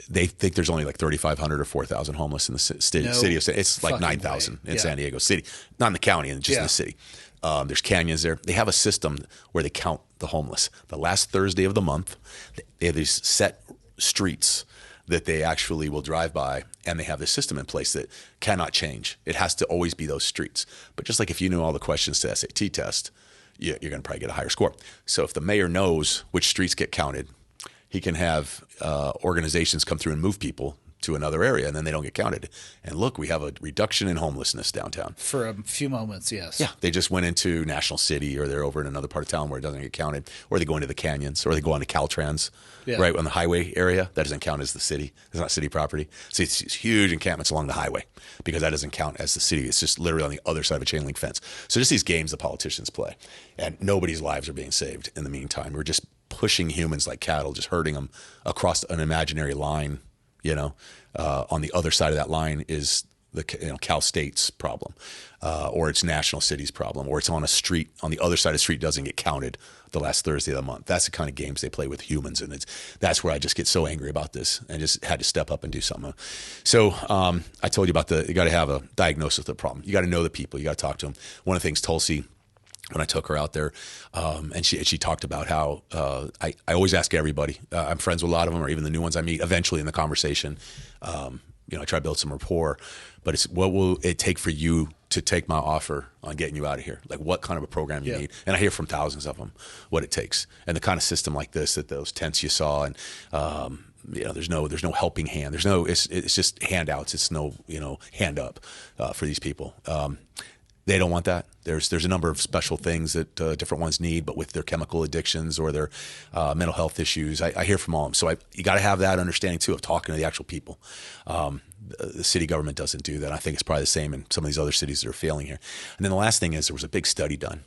They think there's only like 3,500 or 4,000 homeless in the city. It's like 9,000 in San Diego City, not in the county, just in the city. There's canyons there. They have a system where they count the homeless. The last Thursday of the month, they have these set streets that they actually will drive by, and they have this system in place that cannot change. It has to always be those streets. But just like if you knew all the questions to the SAT test, you're going to probably get a higher score. So if the mayor knows which streets get counted, he can have organizations come through and move people to another area, and then they don't get counted. And look, we have a reduction in homelessness downtown. For a few moments, yes. Yeah, they just went into National City, or they're over in another part of town where it doesn't get counted, or they go into the canyons, or they go onto Caltrans, right on the highway area. That doesn't count as the city. It's not city property. So it's huge encampments along the highway because that doesn't count as the city. It's just literally on the other side of a chain link fence. So just these games the politicians play, and nobody's lives are being saved in the meantime. We're just pushing humans like cattle, just herding them across an imaginary line. On the other side of that line is the Cal State's problem, or it's National City's problem, or it's on a street on the other side of the street doesn't get counted the last Thursday of the month. That's the kind of games they play with humans, and that's where I just get so angry about this, and just had to step up and do something. So I told you about you got to have a diagnosis of the problem. You got to know the people. You got to talk to them. One of the things Tulsi, when I took her out there, and she talked about how I always ask everybody. I'm friends with a lot of them, or even the new ones I meet. Eventually, in the conversation, I try to build some rapport. But it's what will it take for you to take my offer on getting you out of here? Like, what kind of a program you need? And I hear from thousands of them what it takes, and the kind of system like this, that those tents you saw, and there's no helping hand. It's just handouts. It's no hand up for these people. They don't want that. There's a number of special things that different ones need, but with their chemical addictions or their mental health issues, I hear from all of them. So you got to have that understanding too of talking to the actual people. The city government doesn't do that. I think it's probably the same in some of these other cities that are failing here. And then the last thing is there was a big study done,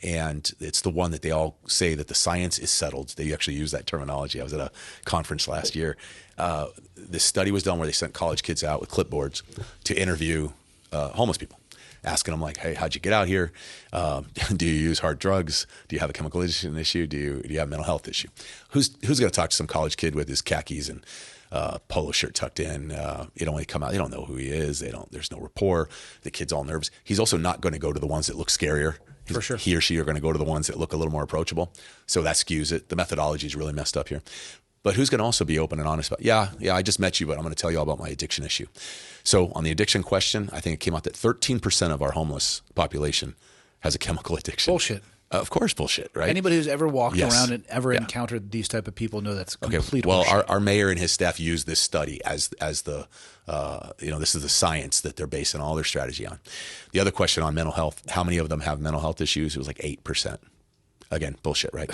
and it's the one that they all say that the science is settled. They actually use that terminology. I was at a conference last year. This study was done where they sent college kids out with clipboards to interview homeless people, asking them like, hey, how'd you get out here? Do you use hard drugs? Do you have a chemical addiction issue? Do you have a mental health issue? Who's going to talk to some college kid with his khakis and polo shirt tucked in? When they come out, they don't know who he is. There's no rapport. The kid's all nervous. He's also not going to go to the ones that look scarier. For sure. He or she are going to go to the ones that look a little more approachable. So that skews it. The methodology is really messed up here. But who's going to also be open and honest about, I just met you, but I'm going to tell you all about my addiction issue. So on the addiction question, I think it came out that 13% of our homeless population has a chemical addiction. Bullshit. Of course, bullshit, right? Anybody who's ever walked around and ever encountered these type of people know that's complete bullshit. Well, our mayor and his staff used this study as the this is the science that they're basing all their strategy on. The other question on mental health, how many of them have mental health issues? It was like 8%. Again, bullshit, right?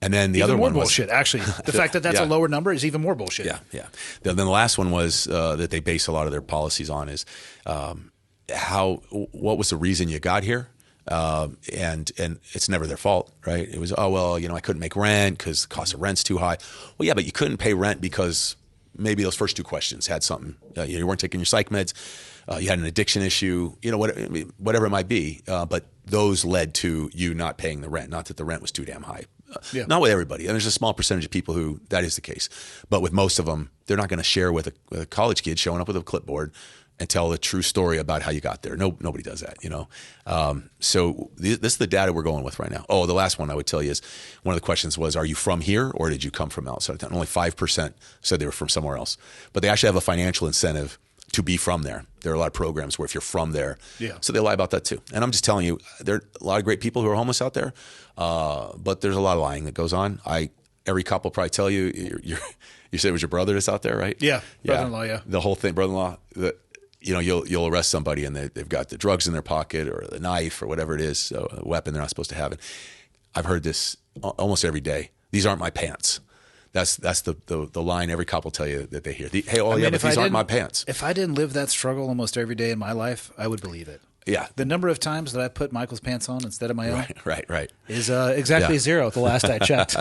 And then the even other more one bullshit. Actually, the fact that that's a lower number is even more bullshit. Yeah. Then the last one was that they base a lot of their policies on is what was the reason you got here? And it's never their fault, right? It was, I couldn't make rent because the cost of rent's too high. Well, yeah, but you couldn't pay rent because maybe those first two questions had something. You weren't taking your psych meds. You had an addiction issue, whatever it might be. But those led to you not paying the rent, not that the rent was too damn high. Not with everybody. And there's a small percentage of people who that is the case. But with most of them, they're not going to share with a college kid showing up with a clipboard and tell the true story about how you got there. Nobody does that, So this is the data we're going with right now. Oh, the last one I would tell you is one of the questions was, are you from here or did you come from outside of town? Only 5% said they were from somewhere else. But they actually have a financial incentive to be from there. There are a lot of programs where if you're from there, so they lie about that too. And I'm just telling you, there are a lot of great people who are homeless out there, but there's a lot of lying that goes on. Every cop will probably tell you, you said it was your brother that's out there, right? Yeah, brother-in-law, yeah. The whole thing, brother-in-law, you'll arrest somebody and they've got the drugs in their pocket or the knife or whatever it is, so a weapon they're not supposed to have. And I've heard this almost every day. These aren't my pants. That's the line every cop will tell you that they hear. But these aren't my pants. If I didn't live that struggle almost every day in my life, I would believe it. Yeah. The number of times that I put Michael's pants on instead of my own right. is exactly zero at the last I checked.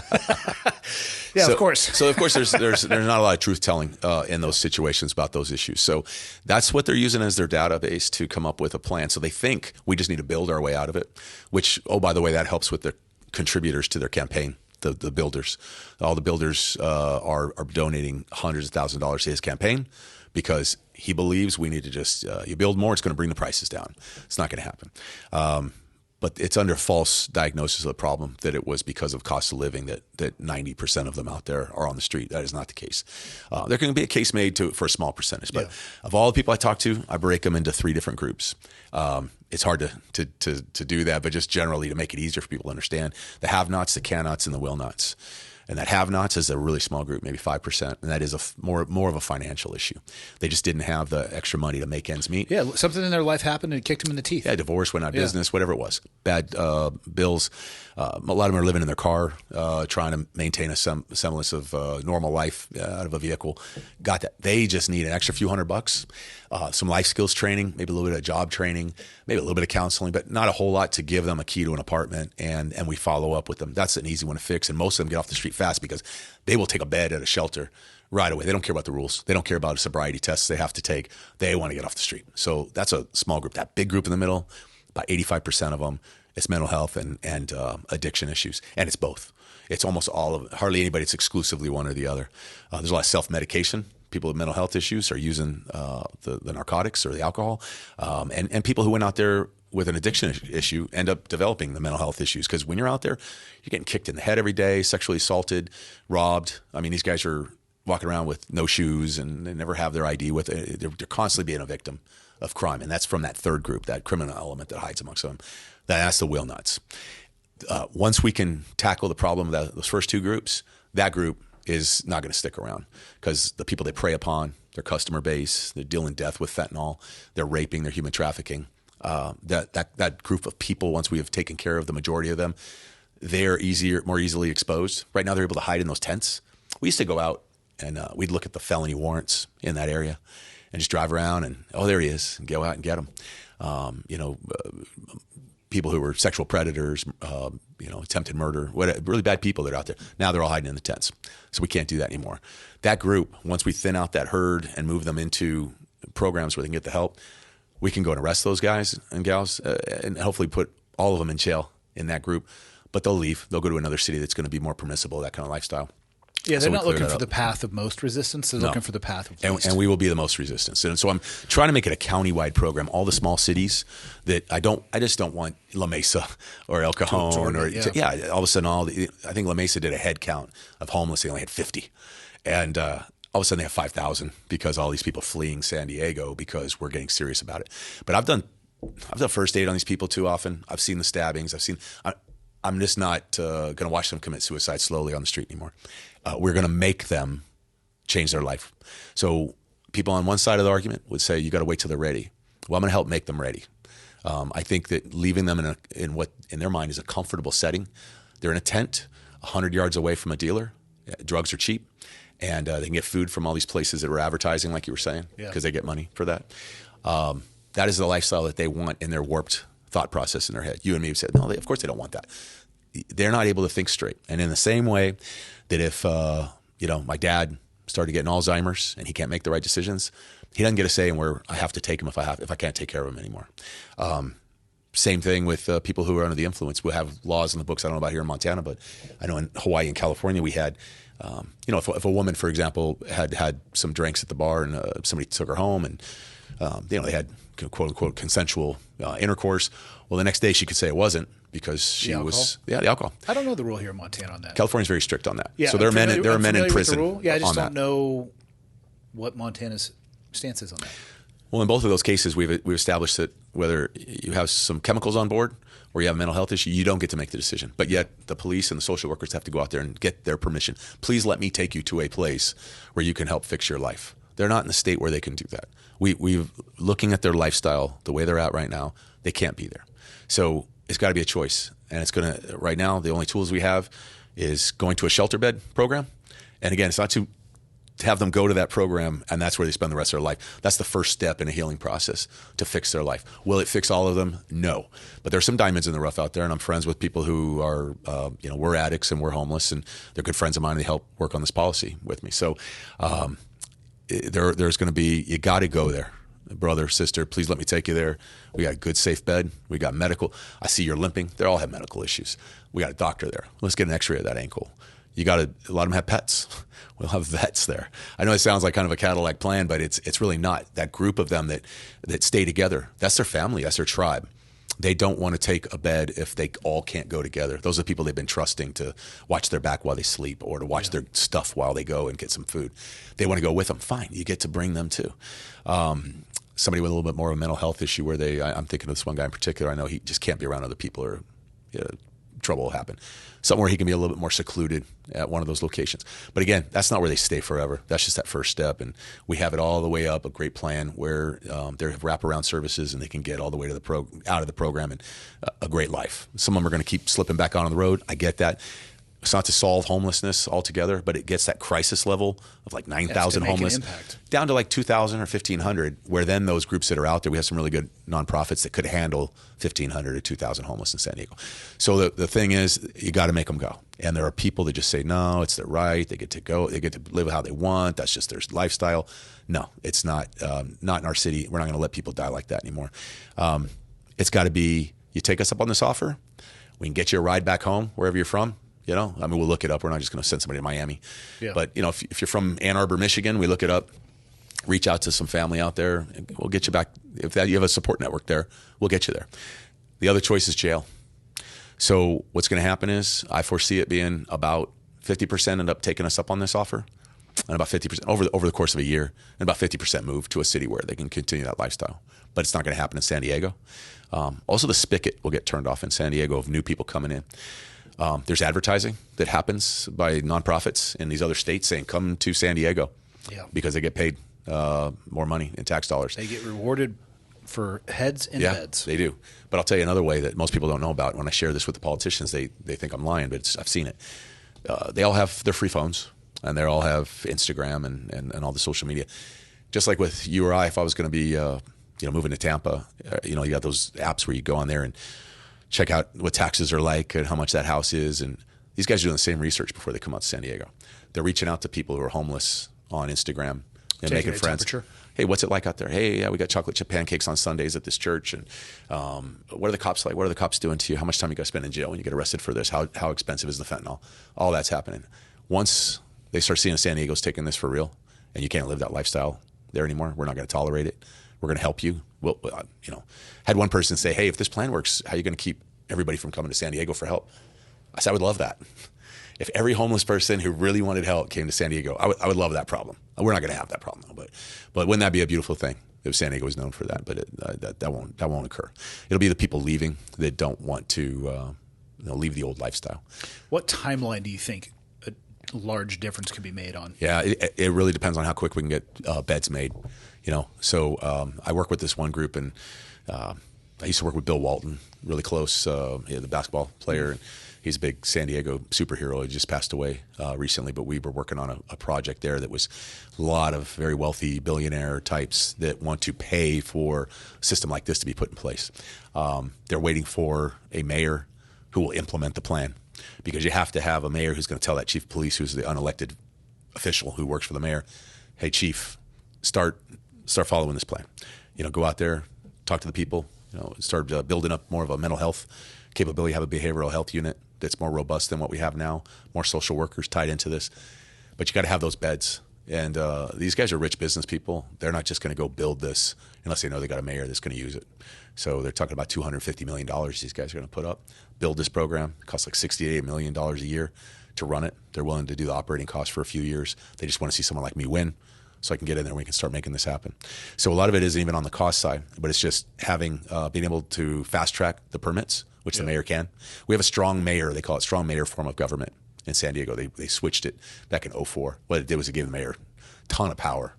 Of course. So of course there's not a lot of truth telling in those situations about those issues. So that's what they're using as their database to come up with a plan. So they think we just need to build our way out of it, which, by the way, that helps with the contributors to their campaign. The builders, all the builders are donating hundreds of thousands of dollars to his campaign because he believes we need to just you build more, it's going to bring the prices down. It's not going to happen. But it's under false diagnosis of the problem that it was because of cost of living that 90% of them out there are on the street. That is not the case. There can be a case made for a small percentage, but of all the people I talk to, I break them into 3 different groups. It's hard to do that, but just generally to make it easier for people to understand: the have-nots, the can-nots, and the will-nots. And that have-nots is a really small group, maybe 5%, and that is more of a financial issue. They just didn't have the extra money to make ends meet. Yeah, something in their life happened and it kicked them in the teeth. Yeah, divorce, went out of business, whatever it was. Bad bills. A lot of them are living in their car, trying to maintain a semblance of normal life out of a vehicle. Got that. They just need an extra few $100, some life skills training, maybe a little bit of job training, maybe a little bit of counseling, but not a whole lot to give them a key to an apartment, and we follow up with them. That's an easy one to fix, and most of them get off the street fast because they will take a bed at a shelter right away. They don't care about the rules. They don't care about sobriety tests they have to take. They want to get off the street. So that's a small group. That big group in the middle, about 85% of them, it's mental health and addiction issues, and it's both. It's almost all of it. Hardly anybody. It's exclusively one or the other. There's a lot of self-medication. People with mental health issues are using the narcotics or the alcohol, and people who went out there with an addiction issue end up developing the mental health issues, because when you're out there, you're getting kicked in the head every day, sexually assaulted, robbed. I mean, these guys are walking around with no shoes and they never have their ID with it. They're constantly being a victim of crime, and that's from that third group, that criminal element that hides amongst them. That's the wheel nuts. Once we can tackle the problem of those first two groups, that group is not going to stick around, because the people they prey upon, their customer base, they're dealing death with fentanyl, they're raping, they're human trafficking. That group of people, once we have taken care of the majority of them, they're more easily exposed. Right now, they're able to hide in those tents. We used to go out and we'd look at the felony warrants in that area and just drive around and, oh, there he is, and go out and get him. People who were sexual predators, attempted murder, really bad people that are out there. Now they're all hiding in the tents. So we can't do that anymore. That group, once we thin out that herd and move them into programs where they can get the help, we can go and arrest those guys and gals and hopefully put all of them in jail in that group. But they'll leave. They'll go to another city that's going to be more permissible, that kind of lifestyle. Yeah, they're not looking for the path of most resistance. They're looking for the path of least. And we will be the most resistance. And so I'm trying to make it a county-wide program. All the small cities that I just don't want La Mesa or El Cajon all of a sudden I think La Mesa did a head count of homeless. They only had 50. And all of a sudden they have 5,000 because all these people fleeing San Diego because we're getting serious about it. But I've done first aid on these people too often. I've seen the stabbings. I'm just not going to watch them commit suicide slowly on the street anymore. We're going to make them change their life. So people on one side of the argument would say, you got to wait till they're ready. Well, I'm going to help make them ready. I think that leaving them in what in their mind is a comfortable setting. They're in a tent 100 yards away from a dealer. Drugs are cheap. And they can get food from all these places that are advertising, like you were saying, because they get money for that. That is the lifestyle that they want in their warped thought process in their head. You and me have said, no, of course they don't want that. They're not able to think straight. And in the same way that if, my dad started getting Alzheimer's and he can't make the right decisions, he doesn't get a say in where I have to take him if I can't take care of him anymore. Same thing with people who are under the influence. We'll have laws in the books. I don't know about here in Montana, but I know in Hawaii and California we had, if a woman, for example, had some drinks at the bar and somebody took her home and, they had quote unquote consensual intercourse. Well, the next day she could say it wasn't because she was the alcohol. I don't know the rule here in Montana on that. California's very strict on that. Yeah, so there are men in prison. Yeah, I just don't that. know what Montana's stance is on that. Well, in both of those cases, we've established that whether you have some chemicals on board or you have a mental health issue, you don't get to make the decision. But yet the police and the social workers have to go out there and get their permission. Please let me take you to a place where you can help fix your life. They're not in the state where they can do that. We've looking at their lifestyle, the way they're at right now, they can't be there. So it's got to be a choice. And it's going to, right now, the only tools we have is going to a shelter bed program. And again, it's not to have them go to that program and that's where they spend the rest of their life. That's the first step in a healing process to fix their life. Will it fix all of them? No. But there's some diamonds in the rough out there, and I'm friends with people who are, we're addicts and we're homeless, and they're good friends of mine. They help work on this policy with me. So there's going to be, you got to go there. Brother, sister, please let me take you there. We got a good, safe bed. We got medical. I see you're limping. They all have medical issues. We got a doctor there. Let's get an x-ray of that ankle. A lot of them have pets. We'll have vets there. I know it sounds like kind of a Cadillac plan, but it's really not. That group of them that stay together, that's their family, that's their tribe. They don't want to take a bed if they all can't go together. Those are the people they've been trusting to watch their back while they sleep or to watch their stuff while they go and get some food. They want to go with them. Fine, you get to bring them too. Somebody with a little bit more of a mental health issue where I'm thinking of this one guy in particular. I know he just can't be around other people or trouble will happen. Somewhere he can be a little bit more secluded at one of those locations. But again, that's not where they stay forever. That's just that first step. And we have it all the way up, a great plan where they have wraparound services and they can get all the way to out of the program and a great life. Some of them are going to keep slipping back on the road. I get that. It's not to solve homelessness altogether, but it gets that crisis level of like 9,000 homeless down to like 2,000 or 1,500, where then those groups that are out there, we have some really good nonprofits that could handle 1,500 or 2,000 homeless in San Diego. So the thing is, you got to make them go. And there are people that just say, no, it's their right. They get to go. They get to live how they want. That's just their lifestyle. No, it's not. Not in our city. We're not going to let people die like that anymore. It's got to be, you take us up on this offer. We can get you a ride back home, wherever you're from. You know, I mean, we'll look it up. We're not just going to send somebody to Miami. Yeah. But, you know, if you're from Ann Arbor, Michigan, we look it up, reach out to some family out there. And we'll get you back. If you have a support network there, we'll get you there. The other choice is jail. So what's going to happen is I foresee it being about 50% end up taking us up on this offer, and about 50% over the course of a year, and about 50% move to a city where they can continue that lifestyle. But it's not going to happen in San Diego. Also, the spigot will get turned off in San Diego of new people coming in. There's advertising that happens by nonprofits in these other states saying, come to San Diego, because they get paid more money in tax dollars. They get rewarded for heads and beds. They do. But I'll tell you another way that most people don't know about. When I share this with the politicians, they think I'm lying, but I've seen it. They all have their free phones, and they all have Instagram and all the social media. Just like with you or I, if I was going to be moving to Tampa, you got those apps where you go on there and check out what taxes are like and how much that house is. And these guys are doing the same research before they come out to San Diego. They're reaching out to people who are homeless on Instagram and making friends. Hey, what's it like out there? Hey, yeah, we got chocolate chip pancakes on Sundays at this church. And what are the cops like? What are the cops doing to you? How much time you got to spend in jail when you get arrested for this? How expensive is the fentanyl? All that's happening. Once they start seeing San Diego's taking this for real, and you can't live that lifestyle there anymore, we're not going to tolerate it. We're going to help you. Well, had one person say, hey, if this plan works, how are you going to keep everybody from coming to San Diego for help? I said, I would love that. If every homeless person who really wanted help came to San Diego, I would love that problem. We're not going to have that problem, though. But wouldn't that be a beautiful thing if San Diego was known for that? But that won't occur. It'll be the people leaving that don't want to leave the old lifestyle. What timeline do you think a large difference could be made on? Yeah, it really depends on how quick we can get beds made. So I work with this one group, and I used to work with Bill Walton really close, the basketball player. And he's a big San Diego superhero. He just passed away recently, but we were working on a project there that was a lot of very wealthy billionaire types that want to pay for a system like this to be put in place. They're waiting for a mayor who will implement the plan, because you have to have a mayor who's going to tell that chief of police, who's the unelected official who works for the mayor, hey, chief, start following this plan. Go out there, talk to the people, start building up more of a mental health capability, have a behavioral health unit that's more robust than what we have now, more social workers tied into this. But you got to have those beds. And these guys are rich business people. They're not just going to go build this unless they know they got a mayor that's going to use it. So they're talking about $250 million these guys are going to put up, build this program. It costs like $68 million a year to run it. They're willing to do the operating costs for a few years. They just want to see someone like me win, so I can get in there and we can start making this happen. So a lot of it isn't even on the cost side, but it's just having being able to fast track the permits, which the mayor can. We have a strong mayor. They call it strong mayor form of government in San Diego. They switched it back in 2004. What it did was it gave the mayor a ton of power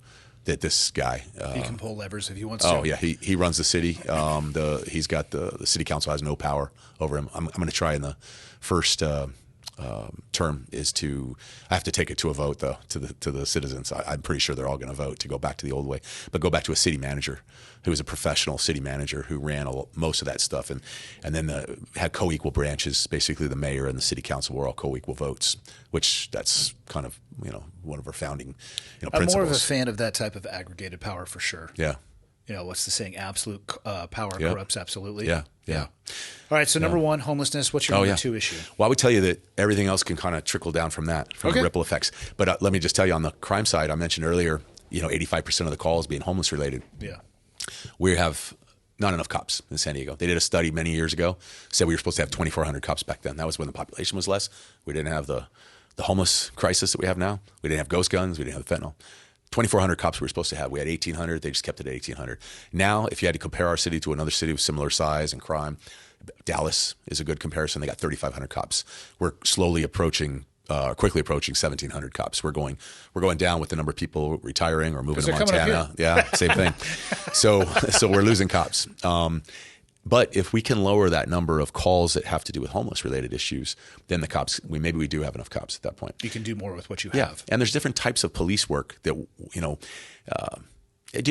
that this guy. He can pull levers if he wants to. Oh, yeah. He runs the city. He's got the city council has no power over him. I'm going to try in the first term I have to take it to a vote, though, to the citizens. I'm pretty sure they're all going to vote to go back to the old way, but go back to a city manager who was a professional city manager who ran most of that stuff, and then had co-equal branches. Basically, the mayor and the city council were all co-equal votes, which that's kind of one of our founding principles. I'm more of a fan of that type of aggregated power for sure. Yeah. What's the saying? Absolute power corrupts absolutely. Yeah. All right. So number one, homelessness. What's your number two issue? Well, I would tell you that everything else can kind of trickle down from the ripple effects. But let me just tell you, on the crime side, I mentioned earlier, 85% of the calls being homeless related. Yeah. We have not enough cops in San Diego. They did a study many years ago, said we were supposed to have 2,400 cops back then. That was when the population was less. We didn't have the homeless crisis that we have now. We didn't have ghost guns. We didn't have the fentanyl. 2,400 cops we were supposed to have. We had 1,800. They just kept it at 1,800. Now, if you had to compare our city to another city with similar size and crime, Dallas is a good comparison. They got 3,500 cops. We're quickly approaching 1,700 cops. We're going down with the number of people retiring or moving to Montana. Yeah, same thing. So we're losing cops. But if we can lower that number of calls that have to do with homeless related issues, then the cops, maybe we do have enough cops at that point. You can do more with what you Yeah. have. And there's different types of police work that, do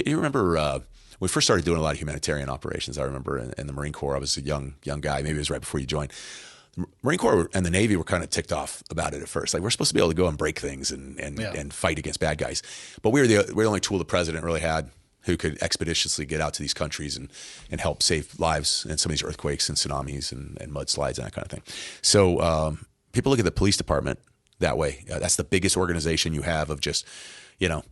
you remember when we first started doing a lot of humanitarian operations? I remember in the Marine Corps, I was a young guy. Maybe it was right before you joined. The Marine Corps and the Navy were kind of ticked off about it at first. Like, we're supposed to be able to go and break things and fight against bad guys. But we're the only tool the president really had who could expeditiously get out to these countries and help save lives in some of these earthquakes and tsunamis and mudslides and that kind of thing. So people look at the police department that way. That's the biggest organization you have of just,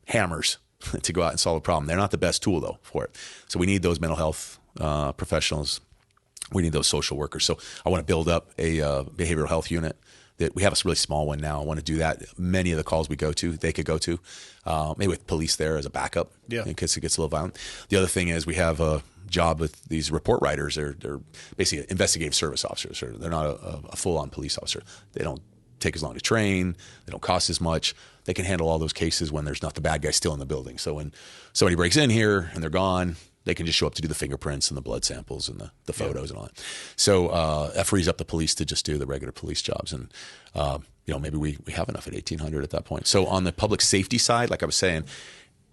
hammers to go out and solve a problem. They're not the best tool, though, for it. So we need those mental health professionals. We need those social workers. So I want to build up a behavioral health unit. That we have a really small one now. I want to do that. Many of the calls we go to, they could go to, maybe with police there as a backup in case it gets a little violent. The other thing is we have a job with these report writers. They're basically investigative service officers. They're not a full-on police officer. They don't take as long to train. They don't cost as much. They can handle all those cases when there's not the bad guy still in the building. So when somebody breaks in here and they're gone, they can just show up to do the fingerprints and the blood samples and the photos and all that. So that frees up the police to just do the regular police jobs. And, maybe we have enough at 1,800 at that point. So on the public safety side, like I was saying,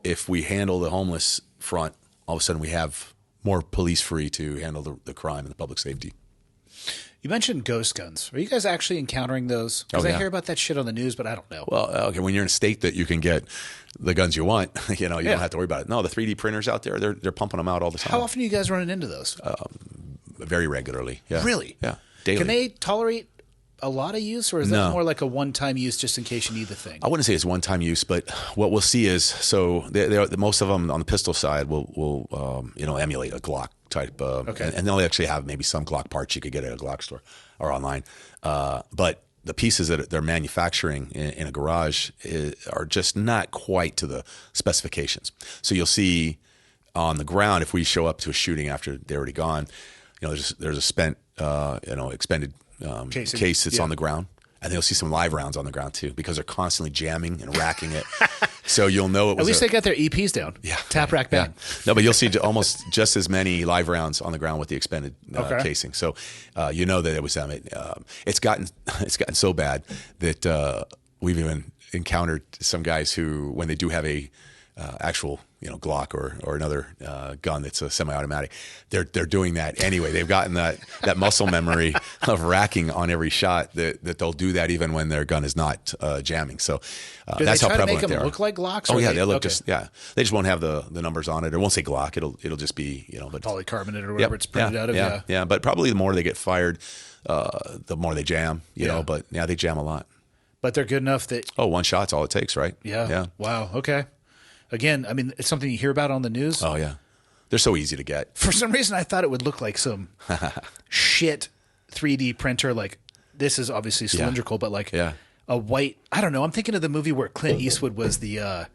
if we handle the homeless front, all of a sudden we have more police free to handle the crime and the public safety. You mentioned ghost guns. Are you guys actually encountering those? Because I hear about that shit on the news, but I don't know. Well, okay, when you're in a state that you can get the guns you want, you don't have to worry about it. No, the 3D printers out there, they're pumping them out all the time. How often are you guys running into those? Very regularly. Yeah. Really? Yeah. Daily. Can they tolerate a lot of use, or is that more like a one-time use just in case you need the thing? I wouldn't say it's one-time use, but what we'll see is most of them on the pistol side will emulate a Glock type. And they'll actually have maybe some Glock parts you could get at a Glock store or online. But the pieces that they're manufacturing in a garage are just not quite to the specifications. So you'll see on the ground, if we show up to a shooting after they're already gone, there's a spent, expended case that's on the ground. And you'll see some live rounds on the ground too, because they're constantly jamming and racking it. So you'll know it was. At least they got their EPs down. Yeah. Tap, rack, bang. Yeah. No, but you'll see almost just as many live rounds on the ground with the expended casing. So you know that it was them. It's gotten so bad that we've even encountered some guys who, when they do have a actual Glock or another gun that's a semi-automatic, they're doing that anyway. They've gotten that muscle memory of racking on every shot that they'll do that even when their gun is not jamming. So that's how prevalent they are. Do they try to make them look like Glocks? Oh yeah, they look they just won't have the numbers on it. It won't say Glock. It'll just be but polycarbonate or whatever it's printed out of. Yeah. But probably the more they get fired, the more they jam. But they jam a lot. But they're good enough that one shot's all it takes, right? Yeah. Wow. Okay. Again, I mean, it's something you hear about on the news. Oh, yeah. They're so easy to get. For some reason, I thought it would look like some shit 3D printer. Like, this is obviously cylindrical, but like a white, I don't know. I'm thinking of the movie where Clint Eastwood was the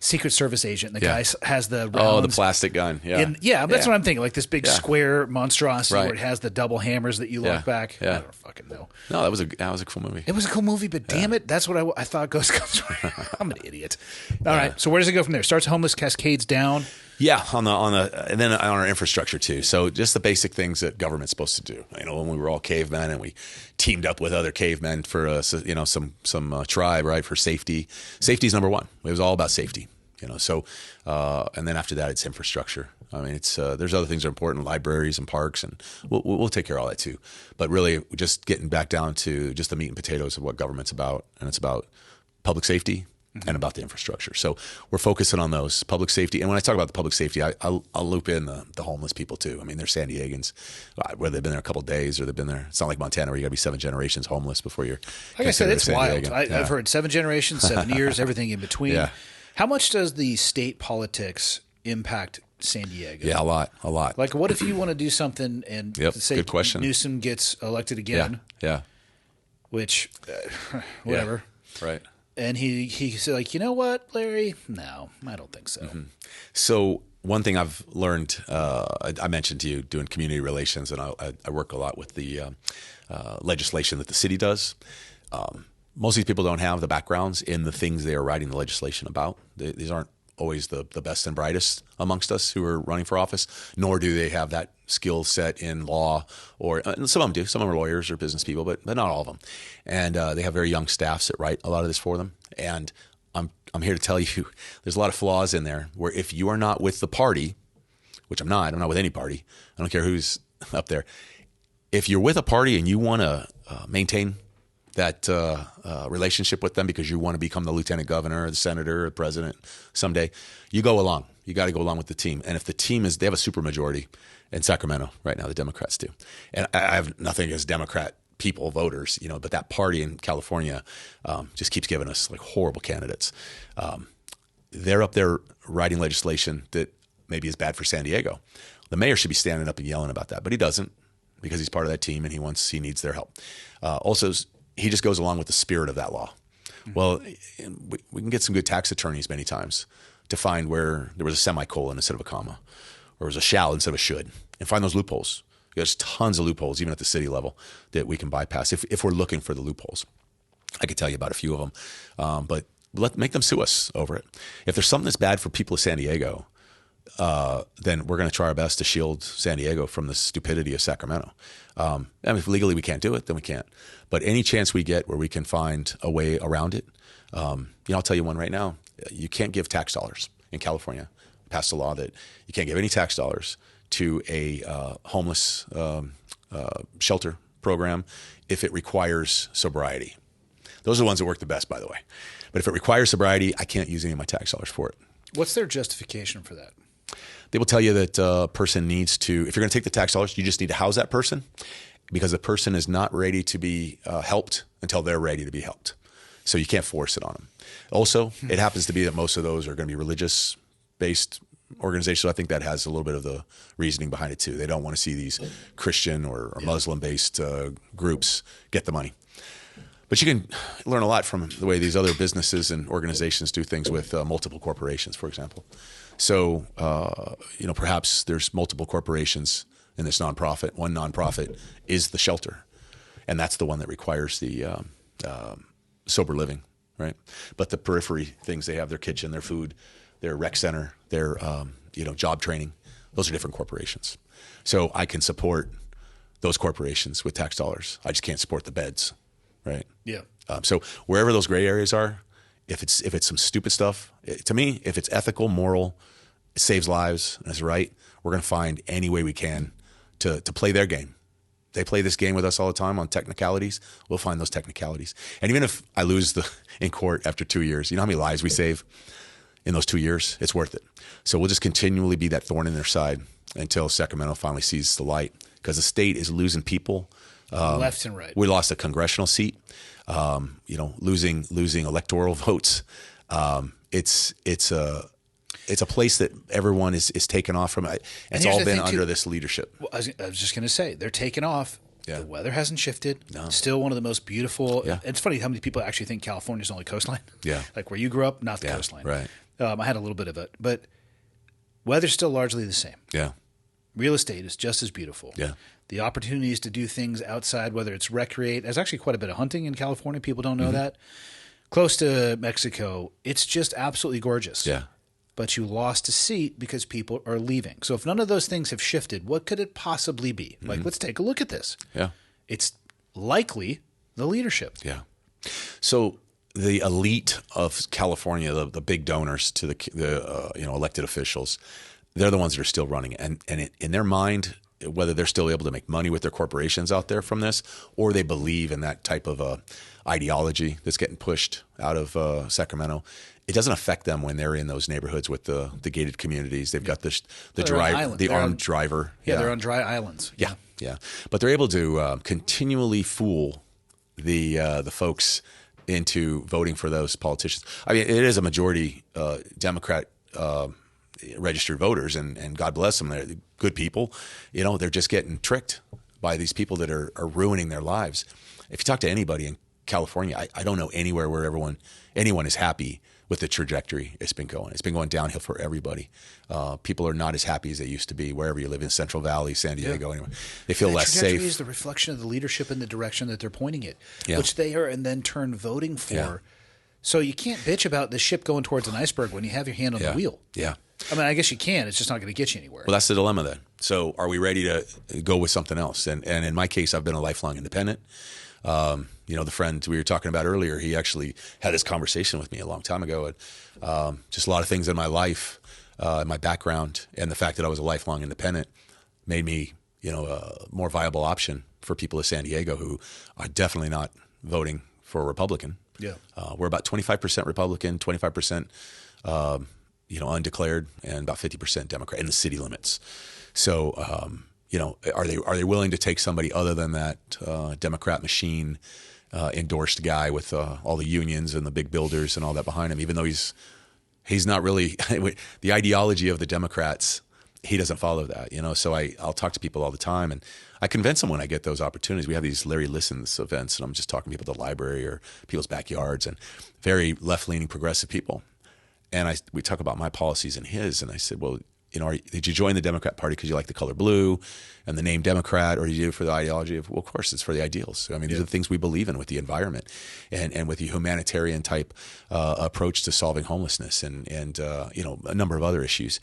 Secret Service agent. The guy has the rounds. Oh, the plastic gun. Yeah. That's what I'm thinking. Like this big square monstrosity where it has the double hammers that you lock back. Yeah. I don't fucking know. No, that was a cool movie. It was a cool movie, but damn it, that's what I thought Ghost Guns were. I'm an idiot. All right, so where does it go from there? Starts homeless, cascades down. Yeah, on the and then on our infrastructure too. So just the basic things that government's supposed to do. When we were all cavemen and we teamed up with other cavemen for some tribe, right, for safety. Safety is number one. It was all about safety. So and then after that, it's infrastructure. I mean, it's there's other things that are important, libraries and parks, and we'll take care of all that too. But really, just getting back down to just the meat and potatoes of what government's about, and it's about public safety and about the infrastructure. So we're focusing on those public safety. And when I talk about the public safety, I'll loop in the homeless people too. I mean, they're San Diegans, whether they've been there a couple of days or they've been there. It's not like Montana where you got to be 7 generations homeless before you're. Like I said, it's wild. I've heard 7 generations, 7 years, everything in between. Yeah. How much does the state politics impact San Diego? Yeah, a lot. Like, what if you want to do something and say good question. Newsom gets elected again? Yeah. Which, whatever. Yeah. Right. And he said, like, you know what, Larry? No, I don't think so. Mm-hmm. So one thing I've learned, I mentioned to you doing community relations, and I work a lot with the legislation that the city does. Most of these people don't have the backgrounds in the things they are writing the legislation about. These aren't always the best and brightest amongst us who are running for office, nor do they have that skill set in law, or some of them do. Some of them are lawyers or business people, but not all of them. And they have very young staffs that write a lot of this for them. And I'm here to tell you, there's a lot of flaws in there where if you are not with the party, which I'm not with any party. I don't care who's up there. If you're with a party and you want to maintain that relationship with them because you want to become the lieutenant governor or the senator or the president someday, you go along. You got to go along with the team. And if the team they have a supermajority in Sacramento right now, the Democrats do. And I have nothing against Democrat people, voters, but that party in California just keeps giving us like horrible candidates. They're up there writing legislation that maybe is bad for San Diego. The mayor should be standing up and yelling about that, but he doesn't because he's part of that team and he needs their help. Also, he just goes along with the spirit of that law. Mm-hmm. Well, we can get some good tax attorneys many times to find where there was a semicolon instead of a comma, or there was a shall instead of a should, and find those loopholes. There's tons of loopholes, even at the city level, that we can bypass if we're looking for the loopholes. I could tell you about a few of them, but make them sue us over it. If there's something that's bad for people of San Diego, then we're going to try our best to shield San Diego from the stupidity of Sacramento. If legally we can't do it, then we can't. But any chance we get where we can find a way around it, I'll tell you one right now. You can't give tax dollars in California. Passed a law that you can't give any tax dollars to a homeless shelter program if it requires sobriety. Those are the ones that work the best, by the way. But if it requires sobriety, I can't use any of my tax dollars for it. What's their justification for that? They will tell you that a person needs to, if you're going to take the tax dollars, you just need to house that person because the person is not ready to be helped until they're ready to be helped. So you can't force it on them. Also, it happens to be that most of those are going to be religious-based organizations. So I think that has a little bit of the reasoning behind it too. They don't want to see these Christian or Muslim-based groups get the money. But you can learn a lot from the way these other businesses and organizations do things with multiple corporations, for example. So, perhaps there's multiple corporations in this nonprofit. One nonprofit is the shelter, and that's the one that requires the sober living, right? But the periphery things, they have their kitchen, their food, their rec center, their job training. Those are different corporations. So I can support those corporations with tax dollars. I just can't support the beds, right? Yeah. So wherever those gray areas are, if it's some stupid stuff, to me, if it's ethical, moral, it saves lives and is right, we're going to find any way we can to play their game. They play this game with us all the time on technicalities. We'll find those technicalities. And even if I lose in court after 2 years, you know how many lives we save in those 2 years? It's worth it. So we'll just continually be that thorn in their side until Sacramento finally sees the light, because the state is losing people left and right. We lost a congressional seat. Losing electoral votes. It's a place that everyone is taken off from. It's all been under this leadership. Well, I was just going to say, they're taken off. Yeah. The weather hasn't shifted. No. It's still one of the most beautiful. Yeah. It's funny how many people actually think California's only coastline. Yeah. Like where you grew up, not the coastline. Right. I had a little bit of it, but weather's still largely the same. Yeah. Real estate is just as beautiful. Yeah. The opportunities to do things outside, whether it's recreate. There's actually quite a bit of hunting in California. People don't know that. Close to Mexico, it's just absolutely gorgeous. Yeah. But you lost a seat because people are leaving. So if none of those things have shifted, what could it possibly be? Like, let's take a look at this. Yeah. It's likely the leadership. Yeah. So the elite of California, the big donors to the elected officials, they're the ones that are still running. And in their mind, whether they're still able to make money with their corporations out there from this, or they believe in that type of ideology that's getting pushed out of Sacramento, it doesn't affect them when they're in those neighborhoods with the gated communities. They've got the armed driver. Yeah, they're on dry islands. Yeah. But they're able to continually fool the folks into voting for those politicians. I mean, it is a majority Democrat registered voters, and God bless them. They're good people. They're just getting tricked by these people that are ruining their lives. If you talk to anybody in California, I don't know anywhere where anyone is happy with the trajectory it's been going. It's been going downhill for everybody. People are not as happy as they used to be wherever you live in Central Valley, San Diego. Anyway, they feel less safe. Trajectory is the reflection of the leadership in the direction that they're pointing it, Yeah. which they are in then turn voting for. Yeah. So you can't bitch about the ship going towards an iceberg when you have your hand on the wheel. Yeah. I mean, I guess you can. It's just not going to get you anywhere. Well, that's the dilemma then. So are we ready to go with something else? And in my case, I've been a lifelong independent. The friend we were talking about earlier, he actually had this conversation with me a long time ago. And just a lot of things in my life, my background, and the fact that I was a lifelong independent made me, a more viable option for people of San Diego who are definitely not voting for a Republican. Yeah. We're about 25% Republican, 25%, undeclared, and about 50% Democrat in the city limits. So, are they willing to take somebody other than that Democrat machine endorsed guy with all the unions and the big builders and all that behind him, even though he's not really the ideology of the Democrats. He doesn't follow that, So I'll talk to people all the time, and I convince them when I get those opportunities. We have these Larry Listens events, and I'm just talking to people at the library or people's backyards, and very left-leaning progressive people. And we talk about my policies and his, and I said, well, did you join the Democrat Party because you like the color blue and the name Democrat, or did you do it for the ideology of, well, of course, it's for the ideals. I mean, these are the things we believe in with the environment and with the humanitarian type approach to solving homelessness and a number of other issues.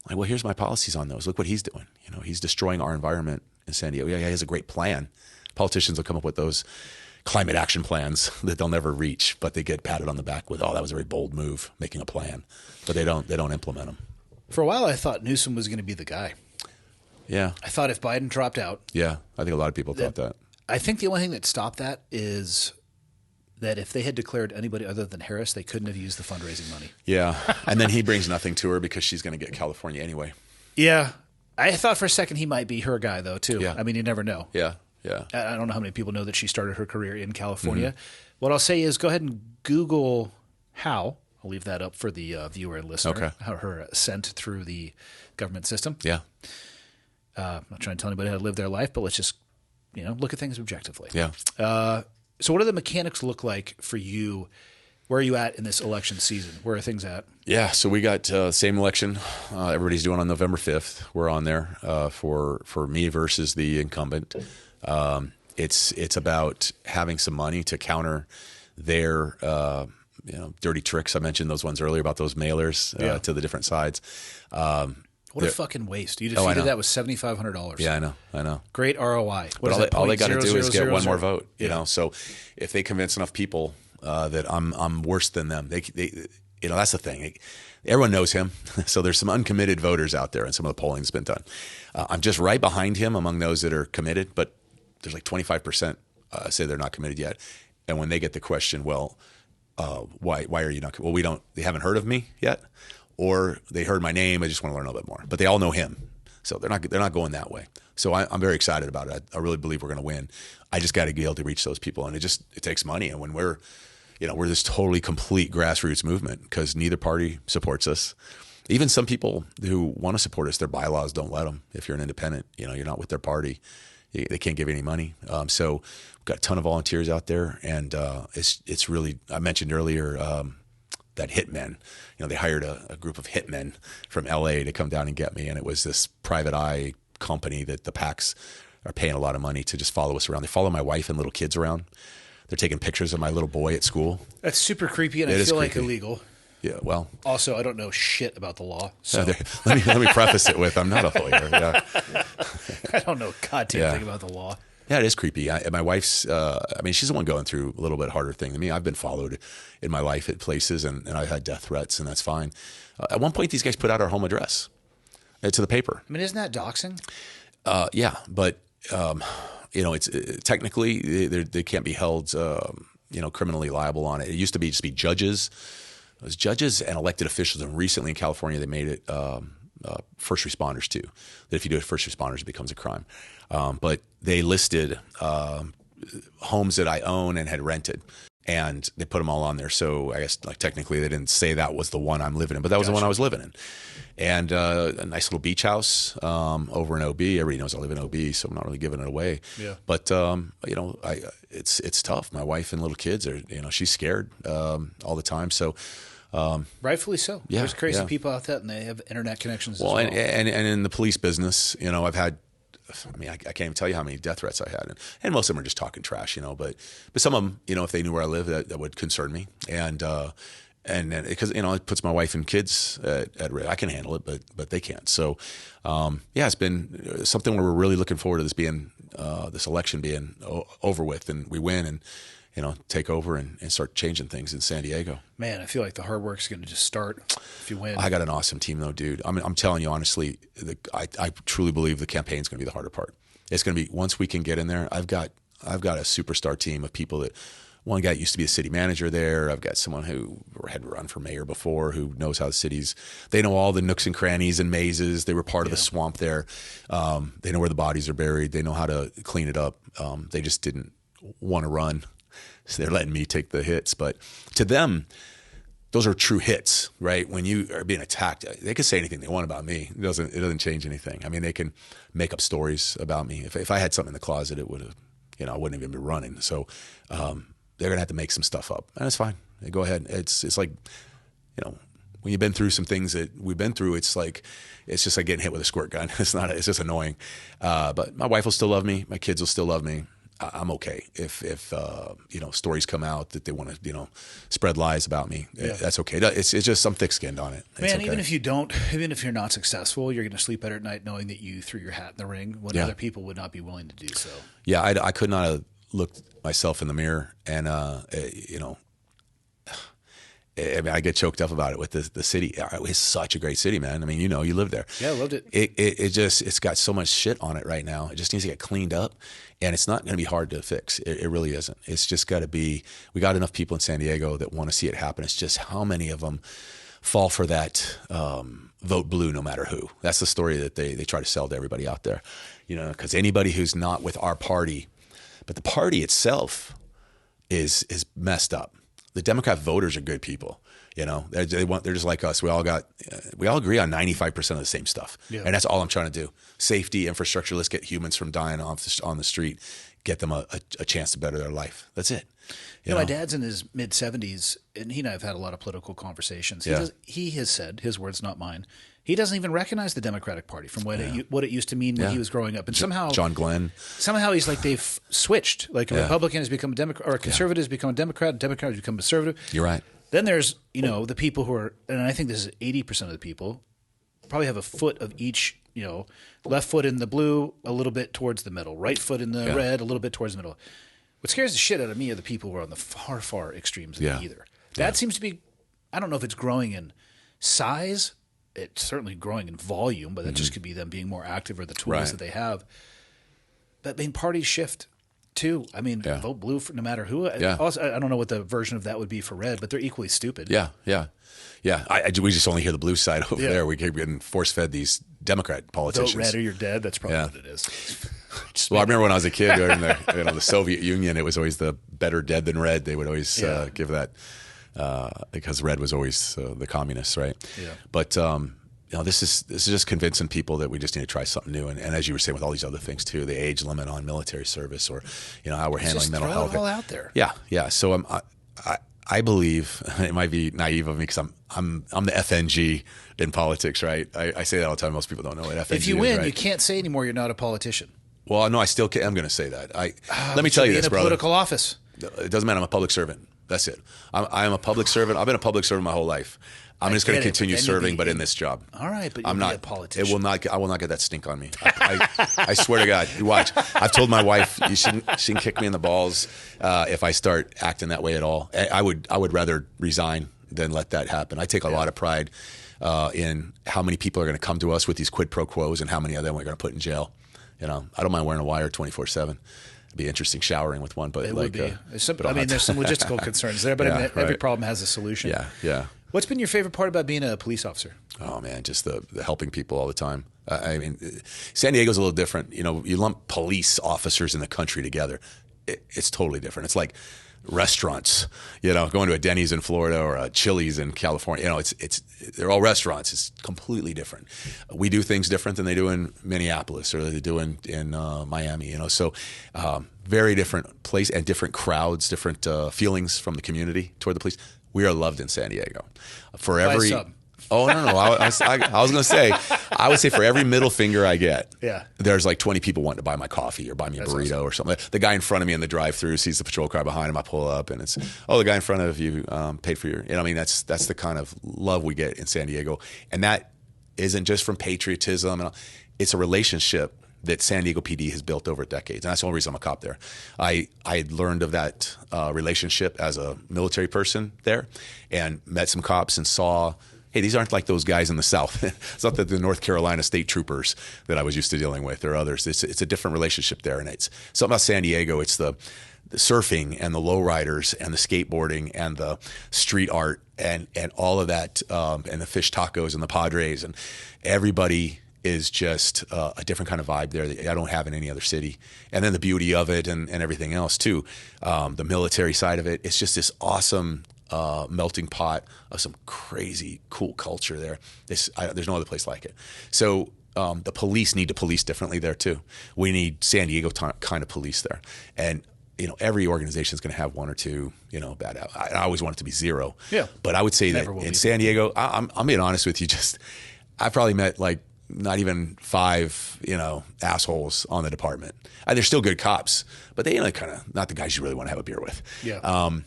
Like, well, here's my policies on those. Look what he's doing. He's destroying our environment in San Diego. Yeah, he has a great plan. Politicians will come up with those climate action plans that they'll never reach, but they get patted on the back with, oh, that was a very bold move, making a plan. But they don't implement them. For a while, I thought Newsom was going to be the guy. Yeah. I thought if Biden dropped out. Yeah, I think a lot of people thought that. I think the only thing that stopped that is that if they had declared anybody other than Harris, they couldn't have used the fundraising money. Yeah, and then he brings nothing to her because she's going to get California anyway. Yeah. I thought for a second he might be her guy, though, too. Yeah. I mean, you never know. Yeah. I don't know how many people know that she started her career in California. Mm-hmm. What I'll say is go ahead and Google how. I'll leave that up for the viewer and listener. Okay. How her ascent through the government system. Yeah. I'm not trying to tell anybody how to live their life, but let's just look at things objectively. Yeah. So what do the mechanics look like for you? Where are you at in this election season? Where are things at? Yeah, so we got same election. Everybody's doing on November 5th. We're on there for me versus the incumbent. It's about having some money to counter their dirty tricks. I mentioned those ones earlier about those mailers to the different sides. What a fucking waste! You defeated that with $7,500. Yeah, I know. Great ROI. But all they got to do is get one more vote. So if they convince enough people that I'm worse than them, they that's the thing. Everyone knows him, so there's some uncommitted voters out there, and some of the polling's been done. I'm just right behind him among those that are committed, but there's like 25% say they're not committed yet. And when they get the question, well, why are you not? Well, they haven't heard of me yet. Or they heard my name. I just want to learn a little bit more. But they all know him, so they're not going that way. So I'm very excited about it. I really believe we're going to win. I just got to be able to reach those people, and it takes money. And when we're this totally complete grassroots movement because neither party supports us. Even some people who want to support us, their bylaws don't let them. If you're an independent, you're not with their party. They can't give you any money. So we've got a ton of volunteers out there, and it's really. I mentioned earlier. That hitmen, they hired a group of hitmen from LA to come down and get me. And it was this private eye company that the PACs are paying a lot of money to just follow us around. They follow my wife and little kids around. They're taking pictures of my little boy at school. That's super creepy, and I feel like illegal. Yeah, well. Also, I don't know shit about the law. So let me preface it with, I'm not a lawyer. Yeah. I don't know a goddamn thing about the law. Yeah, it is creepy. My wife's, she's the one going through a little bit harder thing than me. I've been followed in my life at places, and I've had death threats, and that's fine. At one point, these guys put out our home address to the paper. I mean, isn't that doxing? Yeah, but, it's technically, they can't be held, criminally liable on it. It used to just be judges. It was judges and elected officials, and recently in California, they made it first responders too. That if you do it first responders, it becomes a crime. But they listed homes that I own and had rented, and they put them all on there. So I guess technically they didn't say that was the one I'm living in, but that was the one I was living in. And a nice little beach house over in OB. Everybody knows I live in OB, so I'm not really giving it away. Yeah. But it's tough. My wife and little kids are she's scared all the time. So Rightfully so. Yeah, There's crazy yeah. people out there, and they have internet connections Well, as well. and in the police business, I've had, I can't even tell you how many death threats I had, and most of them are just talking trash, but some of them, if they knew where I live, that would concern me, and then because it puts my wife and kids at risk. I can handle it, but they can't. So, it's been something where we're really looking forward to this election being over with, and we win, and take over and start changing things in San Diego. Man, I feel like the hard work's going to just start if you win. I got an awesome team, though, dude. I'm telling you honestly, I truly believe the campaign's going to be the harder part. It's going to be once we can get in there. I've got a superstar team of people that. One guy used to be a city manager there. I've got someone who had run for mayor before, who knows how the cities. They know all the nooks and crannies and mazes. They were part of the swamp there. They know where the bodies are buried. They know how to clean it up. They just didn't want to run, so they're letting me take the hits. But to them, those are true hits, right? When you are being attacked, they could say anything they want about me. It doesn't change anything. I mean, they can make up stories about me. If I had something in the closet, it would have, I wouldn't even be running. So. They're going to have to make some stuff up. And it's fine. Go ahead. It's like, when you've been through some things that we've been through, it's just like getting hit with a squirt gun. It's just annoying. But my wife will still love me. My kids will still love me. I'm okay. If stories come out that they want to, spread lies about me, that's okay. It's just I'm thick-skinned on it. Man, okay. even if you're not successful, you're going to sleep better at night knowing that you threw your hat in the ring when other people would not be willing to do so. Yeah, I could not have looked myself in the mirror and I get choked up about it with the city. It's such a great city, man. I mean, you live there. Yeah, I loved it. It's got so much shit on it right now. It just needs to get cleaned up, and it's not going to be hard to fix. It really isn't. It's just got to be. We got enough people in San Diego that want to see it happen. It's just how many of them fall for that vote blue no matter who. That's the story that they try to sell to everybody out there. Because anybody who's not with our party. But the party itself is messed up. The Democrat voters are good people. They're just like us. We all agree on 95% of the same stuff, and that's all I'm trying to do. Safety, infrastructure. Let's get humans from dying on the street. Get them a chance to better their life. That's it. My dad's in his mid-70s, and he and I have had a lot of political conversations. He has said, his words, not mine, he doesn't even recognize the Democratic Party from what it used to mean when he was growing up. And somehow John Glenn. Somehow he's like they've switched. Like a Republican has become a Democrat, or a conservative has become a Democrat, a Democrat has become a conservative. You're right. Then there's, the people who are, and I think this is 80% of the people, probably have a foot of each, left foot in the blue, a little bit towards the middle, right foot in the red, a little bit towards the middle. What scares the shit out of me are the people who are on the far, far extremes of either. That seems to be, I don't know if it's growing in size. It's certainly growing in volume, but that just could be them being more active or the tools that they have. But parties shift too. I mean, vote blue for no matter who. Also, I don't know what the version of that would be for red, but they're equally stupid. Yeah. We just only hear the blue side over there. We keep getting force-fed these Democrat politicians. Vote red or you're dead. That's probably what it is. Well, I remember when I was a kid during the Soviet Union, it was always the better dead than red. They would always give that because red was always the communists, right? Yeah. But this is just convincing people that we just need to try something new. And as you were saying, with all these other things too, the age limit on military service, or how we're handling mental health. Throw it all out there. Yeah. So I believe it might be naive of me because I'm the FNG in politics, right? I say that all the time. Most people don't know what FNG is. If you win, right? you can't say anymore you're not a politician. Well, no, I still can. I'm going to say that. Let me tell you this, in a brother. Political office. It doesn't matter. I'm a public servant. That's it. I'm a public servant. I've been a public servant my whole life. I'm just going to continue serving, but in this job. All right, but I'm you'll not be a politician. I will not get that stink on me. I swear to God. You watch. I've told my wife she shouldn't kick me in the balls if I start acting that way at all. I would rather resign than let that happen. I take a lot of pride in how many people are going to come to us with these quid pro quos and how many of them we're going to put in jail. I don't mind wearing a wire 24/7. It'd be interesting showering with one, but it would be. There's some logistical concerns there, but every problem has a solution. Yeah. What's been your favorite part about being a police officer? Oh man, just the helping people all the time. I mean, San Diego's a little different. You lump police officers in the country together. It's totally different. It's like restaurants. Going to a Denny's in Florida or a Chili's in California. They're all restaurants. It's completely different. We do things different than they do in Minneapolis or they do in Miami. So very different place and different crowds, different feelings from the community toward the police. we are loved in San Diego. For Buy every some. Oh no! I was going to say, I would say for every middle finger I get, Yeah. there's like 20 people wanting to buy my coffee or buy me a burrito or something. The guy in front of me in the drive-through sees the patrol car behind him. I pull up and it's, the guy in front of you paid for your. I mean, that's the kind of love we get in San Diego, and that isn't just from patriotism. It's a relationship that San Diego PD has built over decades, and that's the only reason I'm a cop there. I had learned of that relationship as a military person there, and met some cops and saw. Hey, these aren't like those guys in the South. It's not the North Carolina state troopers that I was used to dealing with or others. It's a different relationship there. And it's something about San Diego. It's the surfing and the lowriders and the skateboarding and the street art and all of that and the fish tacos and the Padres. And everybody is just a different kind of vibe there that I don't have in any other city. And then the beauty of it and everything else too. The military side of it. It's just this awesome melting pot of some crazy cool culture there. There's no other place like it. So the police need to police differently there too. We need San Diego kind of police there. And every organization is going to have one or two, bad. I always want it to be zero. Yeah. But I would say that in San Diego, I'm being honest with you. I probably met like not even 5, assholes on the department. They're still good cops, but they kind of not the guys you really want to have a beer with. Yeah.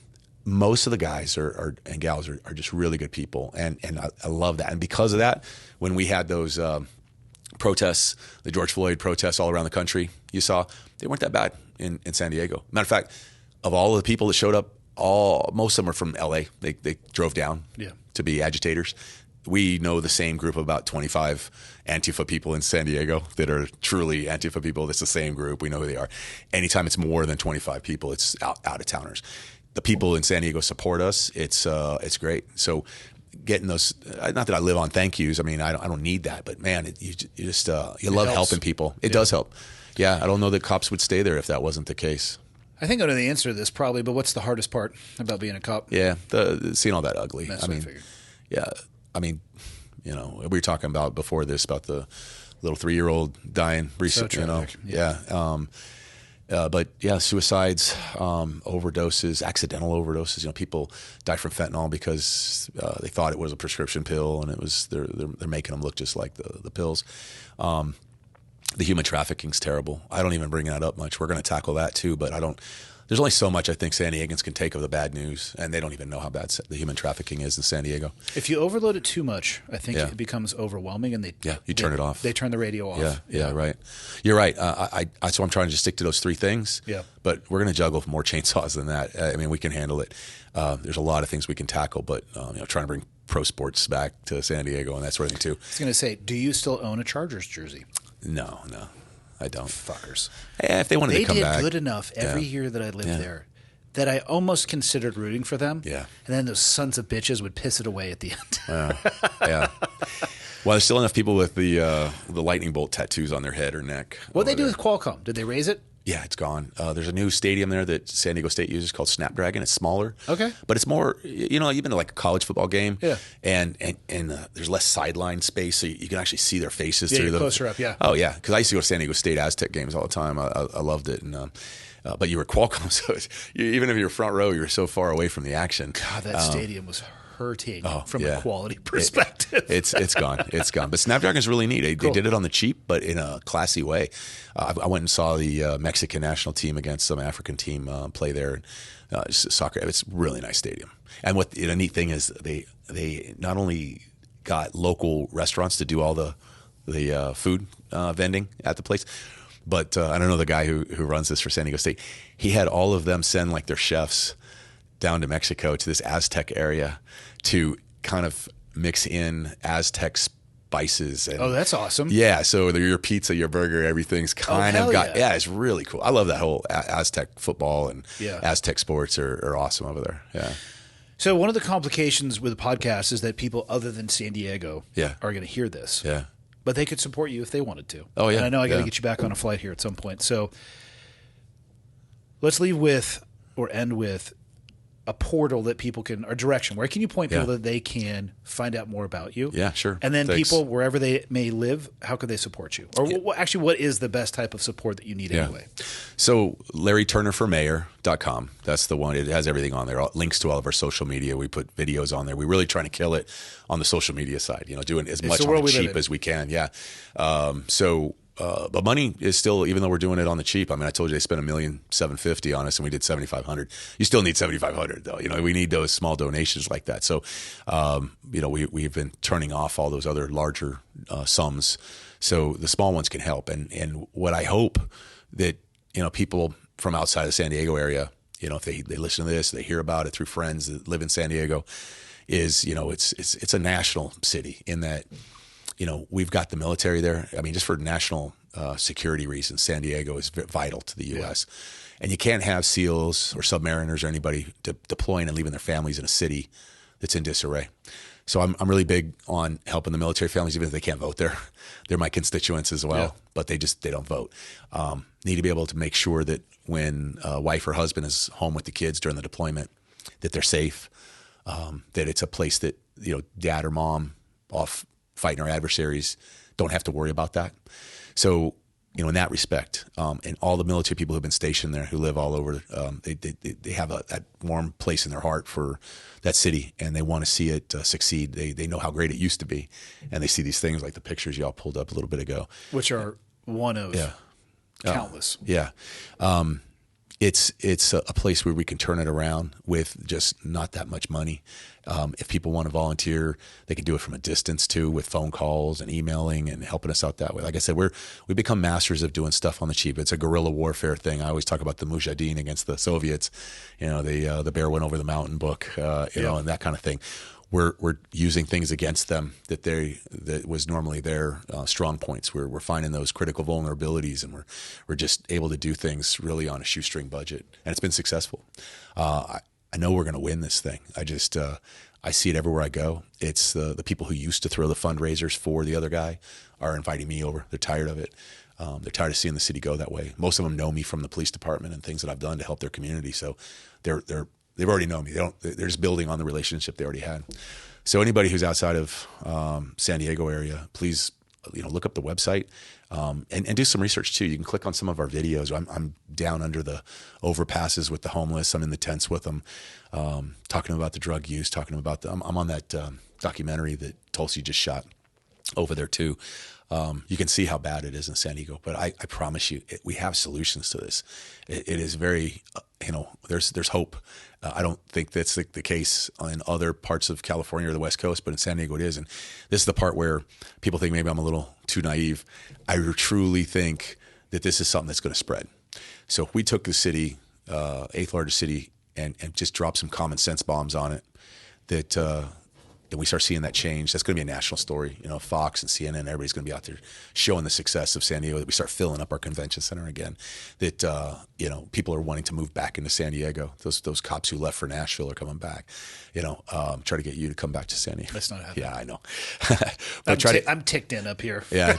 Most of the guys and gals are just really good people, and I love that. And because of that, when we had those protests, the George Floyd protests all around the country, you saw they weren't that bad in San Diego. Matter of fact, of all of the people that showed up, most of them are from LA. They drove down to be agitators. We know the same group of about 25 Antifa people in San Diego that are truly Antifa people. That's the same group. We know who they are. Anytime it's more than 25 people, it's out of towners. The people in San Diego support us. It's great. So getting those, not that I live on thank yous. I mean, I don't need that, but man, you love helping people. It does help. Yeah. I don't know that cops would stay there if that wasn't the case. I think I know the answer to this probably, but what's the hardest part about being a cop? Yeah. Seeing all that ugly. That's what I figured. Yeah. I mean, we were talking about before this about the little 3-year-old dying recently, but suicides, overdoses, accidental overdoses. People die from fentanyl because they thought it was a prescription pill, and it was they're making them look just like the pills. The human trafficking's terrible. I don't even bring that up much. We're going to tackle that too, but I don't. There's only so much I think San Diegans can take of the bad news, and they don't even know how bad the human trafficking is in San Diego. If you overload it too much, I think it becomes overwhelming, and you turn it off. They turn the radio off. Yeah, right. You're right. So I'm trying to just stick to those 3 things. Yeah. But we're going to juggle more chainsaws than that. I mean, we can handle it. There's a lot of things we can tackle, but trying to bring pro sports back to San Diego and that sort of thing too. I was going to say, do you still own a Chargers jersey? No, I don't. Fuckers. Yeah, if they wanted to come back. They did good enough every year that I lived there that I almost considered rooting for them. Yeah. And then those sons of bitches would piss it away at the end. Yeah. Well, there's still enough people with the lightning bolt tattoos on their head or neck. What they do with Qualcomm? Did they raise it? Yeah, it's gone. There's a new stadium there that San Diego State uses called Snapdragon. It's smaller. Okay. But it's more, you've been to like a college football game. Yeah. And there's less sideline space, so you can actually see their faces through the closer up, yeah. Oh, yeah. Because I used to go to San Diego State Aztec games all the time. I loved it. And but you were Qualcomm, so even if you're front row, you're so far away from the action. God, that stadium was hurting from a quality perspective. It's gone. It's gone. But Snapdragon's really neat. They did it on the cheap, but in a classy way. I went and saw the Mexican national team against some African team play there. Soccer. It's a really nice stadium. And what the neat thing is, they not only got local restaurants to do all the food vending at the place, but I don't know the guy who runs this for San Diego State. He had all of them send like their chefs down to Mexico to this Aztec area to kind of mix in Aztec spices. And, that's awesome. Yeah, so your pizza, your burger, everything's kind of got. Yeah, it's really cool. I love that whole Aztec football and Aztec sports are awesome over there. Yeah. So one of the complications with the podcast is that people other than San Diego are going to hear this. Yeah. But they could support you if they wanted to. Oh, yeah. And I know I got to get you back on a flight here at some point. So let's leave with or end with a portal that people can, or direction, where can you point people Yeah. that they can find out more about you? Yeah, sure. And then Thanks. people, wherever they may live, how could they support you? Or actually, what is the best type of support that you need anyway? So LarryTurnerForMayor.com. That's the one. It has everything on there. Links to all of our social media. We put videos on there. We're really trying to kill it on the social media side, doing as much the on world the we live cheap in. as we can. Yeah. But money is still, even though we're doing it on the cheap. I mean, I told you they spent $1,750,000 on us, and we did $7,500. You still need $7,500 though. We need those small donations like that. So, we've been turning off all those other larger sums, so the small ones can help. And what I hope that people from outside the San Diego area, if they listen to this, they hear about it through friends that live in San Diego, is it's a national city in that. We've got the military there. I mean, just for national security reasons, San Diego is vital to the U.S. And you can't have SEALs or submariners or anybody deploying and leaving their families in a city that's in disarray. So I'm really big on helping the military families, even if they can't vote there. They're my constituents as well, but they don't vote. Need to be able to make sure that when a wife or husband is home with the kids during the deployment, that they're safe, that it's a place that dad or mom off fighting our adversaries don't have to worry about that. So, in that respect, and all the military people who've been stationed there, who live all over, they have that warm place in their heart for that city, and they want to see it succeed. They know how great it used to be, and they see these things like the pictures y'all pulled up a little bit ago, Which are one of countless. It's a place where we can turn it around with just not that much money. If people want to volunteer, they can do it from a distance too, with phone calls and emailing and helping us out that way. Like I said, we become masters of doing stuff on the cheap. It's a guerrilla warfare thing. I always talk about the Mujahideen against the Soviets. The bear went over the mountain book, and that kind of thing. We're using things against them that was normally their strong points. We're finding those critical vulnerabilities, and we're just able to do things really on a shoestring budget, and it's been successful. I know we're going to win this thing. I see it everywhere I go. It's the people who used to throw the fundraisers for the other guy are inviting me over. They're tired of it. They're tired of seeing the city go that way. Most of them know me from the police department and things that I've done to help their community. So they've already known me. They're just building on the relationship they already had. So anybody who's outside of San Diego area, please look up the website and do some research too. You can click on some of our videos. I'm down under the overpasses with the homeless. I'm in the tents with them, talking about the drug use, talking about I'm on that documentary that Tulsi just shot over there too. You can see how bad it is in San Diego, but I promise you, we have solutions to this. It is very, there's hope. I don't think that's the case in other parts of California or the West Coast, but in San Diego it is. And this is the part where people think maybe I'm a little too naive. I truly think that this is something that's going to spread. So if we took the city, 8th largest city, and just dropped some common sense bombs on it, that and we start seeing that change, that's going to be a national story. Fox and CNN, everybody's going to be out there showing the success of San Diego, that we start filling up our convention center again, that, people are wanting to move back into San Diego. Those cops who left for Nashville are coming back, try to get you to come back to San Diego. That's not happening. Yeah, I know. I'm ticked in up here. Yeah.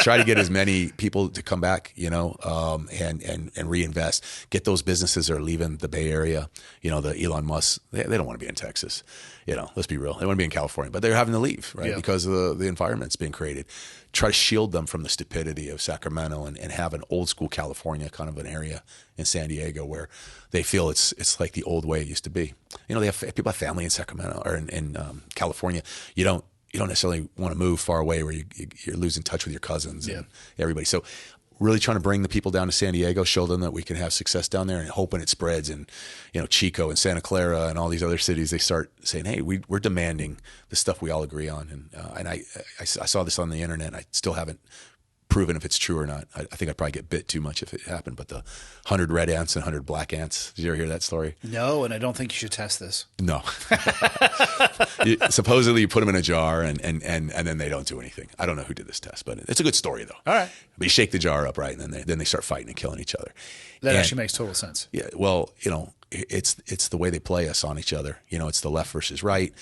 Try to get as many people to come back, and reinvest. Get those businesses that are leaving the Bay Area, the Elon Musk, they don't want to be in Texas. Let's be real. They want to be in California, but they're having to leave, right? Yeah. Because of the environment's being created. Try to shield them from the stupidity of Sacramento and have an old school California kind of an area in San Diego where they feel it's like the old way it used to be. People have family in Sacramento or in California. You don't necessarily want to move far away where you're losing touch with your cousins and everybody. So really trying to bring the people down to San Diego, show them that we can have success down there, and hoping it spreads. And Chico and Santa Clara and all these other cities, they start saying, "Hey, we're demanding the stuff we all agree on." And I saw this on the internet. And I still haven't proven if it's true or not. I think I'd probably get bit too much if it happened. But the 100 red ants and 100 black ants. Did you ever hear that story? No, and I don't think you should test this. No. Supposedly you put them in a jar and then they don't do anything. I don't know who did this test, but it's a good story though. All right. But you shake the jar up, right, and then they start fighting and killing each other. That actually makes total sense. Yeah. Well, it's the way they play us on each other. It's the left versus right,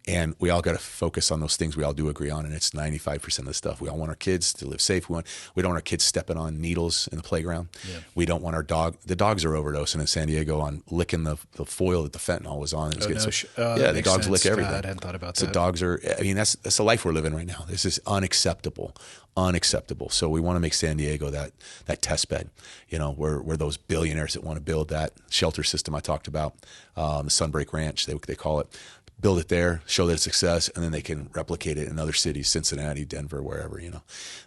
And we all got to focus on those things we all do agree on, and it's 95% of the stuff. We all want our kids to live safe. We don't want our kids stepping on needles in the playground. Yeah. We don't want the dogs are overdosing in San Diego on licking the foil that the fentanyl was on. The dogs lick everything. God, I hadn't thought about that. So dogs are, that's the life we're living right now. This is unacceptable. So we want to make San Diego that test bed, where those billionaires that want to build that shelter system I talked about, the Sunbreak Ranch, they call it, build it there, show that it's success, and then they can replicate it in other cities, Cincinnati, Denver, wherever,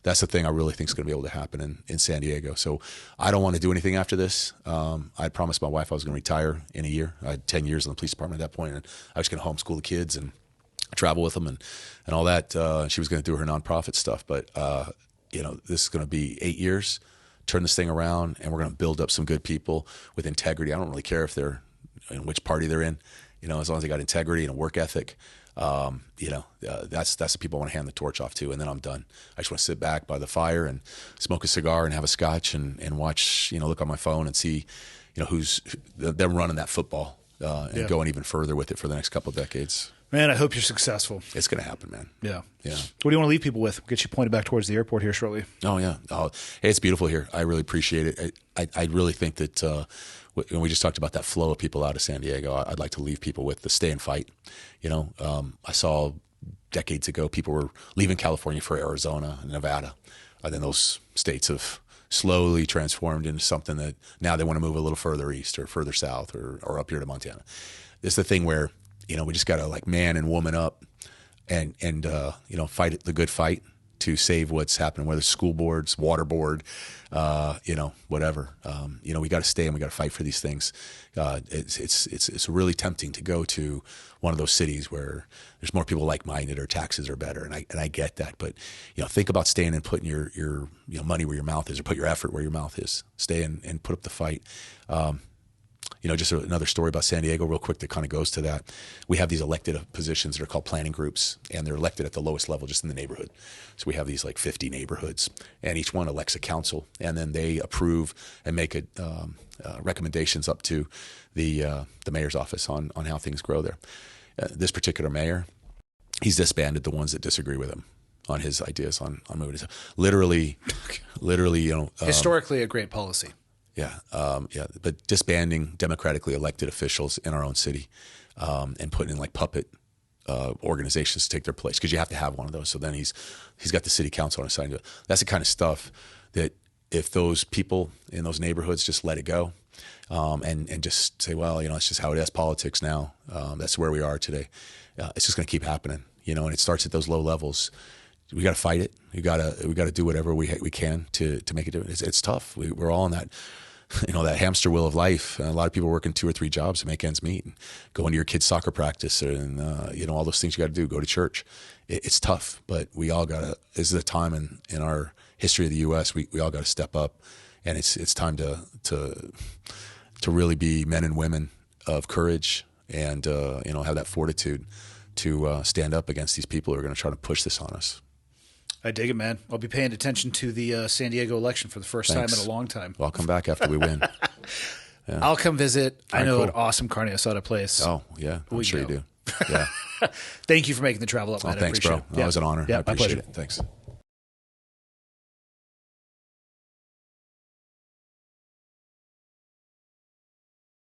That's the thing I really think is going to be able to happen in San Diego. So I don't want to do anything after this. I promised my wife I was going to retire in a year. I had 10 years in the police department at that point, and I was going to homeschool the kids and travel with them and all that. She was going to do her nonprofit stuff, but this is going to be 8 years, turn this thing around, and we're going to build up some good people with integrity. I don't really care if they're in which party they're in, as long as they got integrity and a work ethic. That's the people I want to hand the torch off to, and then I'm done. I just want to sit back by the fire and smoke a cigar and have a scotch and watch, look on my phone and see, who's them running that football and going even further with it for the next couple of decades. Man, I hope you're successful. It's going to happen, man. Yeah. Yeah. What do you want to leave people with? We'll get you pointed back towards the airport here shortly. Oh, yeah. Hey, it's beautiful here. I really appreciate it. I really think that when we just talked about that flow of people out of San Diego, I'd like to leave people with the stay and fight. I saw decades ago people were leaving California for Arizona and Nevada. And then those states have slowly transformed into something that now they want to move a little further east or further south or up here to Montana. It's the thing where we just got to man and woman up and fight the good fight to save what's happening, whether it's school boards, water board, whatever. We got to stay and we got to fight for these things. It's really tempting to go to one of those cities where there's more people like-minded or taxes are better, and I get that. But think about staying and putting your money where your mouth is, or put your effort where your mouth is. Stay and put up the fight. Just another story about San Diego real quick that kind of goes to that. We have these elected positions that are called planning groups, and they're elected at the lowest level just in the neighborhood. So we have these 50 neighborhoods, and each one elects a council, and then they approve and make recommendations up to the mayor's office on how things grow there. This particular mayor, he's disbanded the ones that disagree with him on his ideas on moving. Literally, historically a great policy. Yeah, but disbanding democratically elected officials in our own city and putting in puppet organizations to take their place, because you have to have one of those. So then he's got the city council on his side. That's the kind of stuff that if those people in those neighborhoods just let it go and just say, well, it's just how it is, politics now. That's where we are today. It's just going to keep happening, and it starts at those low levels. We got to fight it. We got to do whatever we can to make it do it. It's tough. We're all in that, that hamster wheel of life. And a lot of people working 2 or 3 jobs to make ends meet, and going to your kid's soccer practice, and all those things you got to do. Go to church. It's tough, but we all got to. This is a time in our history of the U.S. We all got to step up, and it's time to really be men and women of courage, and have that fortitude to stand up against these people who are going to try to push this on us. I dig it, man. I'll be paying attention to the San Diego election for the first time in a long time. Well, I'll come back after we win. Yeah. I'll come visit. I know cool. an awesome carne asada place. Oh, yeah. I'm sure you do. Yeah. Thank you for making the travel up, man. Thanks, I appreciate bro. it. That was an honor. Yeah, I appreciate my pleasure. it. Thanks.